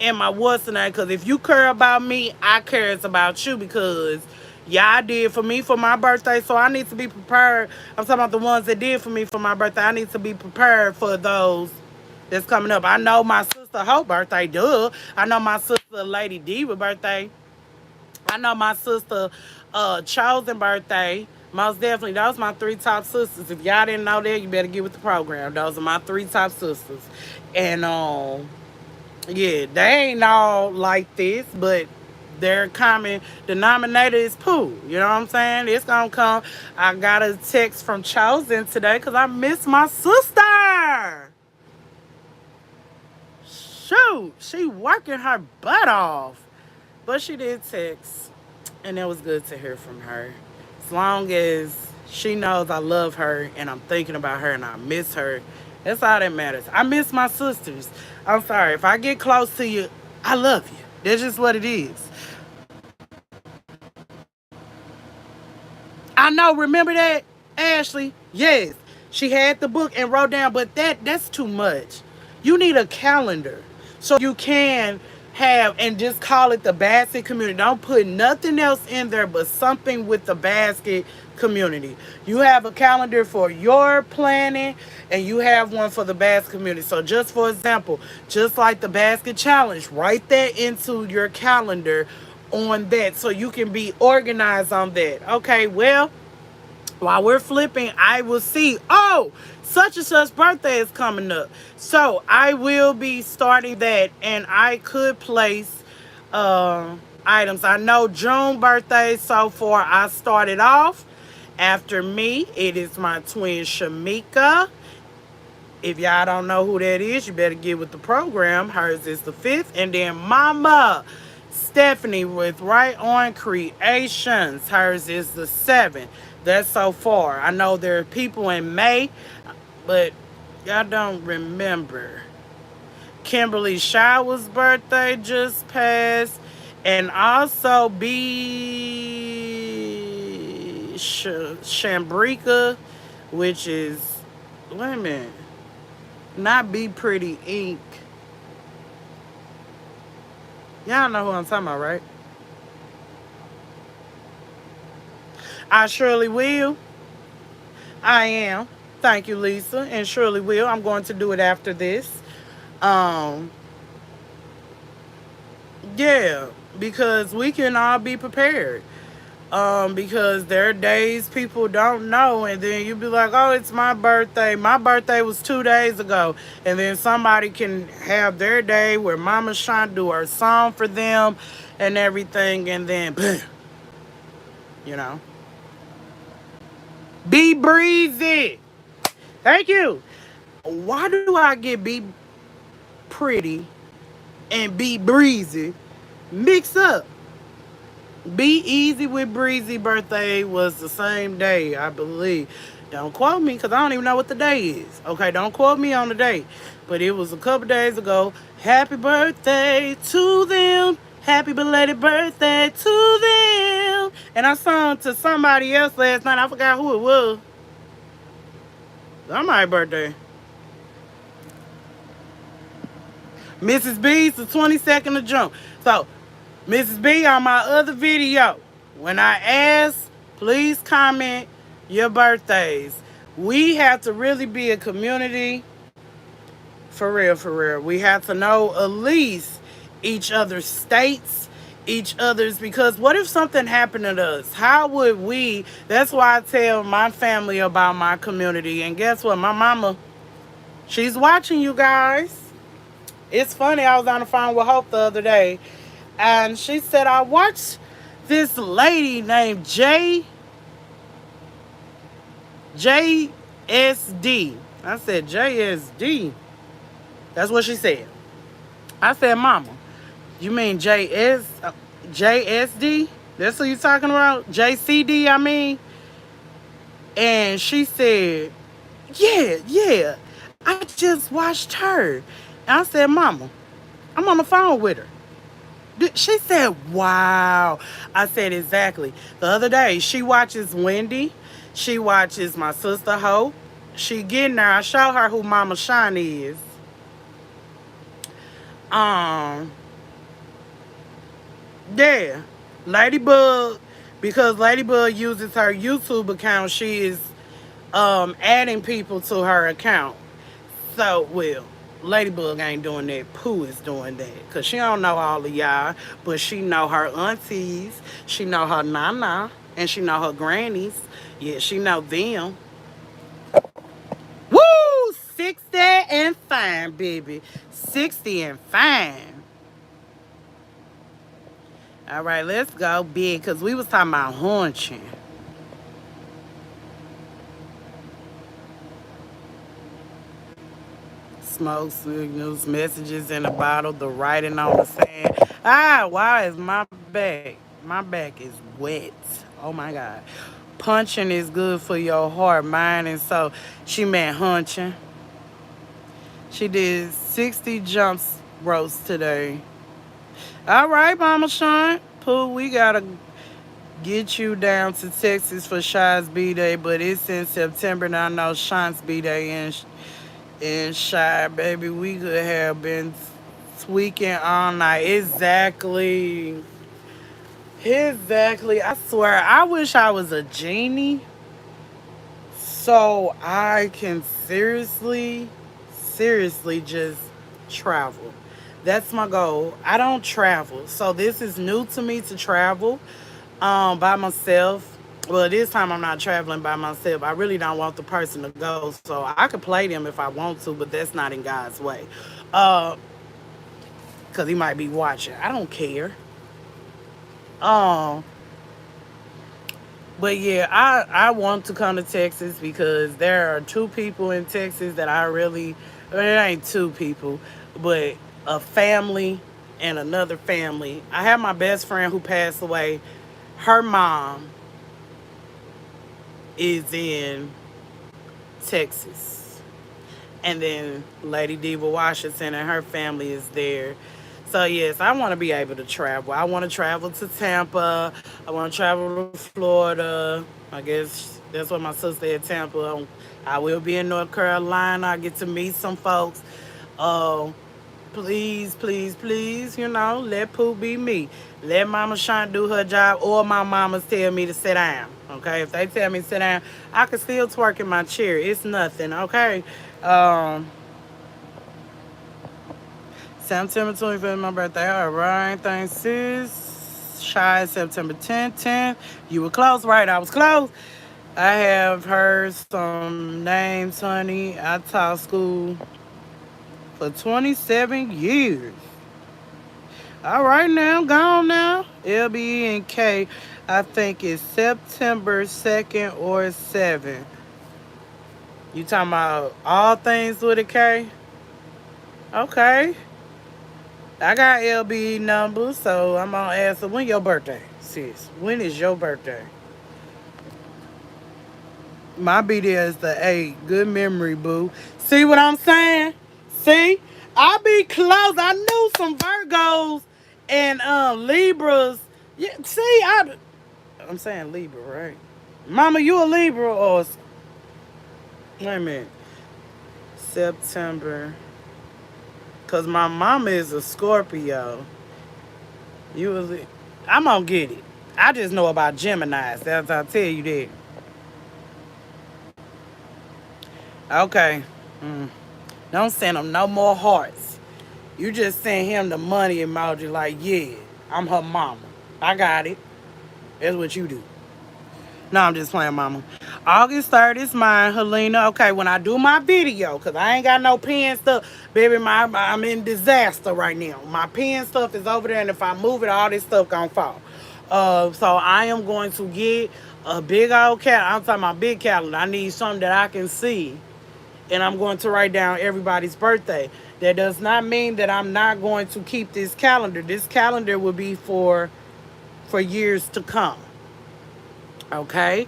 and my what's the name. Because if you care about me, I cares about you, because y'all did for me for my birthday, so I need to be prepared. I'm talking about the ones that did for me for my birthday. I need to be prepared for those that's coming up. I know my sister Hope birthday, duh. I know my sister Lady Diva birthday. I know my sister Chosen birthday. Most definitely, those are my three top sisters. If y'all didn't know that, you better get with the program. Those are my three top sisters. And yeah, they ain't all like this, but their common denominator is poo. You know what I'm saying? It's gonna come. I got a text from Chosen today because I miss my sister. Shoot, she working her butt off. But she did text, and it was good to hear from her. As long as she knows I love her and I'm thinking about her and I miss her, that's all that matters. I miss my sisters. I'm sorry. If I get close to you, I love you. That's just what it is. I know, remember that, Ashley? Yes. She had the book and wrote down, but that's too much. You need a calendar so you can have, and just call it the basket community. Don't put nothing else in there but something with the basket community. You have a calendar for your planning and you have one for the basket community. So just for example, just like the basket challenge, write that into your calendar on that so you can be organized on that. Okay, well, while we're flipping, I will see, oh, such and such birthday is coming up. So I will be starting that, and I could place items. I know June birthday so far. I started off. After me, it is my twin Shamika. If y'all don't know who that is, you better get with the program. Hers is the 5th. And then Mama Stephanie with Right On Creations. Hers is the 7th. That's so far. I know there are people in May, but y'all don't remember. Kimberly Shower's birthday just passed. And also B. Shambrika, which is, wait a minute. Not Be Pretty Ink. Y'all know who I'm talking about, right? I surely will. I am. Thank you, Lisa. And surely will. I'm going to do it after this. Yeah, because we can all be prepared. Because there are days people don't know, and then you be like, "Oh, it's my birthday. My birthday was 2 days ago," and then somebody can have their day where Mama's trying to do her song for them, and everything, and then, you know, be breezy. Thank you. Why do I get be pretty and be breezy mixed up? Be Easy with Breezy birthday was the same day, I believe. Don't quote me because I don't even know what the day is. Okay, don't quote me on the date. But it was a couple days ago. Happy birthday to them. Happy belated birthday to them. And I sung to somebody else last night. I forgot who it was. Somebody's birthday. Mrs. B's the 22nd of June. So Mrs. B, on my other video, when I asked, please comment your birthdays. We have to really be a community. For real, for real. We have to know at least each other's states, each other's, because what if something happened to us? How would we? That's why I tell my family about my community. And guess what? My mama, she's watching you guys. It's funny, I was on the phone with Hope the other day, and she said, I watched this lady named JSD. I said, JSD? That's what she said. I said, Mama, you mean JSD? That's what you talking about? JCD, I mean? And she said, yeah. I just watched her. And I said, Mama, I'm on the phone with her. She said, wow. I said, exactly. The other day, she watches Wendy. She watches my sister Hope. She getting there. I show her who Mama Shine is. Yeah. Ladybug, because Ladybug uses her YouTube account, she is adding people to her account. So, well, Ladybug ain't doing that. Pooh is doing that. Because she don't know all of y'all. But she know her aunties. She know her nana. And she know her grannies. Yeah, she know them. Woo! 60 and fine, baby. 60 and fine. All right, let's go big. Because we was talking about haunching. Smoke signals, messages in a bottle, the writing on the sand. Why is my back? My back is wet. Oh my God. Punching is good for your heart, mind, and soul. She meant hunching. She did 60 jumps ropes today. All right, Mama Sean. Pooh, we gotta get you down to Texas for Shy's B-Day, but it's in September, and I know Sean's B-Day in Shy, baby. We could have been tweaking all night. Exactly. I swear, I wish I was a genie so I can seriously just travel. That's my goal. I don't travel. So this is new to me to travel by myself. Well, this time I'm not traveling by myself. I really don't want the person to go. So I could play them if I want to, but that's not in God's way. Because he might be watching. I don't care. Um, but yeah, I want to come to Texas because there are two people in Texas that I really, well, it ain't two people, but a family and another family. I have my best friend who passed away. Her mom is in Texas. And then Lady Diva Washington and her family is there. So yes, I want to be able to travel. I want to travel to Tampa. I want to travel to Florida. I guess that's what my sister at Tampa. I will be in North Carolina. I get to meet some folks. Please, let Pooh be me. Let Mama Shine do her job, or my mamas tell me to sit down. Okay, if they tell me to sit down, I can still twerk in my chair. It's nothing. Okay. September 25th, my birthday. All right, thanks, sis. Shy, September 10th, 10th. You were close, right? I was close. I have heard some names, honey. I taught school for 27 years. All right, now, go on now. LBE and K, I think it's September 2nd or 7th. You talking about all things with a K? Okay. I got LBE numbers, so I'm gonna ask her, when your birthday, sis? When is your birthday? My BD is the 8. Good memory, boo. See what I'm saying? See? I be close. I knew some Virgos and Libras. Yeah, see, I'm saying Libra, right? Mama, you a Libra or wait a minute. September. Cause my mama is a Scorpio. You was I'm gonna get it. I just know about Geminis. That's I'll tell you that. Okay. Mm. Don't send him no more hearts. You just send him the money emoji like, yeah, I'm her mama. I got it. That's what you do. No, I'm just playing, mama. August 3rd is mine, Helena. Okay, when I do my video, because I ain't got no pen stuff, baby, I'm in disaster right now. My pen stuff is over there, and if I move it, all this stuff gonna fall. So I am going to get a big old calendar. I'm talking about big calendar. I need something that I can see, and I'm going to write down everybody's birthday. That does not mean that I'm not going to keep this calendar. This calendar will be for years to come. Okay?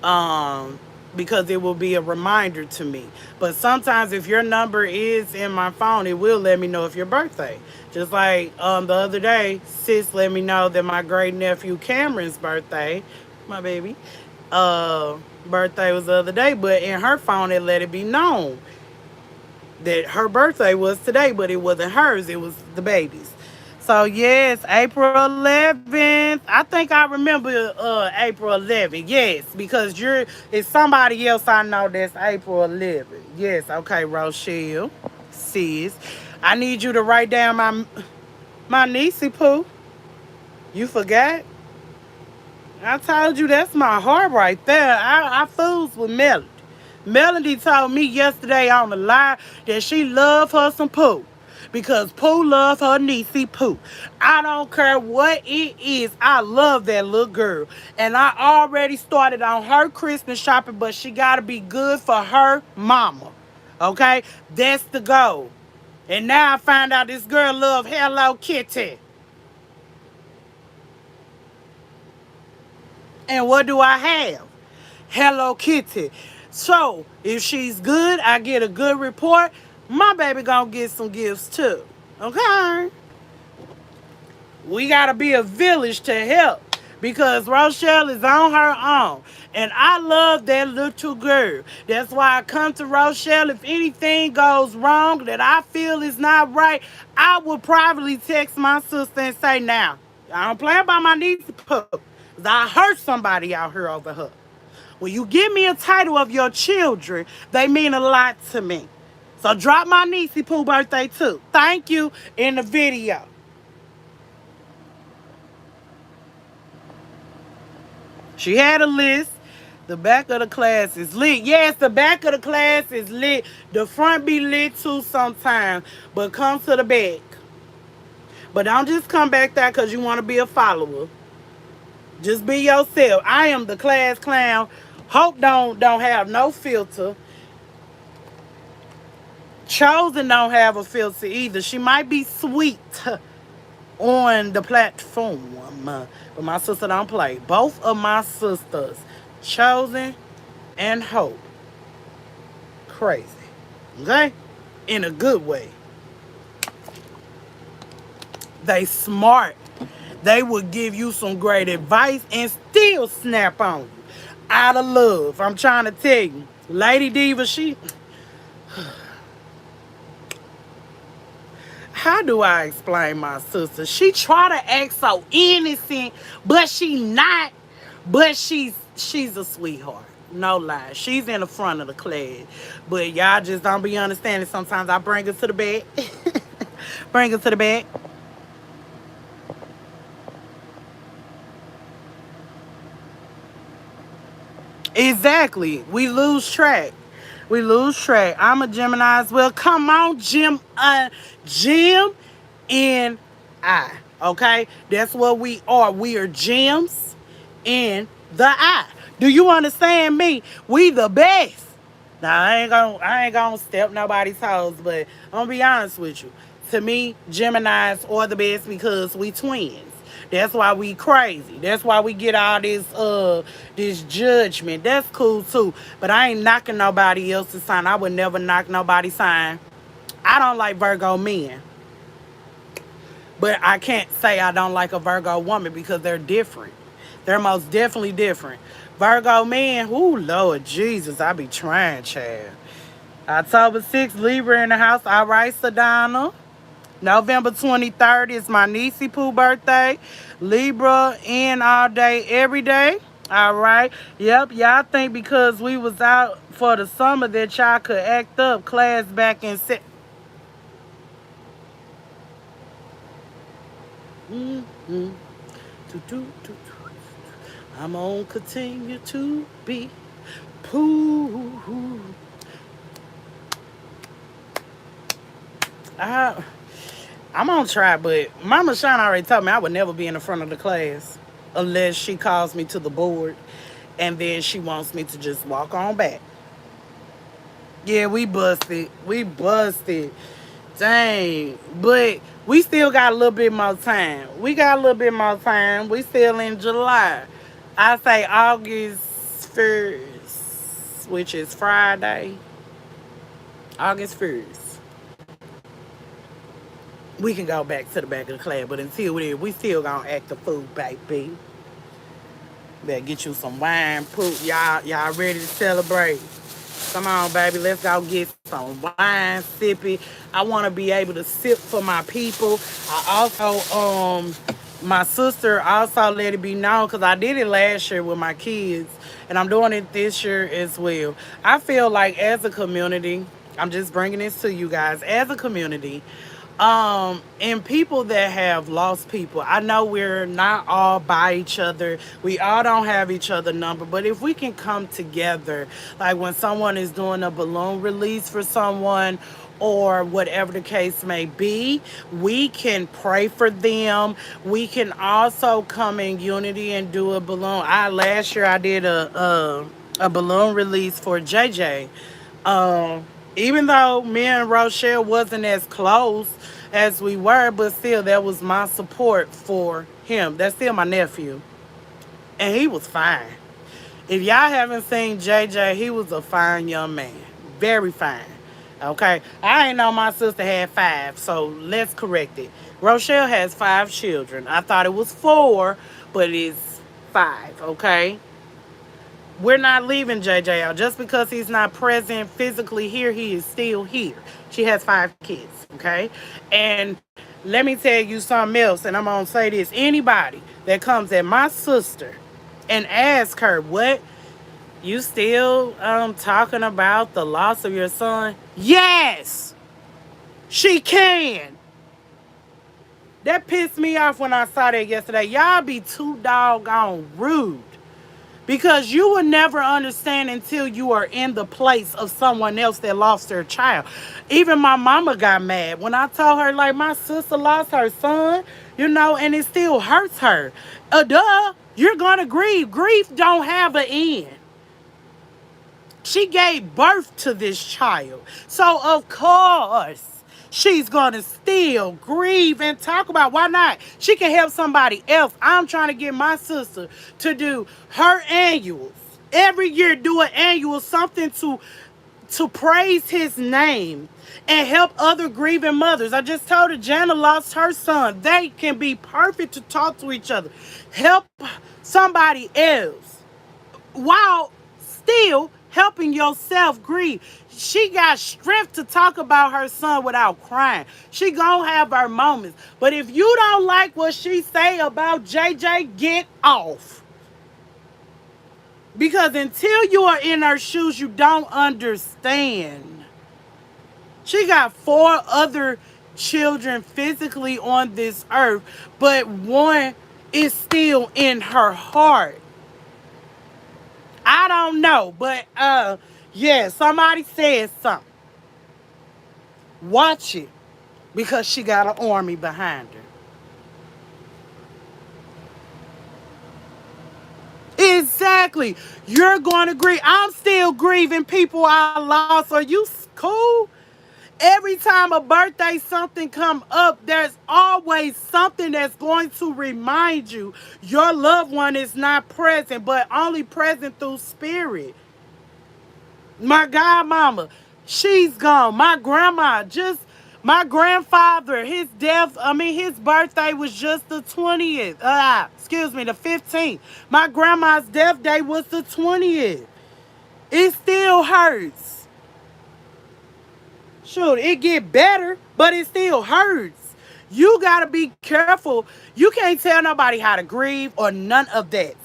Because it will be a reminder to me. But sometimes if your number is in my phone, it will let me know if your birthday. Just like the other day, sis let me know that my great nephew Cameron's birthday, my baby, birthday was the other day, but in her phone it let it be known that her birthday was today, but it wasn't hers, it was the baby's. So yes, April 11th. I think I remember April 11th. Yes, because it's somebody else I know that's April 11th. Yes, okay, Rochelle, sis. I need you to write down my niecey poo. You forgot? I told you that's my heart right there. I fools with Melody. Melody told me yesterday on the live that she loved her some Pooh. Because Pooh love her niecey Pooh. I don't care what it is. I love that little girl. And I already started on her Christmas shopping, but she got to be good for her mama. Okay? That's the goal. And now I find out this girl love Hello Kitty. And what do I have? Hello Kitty. So, if she's good, I get a good report. My baby gonna get some gifts too. Okay? We gotta be a village to help. Because Rochelle is on her own. And I love that little girl. That's why I come to Rochelle. If anything goes wrong that I feel is not right, I will probably text my sister and say, now, I don't play about my niece pup. I hurt somebody out here over her. When you give me a title of your children, they mean a lot to me. So drop my niecey Pooh birthday too. Thank you in the video. She had a list. The back of the class is lit. Yes, the back of the class is lit. The front be lit too sometimes. But come to the back. But don't just come back there because you want to be a follower. Just be yourself. I am the class clown. Hope don't have no filter. Chosen don't have a filter either. She might be sweet on the platform, but my sister don't play. Both of my sisters, Chosen and Hope, crazy. Okay? In a good way. They smart. They would give you some great advice and still snap on you. Out of love. I'm trying to tell you. Lady Diva, how do I explain my sister? She try to act so innocent, but she not. But she's a sweetheart. No lie. She's in the front of the class. But y'all just don't be understanding. Sometimes I bring her to the bed. Bring it to the back. Exactly. We lose track. We lose track. I'm a Gemini as well. Come on, Jim and I. Okay? That's what we are. We are gems in the eye. Do you understand me? We the best. Now I ain't gonna step nobody's toes, but I'm gonna be honest with you. To me, Geminis are the best because we twins. That's why we crazy. That's why we get all this judgment. That's cool too. But I ain't knocking nobody else's sign. I would never knock nobody's sign. I don't like Virgo men. But I can't say I don't like a Virgo woman because they're different. They're most definitely different. Virgo men, ooh, Lord Jesus, I be trying, child. October 6th, Libra in the house. All right, Sedona. November 23rd is my niecey Pooh birthday. Libra in all day, every day. All right. Yep, y'all think because we was out for the summer that y'all could act up class back in mm-hmm. I'm gonna continue to be Pooh. I'm gonna try, but Mama Sean already told me I would never be in the front of the class unless she calls me to the board and then she wants me to just walk on back. Yeah, we busted. We busted. Dang. But we still got a little bit more time. We got a little bit more time. We still in July. I say August 1st, which is Friday. August 1st. We can go back to the back of the class, but until then, we still gonna act the fool, baby. Better get you some wine, poop. Y'all ready to celebrate? Come on, baby. Let's go get some wine, sip it. I want to be able to sip for my people. I also, my sister also let it be known because I did it last year with my kids, and I'm doing it this year as well. I feel like as a community, I'm just bringing this to you guys. As a community, and people that have lost people, I know we're not all by each other, we all don't have each other number, but if we can come together, like when someone is doing a balloon release for someone or whatever the case may be, we can pray for them. We can also come in unity and do a balloon. Last year I did a balloon release for JJ. Even though me and Rochelle wasn't as close as we were, but still, that was my support for him. That's still my nephew. And he was fine. If y'all haven't seen JJ, he was a fine young man. Very fine. Okay? I ain't know my sister had 5, so let's correct it. Rochelle has 5 children. I thought it was 4, but it's 5, okay? We're not leaving JJ out. Just because he's not present physically here, he is still here. She has 5 kids, okay? And let me tell you something else, and I'm going to say this. Anybody that comes at my sister and ask her, what, you still talking about the loss of your son? Yes, she can. That pissed me off when I saw that yesterday. Y'all be too doggone rude. Because you will never understand until you are in the place of someone else that lost their child. Even my mama got mad when I told her, like, my sister lost her son, and it still hurts her. Duh, you're going to grieve. Grief don't have an end. She gave birth to this child. So, of course, she's going to still grieve and talk about why not. She can help somebody else. I'm trying to get my sister to do her annuals. Every year do an annual, something to praise his name and help other grieving mothers. I just told her Jana lost her son. They can be perfect to talk to each other. Help somebody else while still helping yourself grieve. She got strength to talk about her son without crying. She gonna have her moments. But if you don't like what she say about JJ, get off. Because until you are in her shoes, you don't understand. She got 4 other children physically on this earth, but one is still in her heart. I don't know, but yeah, somebody said something. Watch it because she got an army behind her. Exactly. You're going to grieve. I'm still grieving people I lost. Are you cool? Every time a birthday something come up, there's always something that's going to remind you your loved one is not present, but only present through spirit. My godmama, she's gone. My grandma, just my grandfather, his birthday was just the 20th. Excuse me, the 15th. My grandma's death day was the 20th. It still hurts. Shoot, it get better, but it still hurts. You gotta be careful. You can't tell nobody how to grieve or none of that.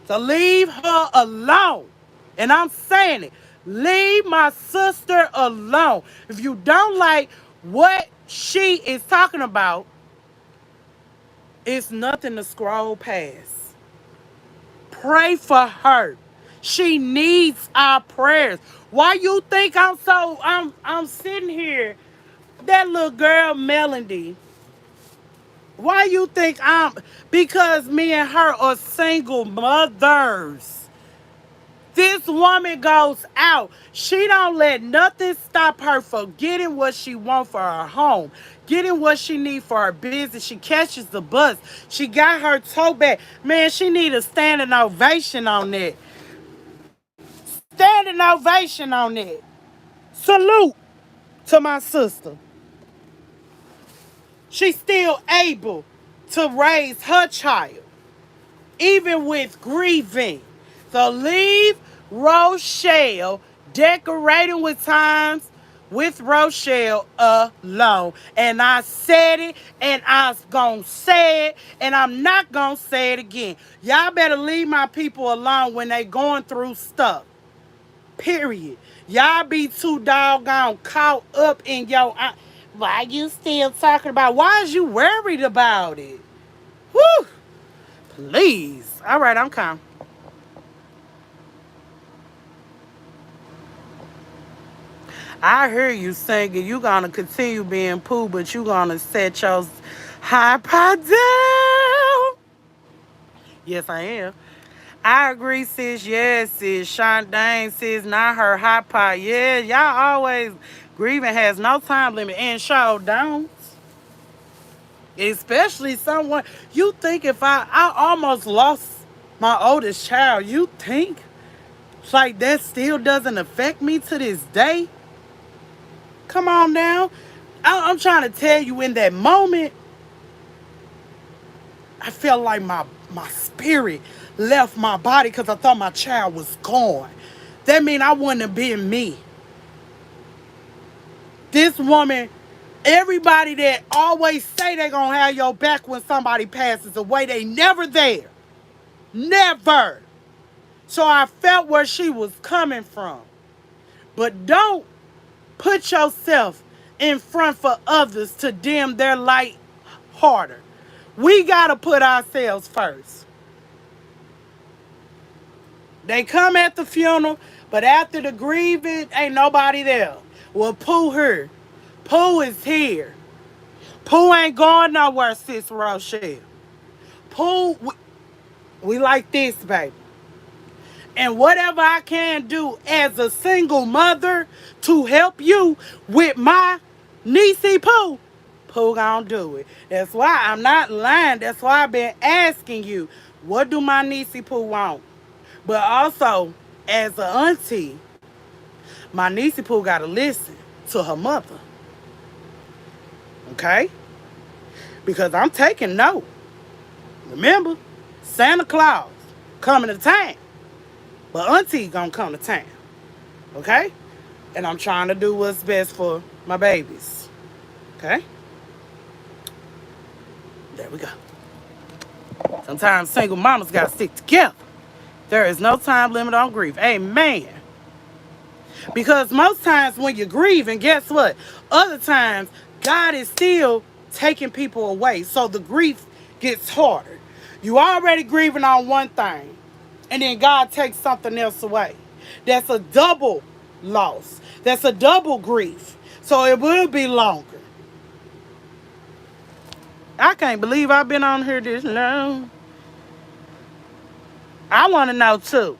So leave her alone. And I'm saying it. Leave my sister alone. If you don't like what she is talking about, it's nothing to scroll past. Pray for her. She needs our prayers. Why you think I'm sitting here? That little girl Melody. Why you think because me and her are single mothers. This woman goes out. She don't let nothing stop her from getting what she wants for her home, getting what she need for her business. She catches the bus. She got her tote bag. Man, she need a standing ovation on that. Standing ovation on that. Salute to my sister. She's still able to raise her child, even with grieving. So leave Rochelle decorating with times with Rochelle alone. And I said it, and I was gonna say it, and I'm not gonna say it again. Y'all better leave my people alone when they going through stuff. Period. Y'all be too doggone caught up in your... why you still talking about... Why is you worried about it? Whew. Please. All right, I'm calm. I hear you singing. You gonna continue being Pooh, but you gonna set your high pot down. Yes, I am. I agree, sis. Yes, sis. Shondane, sis. Not her hot pot. Yeah, y'all always grieving has no time limit and show don't. Especially someone you think if I almost lost my oldest child. You think like that still doesn't affect me to this day? Come on now. I'm trying to tell you in that moment, I felt like my spirit left my body because I thought my child was gone. That means I wouldn't have been me. This woman, everybody that always say they gonna have your back when somebody passes away, they never there. Never. So I felt where she was coming from. But don't put yourself in front for others to dim their light harder. We gotta put ourselves first. They come at the funeral, but after the grieving, ain't nobody there. Well, Pooh here. Pooh is here. Pooh ain't going nowhere, sis Rochelle. Pooh, we like this, baby. And whatever I can do as a single mother to help you with my niecey Pooh, Pooh gonna do it. That's why I'm not lying. That's why I've been asking you, what do my niecey Pooh want? But also, as an auntie, my niecey Pooh gotta listen to her mother. Okay? Because I'm taking note. Remember, Santa Claus coming to town. But auntie gonna come to town. Okay? And I'm trying to do what's best for my babies. Okay? There we go. Sometimes single mamas gotta stick together. There is no time limit on grief. Amen. Because most times when you're grieving, guess what? Other times, God is still taking people away. So the grief gets harder. You already grieving on one thing, and then God takes something else away. That's a double loss. That's a double grief. So it will be longer. I can't believe I've been on here this long. I want to know too.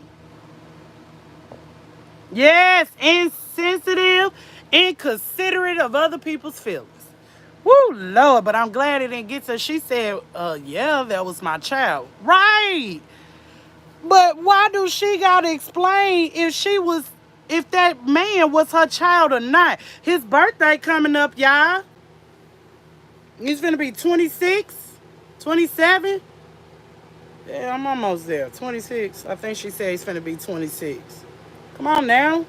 Yes, insensitive, inconsiderate of other people's feelings. Woo, Lord, but I'm glad it didn't get to. She said, yeah, that was my child. Right. But why do she gotta explain if that man was her child or not? His birthday coming up, y'all. He's gonna be 26, 27. Yeah, I'm almost there. 26. I think she said he's finna be 26. Come on now.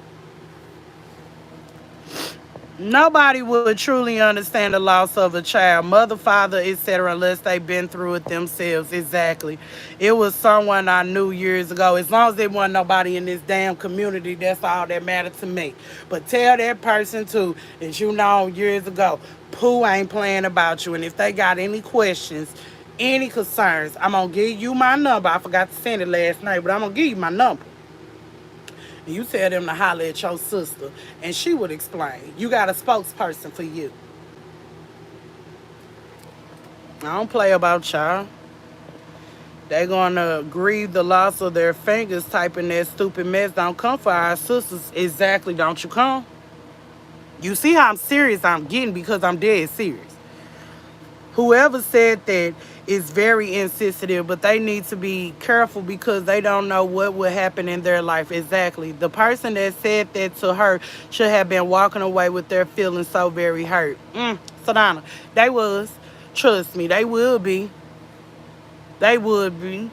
Nobody would truly understand the loss of a child, mother, father, etc., unless they've been through it themselves. Exactly. It was someone I knew years ago. As long as there wasn't nobody in this damn community, that's all that mattered to me. But tell that person too that you know years ago, Pooh ain't playing about you. And if they got any questions, any concerns, I'm going to give you my number. I forgot to send it last night, but I'm going to give you my number. And you tell them to holler at your sister, and she would explain. You got a spokesperson for you. I don't play about y'all. They gonna grieve the loss of their fingers typing that stupid mess. Don't come for our sisters. Exactly, don't you come? You see how I'm serious I'm getting because I'm dead serious. Whoever said that is very insensitive, but they need to be careful because they don't know what will happen in their life. Exactly. The person that said that to her should have been walking away with their feelings so very hurt. Sadonna, they was. Trust me, they will be. They would be.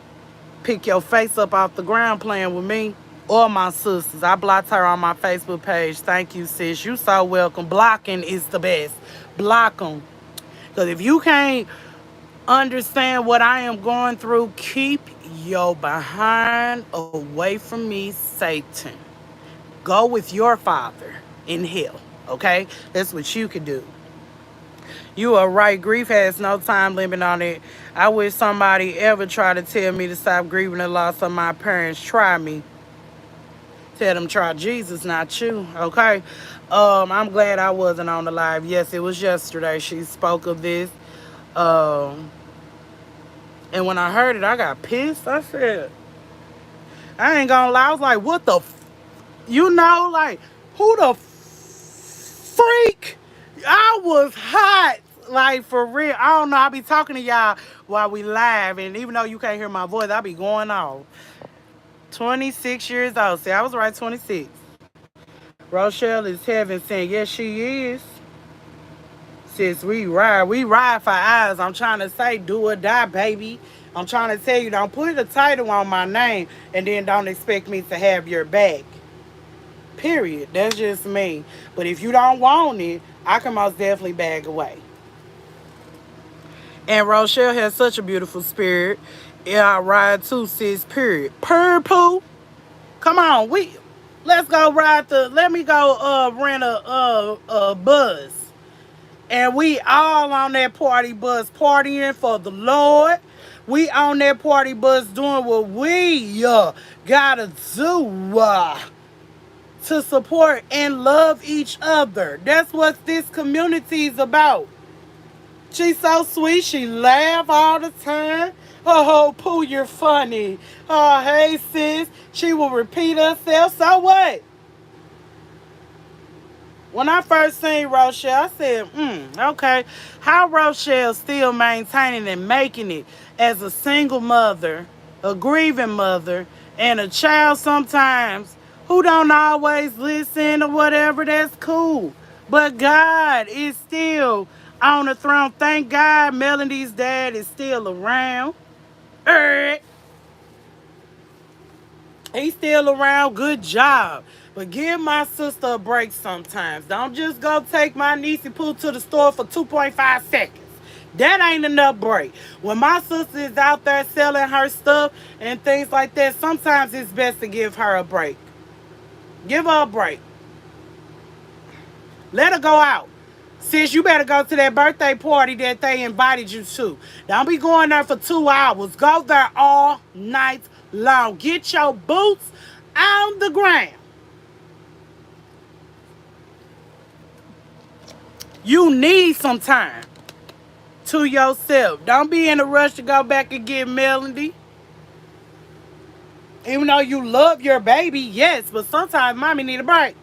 Pick your face up off the ground playing with me or my sisters. I blocked her on my Facebook page. Thank you, sis. You so welcome. Blocking is the best. Block them. Because if you can't understand what I am going through, keep your behind away from me, Satan. Go with your father in hell, okay? That's what you can do. You are right. Grief has no time limit on it. I wish somebody ever tried to tell me to stop grieving the loss of my parents. Try me. Tell them try Jesus, not you, okay? I'm glad I wasn't on the live. Yes, it was yesterday she spoke of this. And when I heard it, I got pissed. I said, I ain't gonna lie. I was like, what the like, who the freak? I was hot. Like, for real. I don't know. I be talking to y'all while we live. And even though you can't hear my voice, I be going off. 26 years old. See, I was right, 26. Rochelle is heaven saying, yes, she is. Sis, we ride for hours. I'm trying to say, do or die, baby. I'm trying to tell you, don't put a title on my name and then don't expect me to have your back. Period. That's just me. But if you don't want it, I can most definitely bag away. And Rochelle has such a beautiful spirit. Yeah, I ride too, sis, period. Purple. Come on, let's go let me go rent a bus. And we all on that party bus partying for the Lord. We on that party bus doing what we gotta do to support and love each other. That's what this community is about. She's so sweet. She laugh all the time. Oh, Pooh, you're funny. Oh, hey, sis. She will repeat herself. So what? When I first seen Rochelle, I said, okay. How Rochelle still maintaining and making it as a single mother, a grieving mother, and a child sometimes who don't always listen or whatever, that's cool. But God is still on the throne. Thank God Melody's dad is still around. He's still around. Good job. But give my sister a break sometimes. Don't just go take my niece and Pooh to the store for 2.5 seconds. That ain't enough break. When my sister is out there selling her stuff and things like that, sometimes it's best to give her a break. Give her a break. Let her go out. Sis, you better go to that birthday party that they invited you to. Don't be going there for 2 hours. Go there all night long. Get your boots on the ground. You need some time to yourself. Don't be in a rush to go back and get Melody. Even though you love your baby, yes, but sometimes mommy need a break.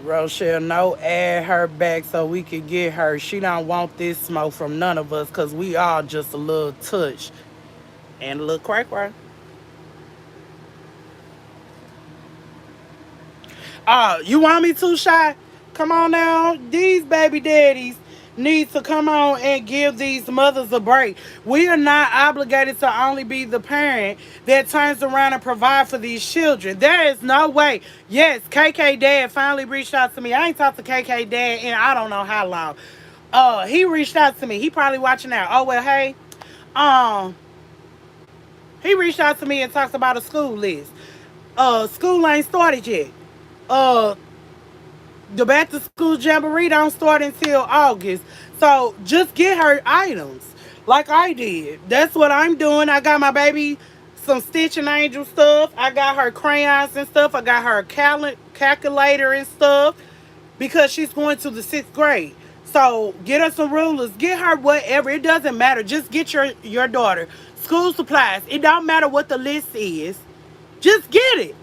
Rochelle, no, add her back so we can get her. She don't want this smoke from none of us because we all just a little touch and a little crack crack. You want me to, Shy? Come on now. These baby daddies need to come on and give these mothers a break. We are not obligated to only be the parent that turns around and provide for these children. There is no way. Yes, KK dad finally reached out to me. I ain't talked to KK dad in I don't know how long. He reached out to me. He probably watching now. Oh well, hey. Um, he reached out to me and talks about a school list. School ain't started yet. Uh, the back to school jamboree don't start until August. So just get her items like I did. That's what I'm doing. I got my baby some Stitch and Angel stuff. I got her crayons and stuff. I got her calculator and stuff because she's going to the 6th grade. So get her some rulers. Get her whatever. It doesn't matter. Just get your daughter school supplies. It don't matter what the list is. Just get it.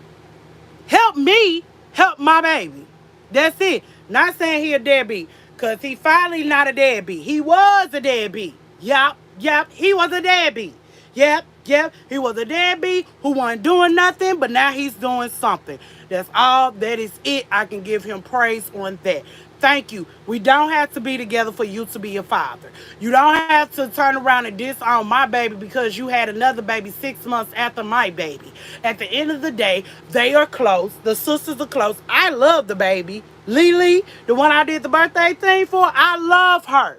Help me help my baby. That's it. Not saying he a deadbeat. Because he finally not a deadbeat. He was a deadbeat. Yep. He was a deadbeat. Yep. He was a deadbeat who wasn't doing nothing, but now he's doing something. That's all. That is it. I can give him praise on that. Thank you. We don't have to be together for you to be a father. You don't have to turn around and disown my baby because you had another baby 6 months after my baby. At the end of the day, they are close. The sisters are close. I love the baby. Lily, the one I did the birthday thing for, I love her.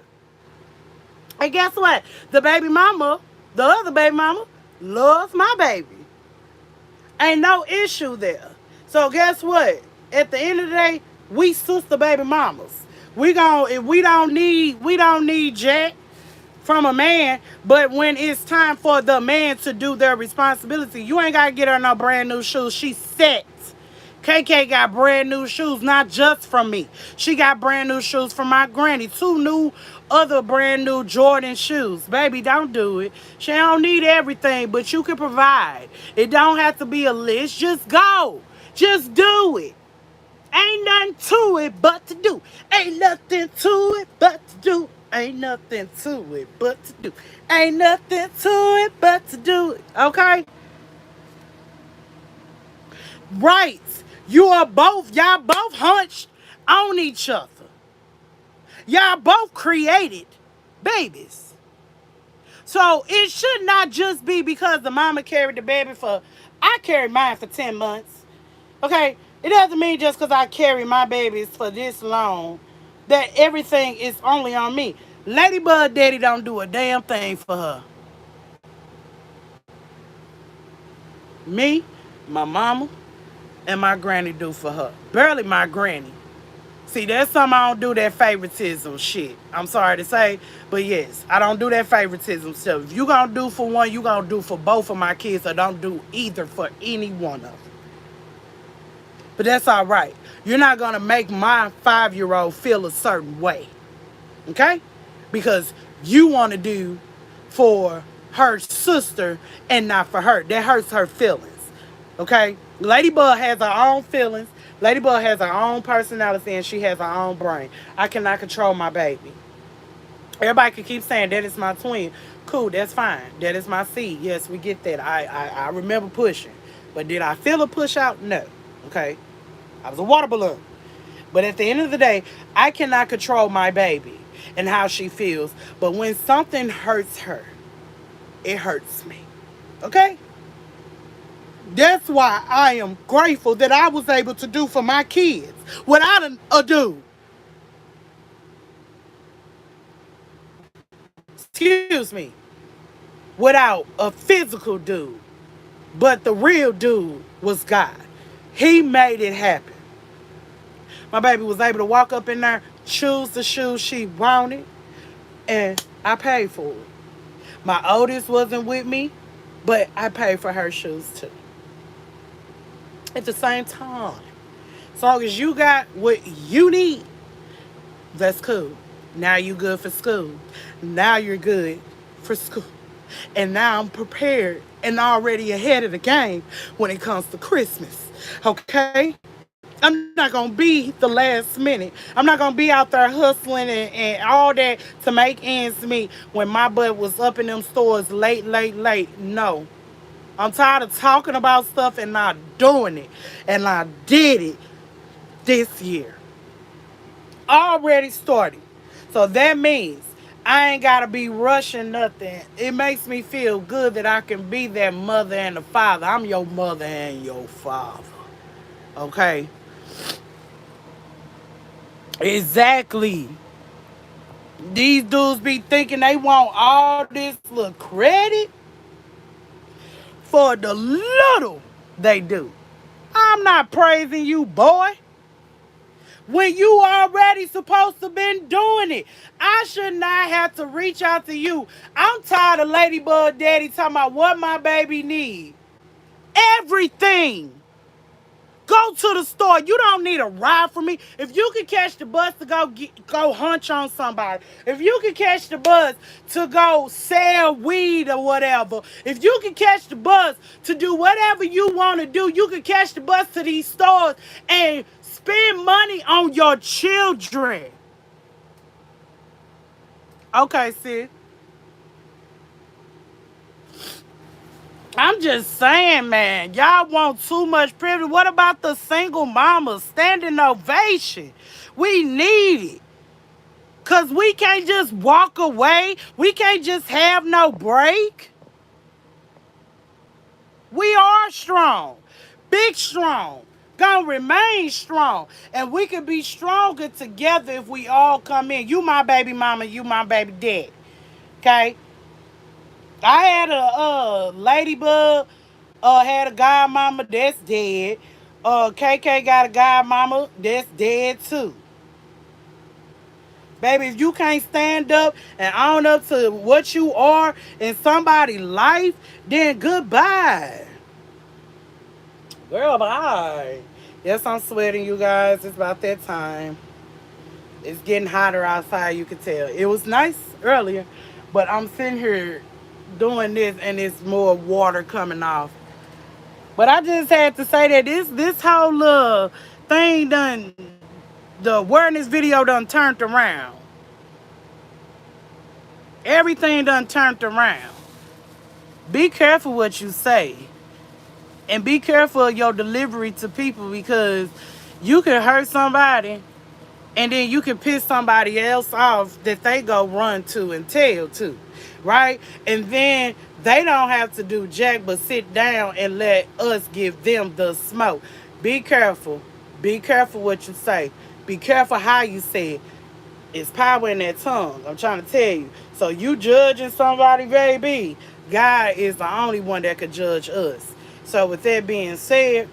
And guess what? The other baby mama, loves my baby. Ain't no issue there. So guess what? At the end of the day, we sister baby mamas. We don't need jack from a man, but when it's time for the man to do their responsibility, you ain't gotta get her no brand new shoes. She's set. KK got brand new shoes, not just from me. She got brand new shoes from my granny. 2 new other brand new Jordan shoes. Baby, don't do it. She don't need everything, but you can provide. It don't have to be a list. Just go. Just do it. Ain't nothing to it but to do. Ain't nothing to it but to do. Ain't nothing to it but to do. Ain't nothing to it but to do it. Okay? Right. Y'all both hunched on each other. Y'all both created babies. So it should not just be because the mama carried the baby I carried mine for 10 months. Okay? It doesn't mean just because I carry my babies for this long that everything is only on me. Ladybug Daddy don't do a damn thing for her. Me, my mama, and my granny do for her. Barely my granny. See, that's something I don't do that favoritism shit. I'm sorry to say, but yes, I don't do that favoritism stuff. If you gonna do for one, you gonna do for both of my kids, or don't do either for any one of them. But that's all right. You're not gonna make my 5-year-old feel a certain way, okay? Because you want to do for her sister and not for her. That hurts her feelings. Okay? Ladybug has her own feelings. Ladybug has her own personality and she has her own brain. I cannot control my baby. Everybody can keep saying that is my twin. Cool, that's fine. That is my seed. Yes, we get that. I remember pushing. But did I feel a push out? No. Okay? I was a water balloon. But at the end of the day, I cannot control my baby and how she feels. But when something hurts her, it hurts me. Okay? That's why I am grateful that I was able to do for my kids without a dude. Excuse me. Without a physical dude. But the real dude was God. He made it happen. My baby was able to walk up in there, choose the shoes she wanted, and I paid for it. My oldest wasn't with me, but I paid for her shoes too. At the same time, as long as you got what you need, that's cool. Now you good for school. Now you're good for school. And now I'm prepared and already ahead of the game when it comes to Christmas. Okay? I'm not going to be the last minute. I'm not going to be out there hustling and all that to make ends meet when my butt was up in them stores late, late, late. No. I'm tired of talking about stuff and not doing it. And I did it this year. Already started. So that means I ain't got to be rushing nothing. It makes me feel good that I can be that mother and the father. I'm your mother and your father. Okay? Exactly. These dudes be thinking they want all this little credit for the little they do. I'm not praising you, boy. When you already supposed to been doing it. I should not have to reach out to you. I'm tired of Ladybug Daddy talking about what my baby need. Everything. Go to the store. You don't need a ride from me. If you can catch the bus to go hunch on somebody. If you can catch the bus to go sell weed or whatever. If you can catch the bus to do whatever you want to do. You can catch the bus to these stores and spend money on your children. Okay, sis. I'm just saying, man, y'all want too much privilege. What about the single mamas? Standing ovation. We need it. Because we can't just walk away. We can't just have no break. We are strong. Big strong. Gonna remain strong. And we can be stronger together if we all come in. You my baby mama, you my baby daddy. Okay? I had a ladybug, had a godmama that's dead. KK got a godmama that's dead too. Baby, if you can't stand up and own up to what you are in somebody's life, then goodbye. Girl, bye. Yes, I'm sweating, you guys. It's about that time. It's getting hotter outside, you can tell. It was nice earlier, but I'm sitting here doing this and it's more water coming off. But I just had to say that this whole little thing done, the awareness video done turned around. Everything done turned around. Be careful what you say. And be careful of your delivery to people because you can hurt somebody and then you can piss somebody else off that they go run to and tell to, right? And then they don't have to do jack but sit down and let us give them the smoke. Be careful. Be careful what you say. Be careful how you say it. It's power in that tongue. I'm trying to tell you. So you judging somebody, baby, God is the only one that could judge us. So with that being said,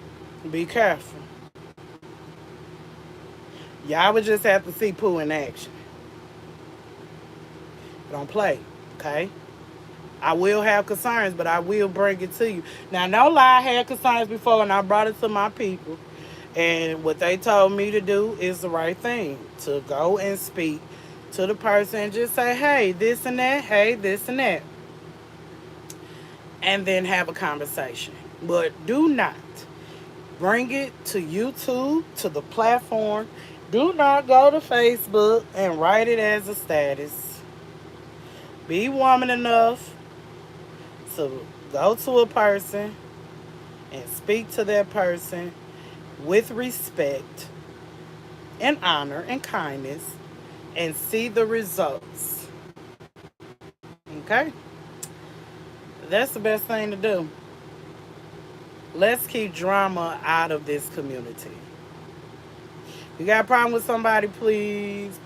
be careful. Y'all would just have to see Pooh in action. Don't play, okay? I will have concerns, but I will bring it to you. Now, no lie, I had concerns before, and I brought it to my people. And what they told me to do is the right thing. To go and speak to the person and just say, hey, this and that, hey, this and that. And then have a conversation. But do not bring it to YouTube, to the platform. Do not go to Facebook and write it as a status. Be woman enough to go to a person and speak to that person with respect and honor and kindness and see the results. Okay? That's the best thing to do. Let's keep drama out of this community. You got a problem with somebody, please,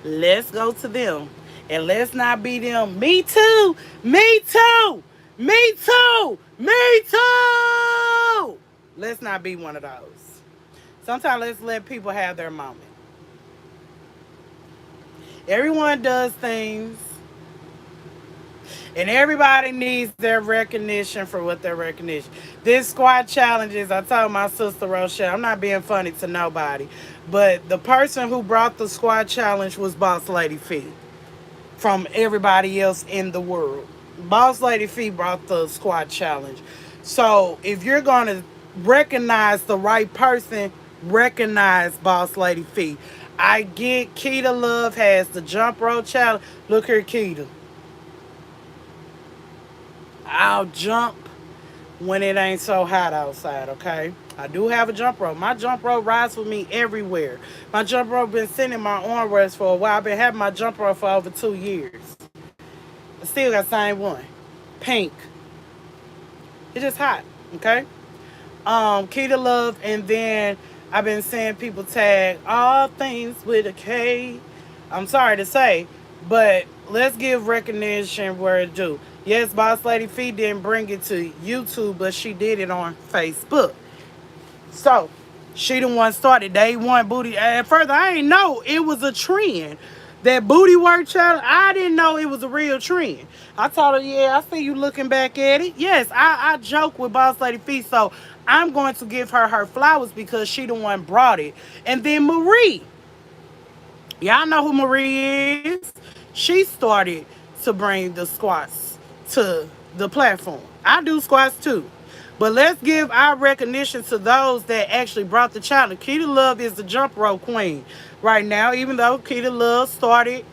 let's go to them. And let's not be them. Me too. Me too. Me too. Me too. Let's not be one of those. Sometimes let's let people have their moment. Everyone does things, and everybody needs their recognition for what their recognition. This squad challenges, I told my sister Rochelle, I'm not being funny to nobody, but the person who brought the squad challenge was Boss Lady Fee from everybody else in the world. Boss Lady Fee brought the squad challenge. So if you're going to recognize the right person, recognize Boss Lady Fee. I get Keita Love has the jump rope challenge. Look here, Keita. I'll jump when it ain't so hot outside, okay? I do have a jump rope. My jump rope rides with me everywhere. My jump rope been sitting in my armrest for a while. I've been having my jump rope for over 2 years. I still got the same one. Pink. It's just hot, okay? Keita Love, and then I've been seeing people tag all things with a K. I'm sorry to say, but let's give recognition where it's due. Yes, Boss Lady Fee didn't bring it to YouTube, but she did it on Facebook. So, she the one started. Day one booty. At first, I didn't know it was a trend. That booty work challenge, I didn't know it was a real trend. I told her, yeah, I see you looking back at it. Yes, I joke with Boss Lady Fee, so I'm going to give her her flowers because she the one brought it. And then Marie. Y'all know who Marie is. She started to bring the squats to the platform. I do squats too. But let's give our recognition to those that actually brought the challenge. Keita Love is the jump rope queen right now, even though Keita Love started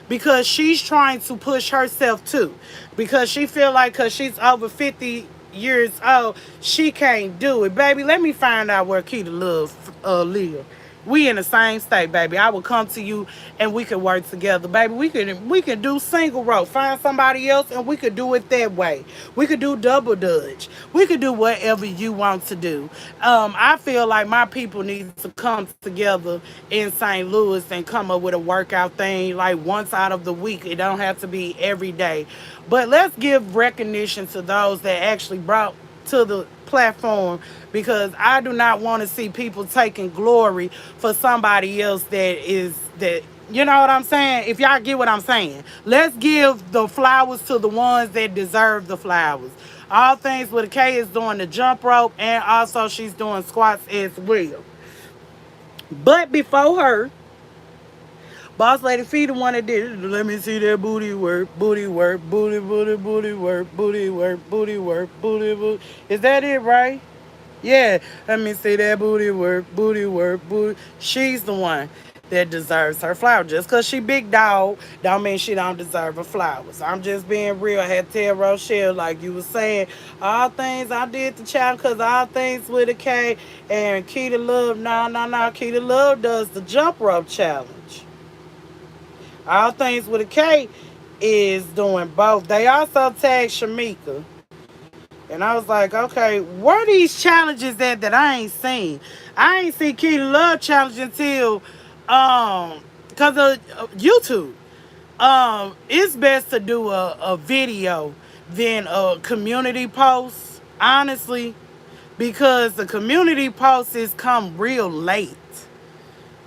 because she's trying to push herself too. Because she feel like because she's over 50 years old, she can't do it. Baby, let me find out where Keita Love live. We in the same state, baby. I will come to you and we can work together, baby. We can do single rope. Find somebody else and we could do it that way. We could do double dutch. We could do whatever you want to do. I feel like my people need to come together in St. Louis and come up with a workout thing like once out of the week. It don't have to be every day. But let's give recognition to those that actually brought to the platform, because I do not want to see people taking glory for somebody else that you know what I'm saying? If y'all get what I'm saying, let's give the flowers to the ones that deserve the flowers. All Things with a K is doing the jump rope, and also she's doing squats as well. But before her, Boss Lady Fee the one that did it. Let me see that booty work, booty work, booty, booty, booty work, booty work, booty work, booty, booty. Is that it, right? Yeah, let me see that booty work, booty work, booty. She's the one that deserves her flowers. Just because she big dog, don't mean she don't deserve her flowers. I'm just being real. I had to tell Rochelle, like you were saying, all things I did the child because all things with a K. And Keita Love, no. Keita Love does the jump rope challenge. All Things with a K is doing both. They also tagged Shamika. And I was like, okay, where are these challenges that I ain't seen? I ain't seen Keita Love challenge until because of YouTube. It's best to do a video than a community post, honestly, because the community posts is come real late.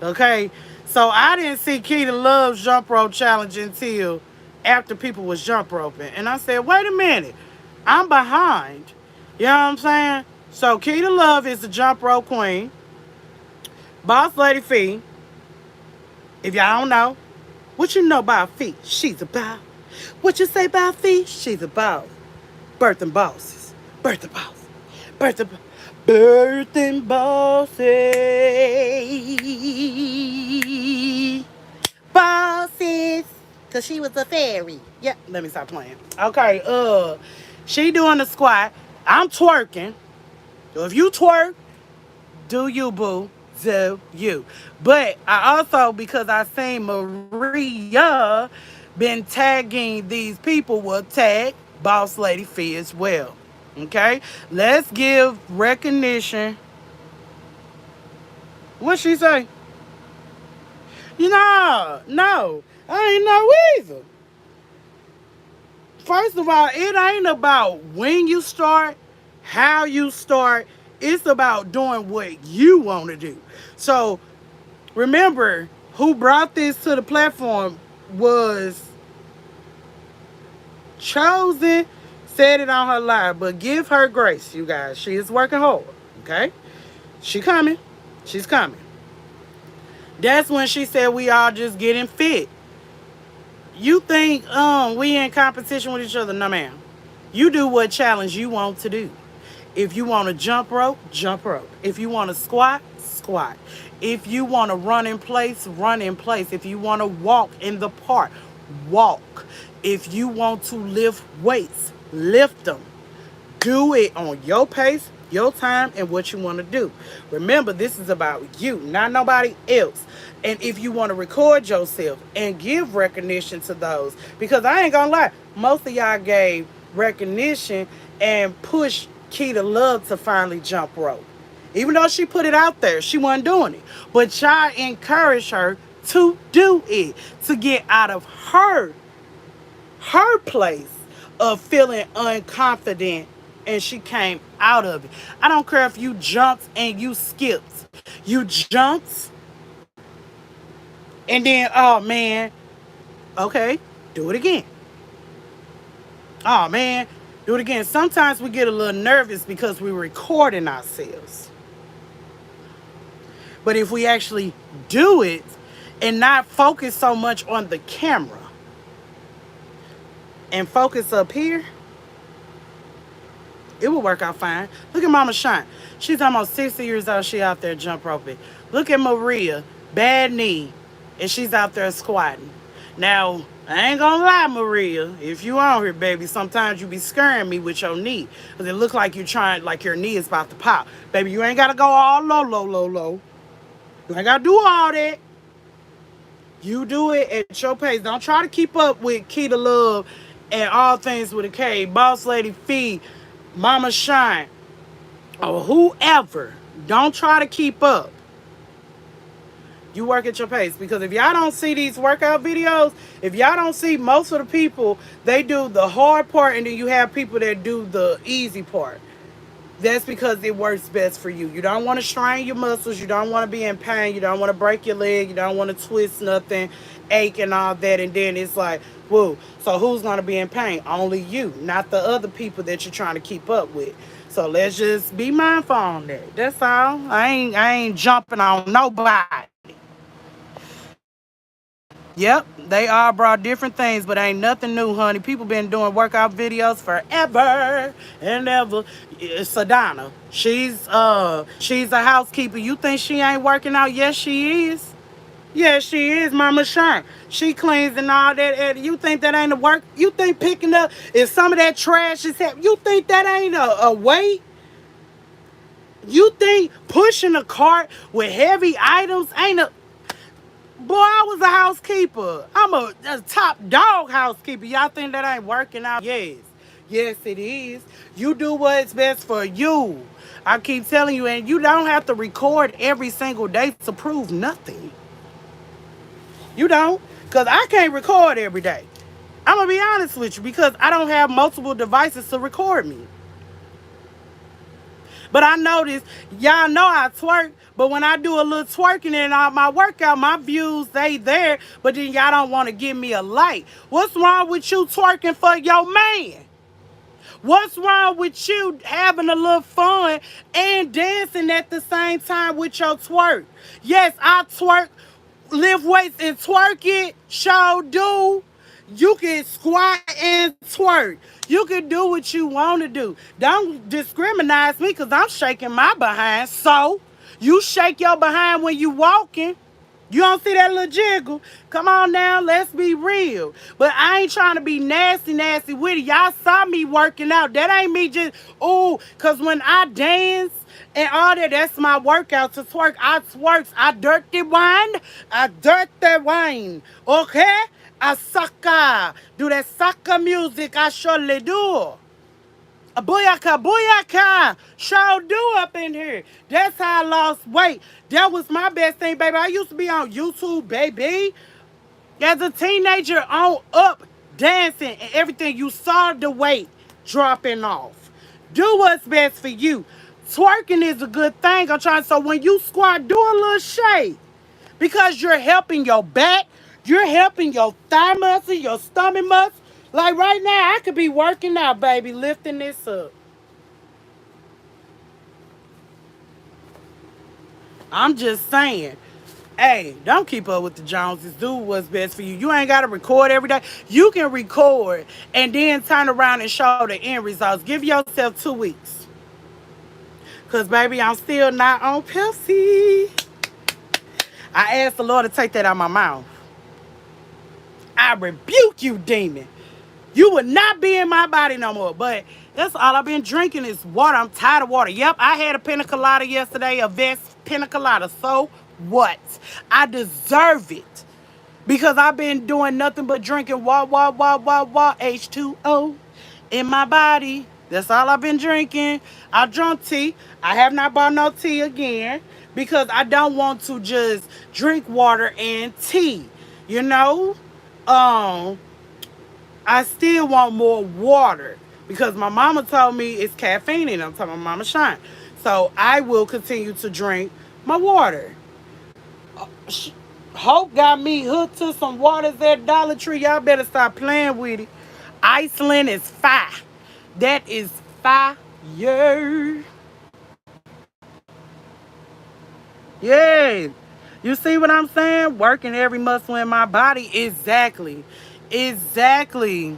Okay, so I didn't see Keita Love's jump rope challenge until after people was jump roping, and I said, wait a minute, I'm behind. You know what I'm saying? So Keita Love is the jump rope queen. Boss Lady Fee, if y'all don't know, what you know about Fee? She's about. What you say about Fee? She's about birthing bosses, birthing bosses, birthing. Birthing bosses. Cause she was a fairy. Yeah, let me stop playing. Okay, she doing the squat. I'm twerking. So if you twerk, do you, boo. Do you. But I also, because I seen Maria been tagging these people, will tag Boss Lady Fee as well. Okay? Let's give recognition. What she say? You know, no. I ain't know either. first of all, it ain't about when you start, how you start. It's about doing what you want to do. So remember, who brought this to the platform was Chosen. Said it on her live, but give her grace, you guys. She is working hard. Okay, she coming. She's coming. That's when she said we all just getting fit. You think we in competition with each other? No, ma'am. You do what challenge you want to do. If you want to jump rope, jump rope. If you want to squat, squat. If you want to run in place, run in place. If you want to walk in the park, walk. If you want to lift weights, lift them. Do it on your pace, your time, and what you want to do. Remember, this is about you, not nobody else. And if you want to record yourself and give recognition to those, because I ain't gonna lie, most of y'all gave recognition and pushed Keita Love to finally jump rope. Even though she put it out there, she wasn't doing it. But y'all encouraged her to do it, to get out of her place of feeling unconfident, and she came out of it. I don't care if you jumped and you skipped. You jumped and then, oh man, okay, do it again. Oh man, do it again. Sometimes we get a little nervous because we're recording ourselves. But if we actually do it and not focus so much on the camera and focus up here, it will work out fine. Look at Mama Shine. She's almost 60 years old. She out there jump roping. Look at Maria, bad knee, and she's out there squatting. Now, I ain't gonna lie, Maria. If you on here, baby, sometimes you be scaring me with your knee. Because it looks like you're trying, like your knee is about to pop. Baby, you ain't got to go all low, low, low, low. You ain't got to do all that. You do it at your pace. Don't try to keep up with Keita Love and All Things with a K, Boss Lady Fee, Mama Shine, or whoever. Don't try to keep up. You work at your pace, because if y'all don't see these workout videos, if y'all don't see most of the people, they do the hard part and then you have people that do the easy part. That's because it works best for you. You don't want to strain your muscles. You don't want to be in pain. You don't want to break your leg. You don't want to twist nothing, ache and all that. And then it's like, whoa. So who's going to be in pain? Only you, not the other people that you're trying to keep up with. So let's just be mindful on that. That's all. I ain't jumping on nobody. Yep, they all brought different things, but ain't nothing new, honey. People been doing workout videos forever and ever. Sadonna, she's a housekeeper. You think she ain't working out? Yes, she is. Yes, she is, Mama Shine. She cleans and all that. And you think that ain't a work? You think picking up, if some of that trash is happening, you think that ain't a weight? You think pushing a cart with heavy items ain't a... Boy, I was a housekeeper. I'm a top dog housekeeper. Y'all think that ain't working out? Yes. Yes, it is. You do what's best for you. I keep telling you, and you don't have to record every single day to prove nothing. You don't. Because I can't record every day. I'm going to be honest with you, because I don't have multiple devices to record me. But I noticed, y'all know I twerk, but when I do a little twerking in my workout, my views, they there, but then y'all don't want to give me a like. What's wrong with you twerking for your man? What's wrong with you having a little fun and dancing at the same time with your twerk? Yes, I twerk, lift weights and twerk it, sure do. You can squat and twerk. You can do what you want to do. Don't discriminate me, because I'm shaking my behind. So, you shake your behind when you walking. You don't see that little jiggle? Come on now, let's be real. But I ain't trying to be nasty with it. Y'all saw me working out. That ain't me just, ooh, because when I dance and all that, that's my workout to twerk. I twerks. I dirty wine. I dirty wine. Okay? I sucker. Do that sucker music. I surely do. A booyaka, booyaka. Sure do up in here. That's how I lost weight. That was my best thing, baby. I used to be on YouTube, baby. As a teenager on up, dancing and everything. You saw the weight dropping off. Do what's best for you. Twerking is a good thing. I'm trying. So when you squat, do a little shake because you're helping your back. You're helping your thigh muscle, your stomach muscle. Like right now, I could be working out, baby, lifting this up. I'm just saying. Hey, don't keep up with the Joneses. Do what's best for you. You ain't got to record every day. You can record and then turn around and show the end results. Give yourself 2 weeks. Because, baby, I'm still not on Pepsi. I asked the Lord to take that out of my mouth. I rebuke you, demon. You would not be in my body no more. But that's all I've been drinking is water. I'm tired of water. Yep, I had a pina colada yesterday, a Vest pina colada. So what? I deserve it. Because I've been doing nothing but drinking H2O in my body. That's all I've been drinking. I drunk tea. I have not bought no tea again because I don't want to just drink water and tea. You know? Um, I still want more water because my mama told me it's caffeine in it. I'm talking about Mama Shine. So I will continue to drink my water. Hope got me hooked to some waters at Dollar Tree. Y'all better stop playing with it. Iceland is fire. That is fire. Yeah. You see what I'm saying? Working every muscle in my body. Exactly. Exactly.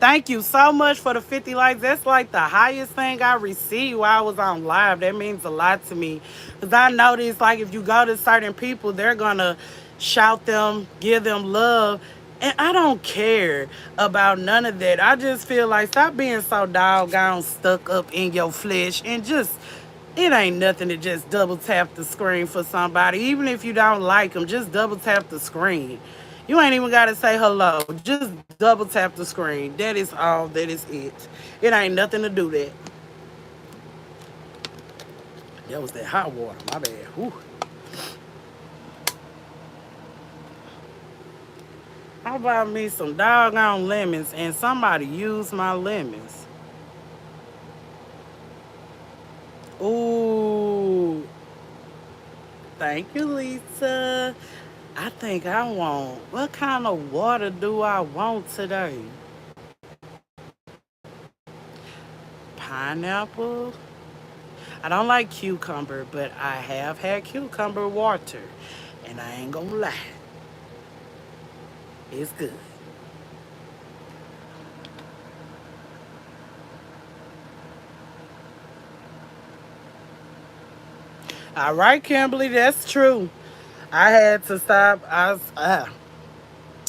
Thank you so much for the 50 likes. That's like the highest thing I received while I was on live. That means a lot to me. Because I noticed, like, if you go to certain people, they're going to shout them, give them love. And I don't care about none of that. I just feel like stop being so doggone stuck up in your flesh and just, it ain't nothing to just double tap the screen for somebody. Even if you don't like them, just double tap the screen. You ain't even got to say hello. Just double tap the screen. That is all. That is it. It ain't nothing to do that. That was that hot water. My bad. Whew. How about me some doggone lemons and somebody use my lemons? Ooh. Thank you, Lisa. I think I want, what kind of water do I want today? Pineapple? I don't like cucumber, but I have had cucumber water. And I ain't gonna lie. It's good. All right, Kimberly, that's true. I had to stop.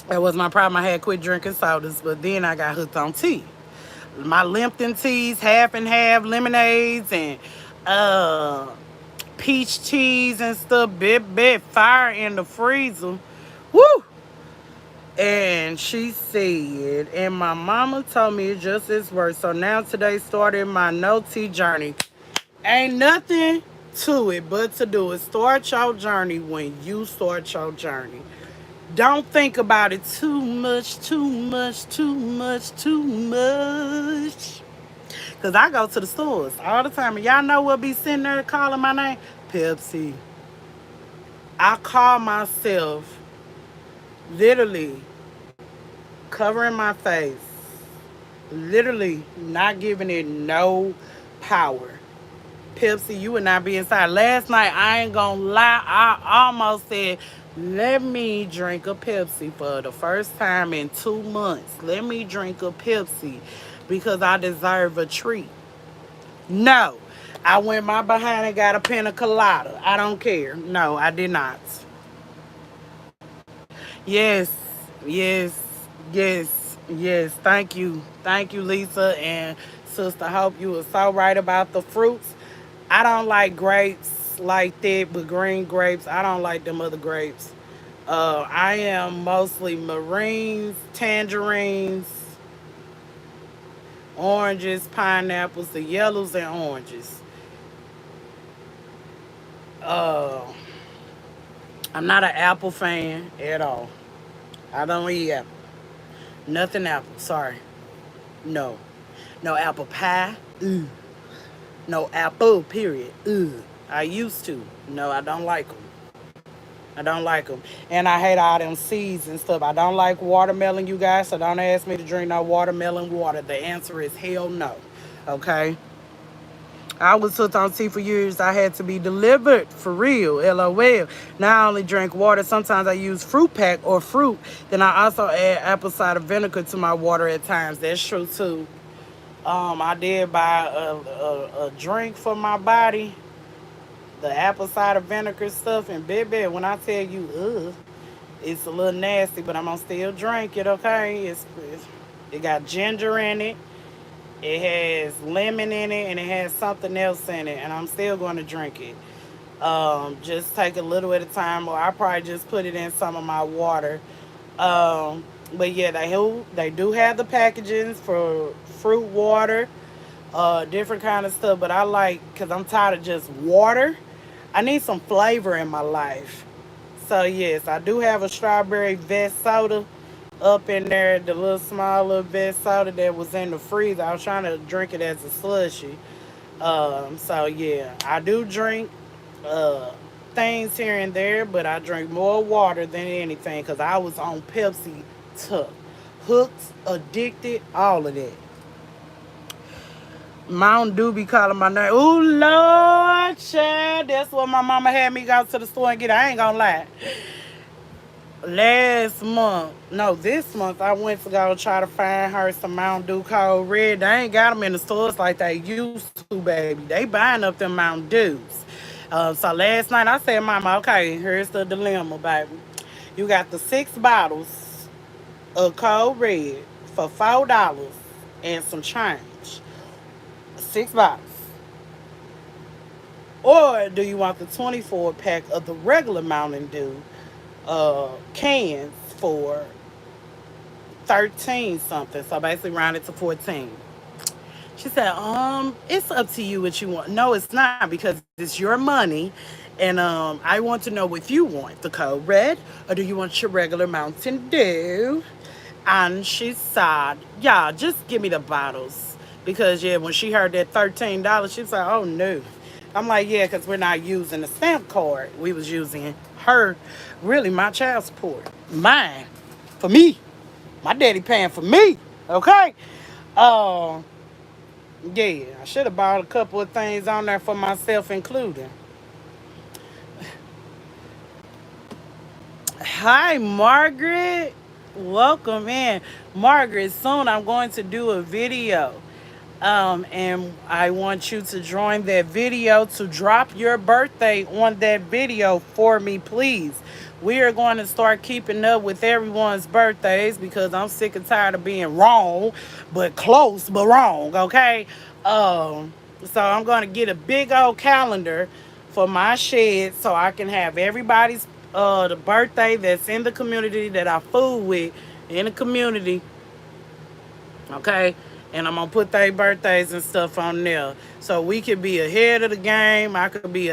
That was my problem. I had quit drinking sodas, but then I got hooked on tea. My Lipton teas, half and half, lemonades, and uh, peach teas and stuff. Bit fire in the freezer. Woo! And she said, and my mama told me it just as worse. So now today started my no tea journey. Ain't nothing to it but to do it. Start your journey when you start your journey. Don't think about it too much, too much, too much, too much. Because I go to the stores all the time. And y'all know what be sitting there calling my name? Pepsi. I call myself literally covering my face. Literally not giving it no power. Pepsi, you would not be inside. Last night, I ain't gonna lie, I almost said, let me drink a Pepsi for the first time in 2 months. Let me drink a Pepsi because I deserve a treat. No, I went my behind and got a pina colada. I don't care. No, I did not. Yes, yes, yes. Thank you. Thank you, Lisa and Sister Hope. You were so right about the fruits. I don't like grapes like that, but green grapes, I don't like them other grapes. I am mostly marines, tangerines, oranges, pineapples, the yellows and oranges. Uh, I'm not an apple fan at all. I don't eat apple. Nothing apple. Sorry. No. No apple pie. Ugh. No apple, period. Ugh. I used to. No, I don't like them. I don't like them. And I hate all them seeds and stuff. I don't like watermelon, you guys, so don't ask me to drink no watermelon water. The answer is hell no. Okay? I was hooked on tea for years. I had to be delivered for real. LOL. Now I only drink water. Sometimes I use fruit pack or fruit. Then I also add apple cider vinegar to my water at times. That's true too. I did buy a drink for my body, the apple cider vinegar stuff, and baby, when I tell you, it's a little nasty, but I'm gonna still drink it. Okay, it got ginger in it. It has lemon in it and it has something else in it, and I'm still going to drink it. Just take a little at a time, or I probably just put it in some of my water. But yeah, they do have the packagings for fruit water, different kind of stuff. But I like, because I'm tired of just water. I need some flavor in my life. So yes, I do have a strawberry vest soda up in there, the little small little vest soda that was in the freezer. I was trying to drink it as a slushy. So yeah, I do drink uh things here and there, but I drink more water than anything because I was on Pepsi tough. Hooked, addicted, all of that. Mountain Dew be calling my name. Ooh, Lord, child. That's what my mama had me go to the store and get. I ain't gonna lie. Last month, no, this month, I went to go try to find her some Mountain Dew Cold Red. They ain't got them in the stores like they used to, baby. They buying up them Mountain Dews. So last night, I said, Mama, okay, here's the dilemma, baby. You got the 6 bottles of Cold Red for $4 and some change. 6 bottles. Or do you want the 24 pack of the regular Mountain Dew cans for 13 something? So basically rounded to 14. She said, it's up to you what you want. No, it's not, because it's your money. And I want to know if you want the Code Red or do you want your regular Mountain Dew? And she said, yeah, just give me the bottles. Because, yeah, when she heard that $13, she was like, oh, no. I'm like, yeah, because we're not using the stamp card. We was using her, really, my child support. Mine. For me. My daddy paying for me. Okay? Uh, yeah, I should have bought a couple of things on there for myself, including. Hi, Margaret. Welcome in. Margaret, soon I'm going to do a video. And I want you to join that video to drop your birthday on that video for me, please. We are going to start keeping up with everyone's birthdays because I'm sick and tired of being wrong, but close, but wrong, okay? So I'm going to get a big old calendar for my shed so I can have everybody's the birthday that's in the community that I fool with in the community, okay? And I'm gonna put their birthdays and stuff on there, so we could be ahead of the game. I could be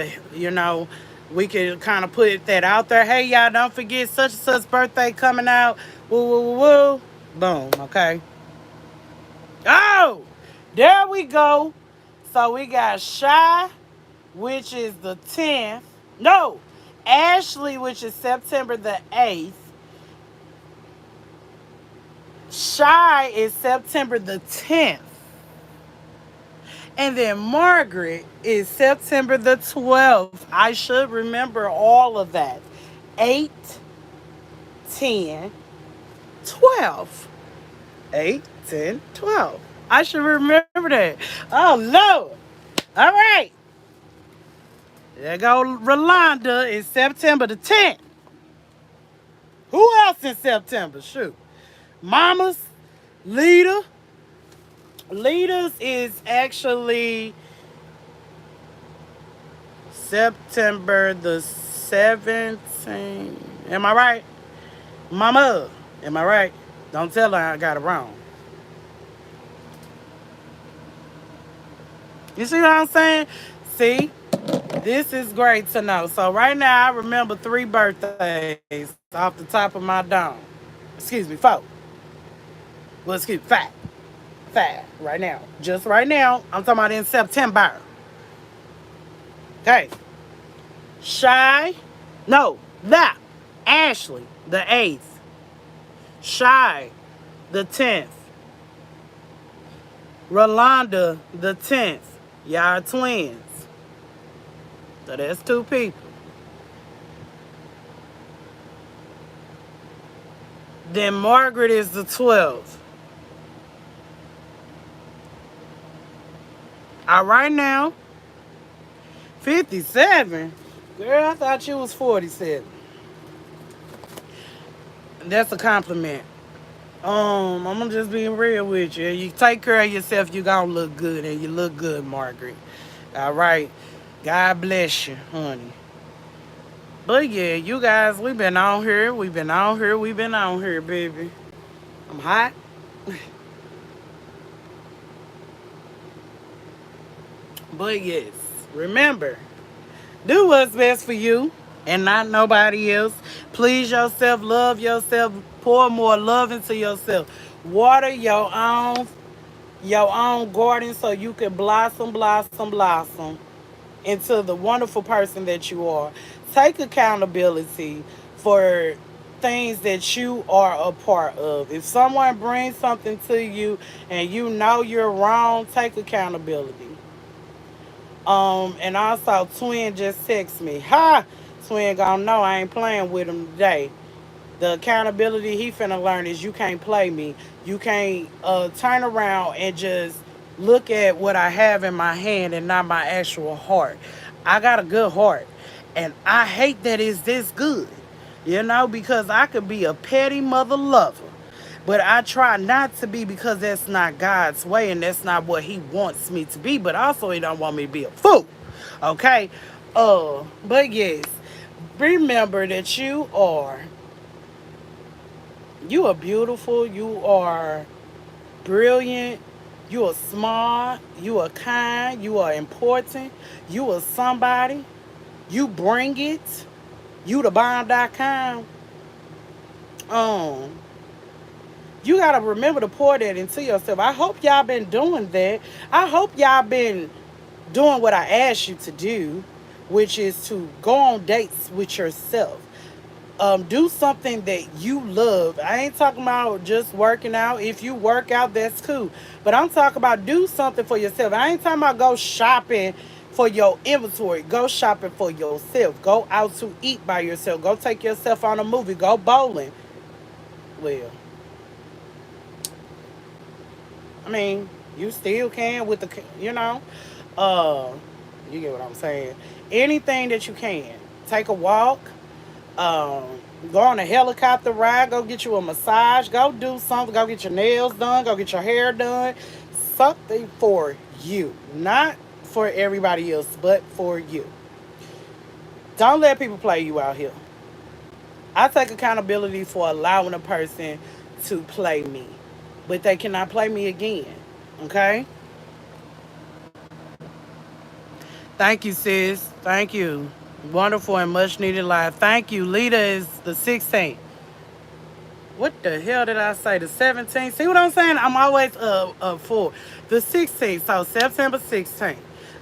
we could kind of put that out there. Hey, y'all, don't forget such and such birthday coming out. Woo, woo, woo, woo. Boom. Okay. Oh, there we go. So we got Shy, which is the 10th. No, Ashley, which is September the 8th. Shy is September the 10th. And then Margaret is September the 12th. I should remember all of that. 8, 10, 12. 8, 10, 12. I should remember that. Oh, Lord. All right. There go Rolanda is September the 10th. Who else in September? Shoot. Mamas, Lita. Lita's is actually September the 17th. Am I right? Mama, am I right? Don't tell her I got it wrong. You see what I'm saying? See? This is great to know. So right now I remember 3 birthdays off the top of my dome. Excuse me, 4. Well, excuse me, 5. 5 right now. Just right now. I'm talking about in September. Okay. Shy. No, that. Ashley, the 8th. Shy, the 10th. Rolanda, the 10th. Y'all are twins. So that's 2 people. Then Margaret is the 12th. All right now. 57. Girl, I thought you was 47. That's a compliment. I'm gonna just be real with you. You take care of yourself, you gonna look good, and you look good, Margaret. All right. God bless you, honey. But yeah, you guys, we've been on here. We've been on here. We've been on here, baby. I'm hot. But yes, remember, do what's best for you and not nobody else. Please yourself, love yourself, pour more love into yourself. Water your own garden so you can blossom, blossom, blossom into the wonderful person that you are. Take accountability for things that you are a part of. If someone brings something to you and you know you're wrong, take accountability. And also Twin just text me. Ha! Twin gonna know I ain't playing with him today. The accountability he finna learn is you can't play me. You can't turn around and just look at what I have in my hand and not my actual heart. I got a good heart. And I hate that it's this good. You know, because I could be a petty mother lover. But I try not to be because that's not God's way and that's not what he wants me to be. But also he don't want me to be a fool. Okay? But yes, remember that you are beautiful, you are brilliant, you are smart, you are kind, you are important, you are somebody, you bring it, you the bond.com. You gotta remember to pour that into yourself. I hope y'all been doing that. I hope y'all been doing what I asked you to do, which is to go on dates with yourself. Do something that you love. I ain't talking about just working out. If you work out, that's cool. But I'm talking about do something for yourself. I ain't talking about go shopping for your inventory. Go shopping for yourself. Go out to eat by yourself. Go take yourself on a movie. Go bowling. Well, I mean, you still can with uh, you get what I'm saying. Anything that you can. Take a walk. Um, Go on a helicopter ride. Go get you a massage. Go do something. Go get your nails done. Go get your hair done. Something for you. Not for everybody else, but for you. Don't let people play you out here. I take accountability for allowing a person to play me, but they cannot play me again. Okay? Thank you, sis. Thank you. Wonderful and much needed live. Thank you. Lita is the 16th. What the hell did I say? The 17th? See what I'm saying? I'm always for the 16th. So September 16th.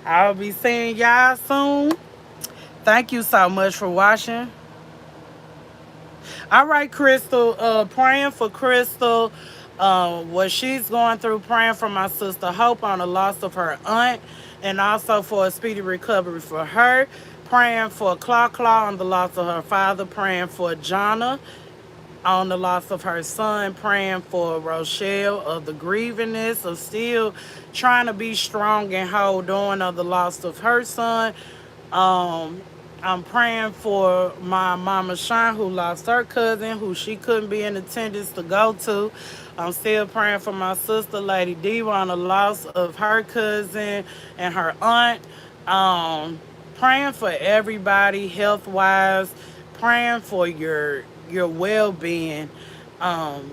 I'll be seeing y'all soon. Thank you so much for watching. All right, Crystal. Praying for Crystal. What she's going through. Praying for my sister Hope on the loss of her aunt, and also for a speedy recovery for her. Praying for Claw Claw on the loss of her father. Praying for Jonna on the loss of her son. Praying for Rochelle of the grievingness of still trying to be strong and hold on of the loss of her son. Um, I'm praying for my mama Sean, who lost her cousin, who she couldn't be in attendance to go to. I'm still praying for my sister, Lady Diva, on the loss of her cousin and her aunt. Praying for everybody health-wise. Praying for your well-being.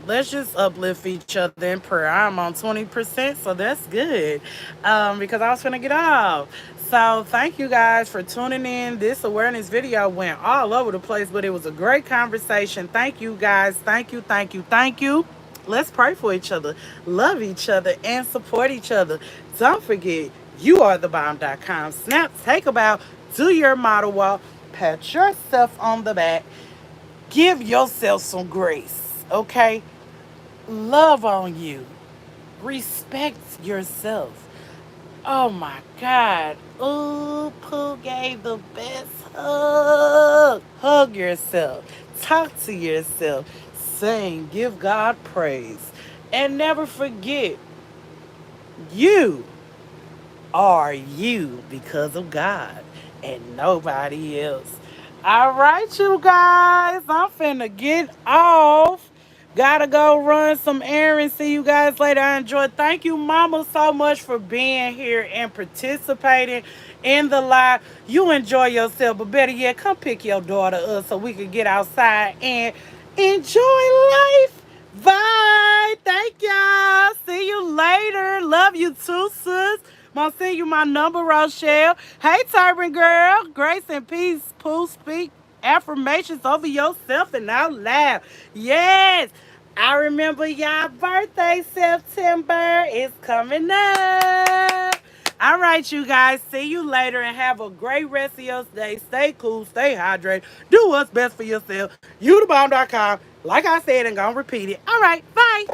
Let's just uplift each other in prayer. I'm on 20%, so that's good. Because I was finna get off. So thank you guys for tuning in. This awareness video went all over the place, but it was a great conversation. Thank you guys. Thank you, thank you, thank you. Let's pray for each other, love each other, and support each other. Don't forget, you are the bomb.com. Snap, take a bow, do your model walk, pat yourself on the back, give yourself some grace, okay? Love on you, respect yourself. Oh my God. Ooh, Pooh gave the best hug. Hug yourself. Talk to yourself. Sing. Give God praise. And never forget, you are you because of God and nobody else. All right, you guys, I'm finna get off. Gotta go run some errands. See you guys later. I enjoyed. Thank you, Mama, so much for being here and participating in the live. You enjoy yourself, but better yet, come pick your daughter up so we can get outside and enjoy life. Bye. Thank y'all. See you later. Love you too, sis. I'm gonna send you my number, Rochelle. Hey, Turban Girl. Grace and peace. Pooh, speak affirmations over yourself and out loud. Yes. I remember y'all birthday, September. It's coming up. All right, you guys. See you later and have a great rest of your day. Stay cool, stay hydrated. Do what's best for yourself. YouTubeBomb.com. Like I said, and gonna repeat it. All right, bye.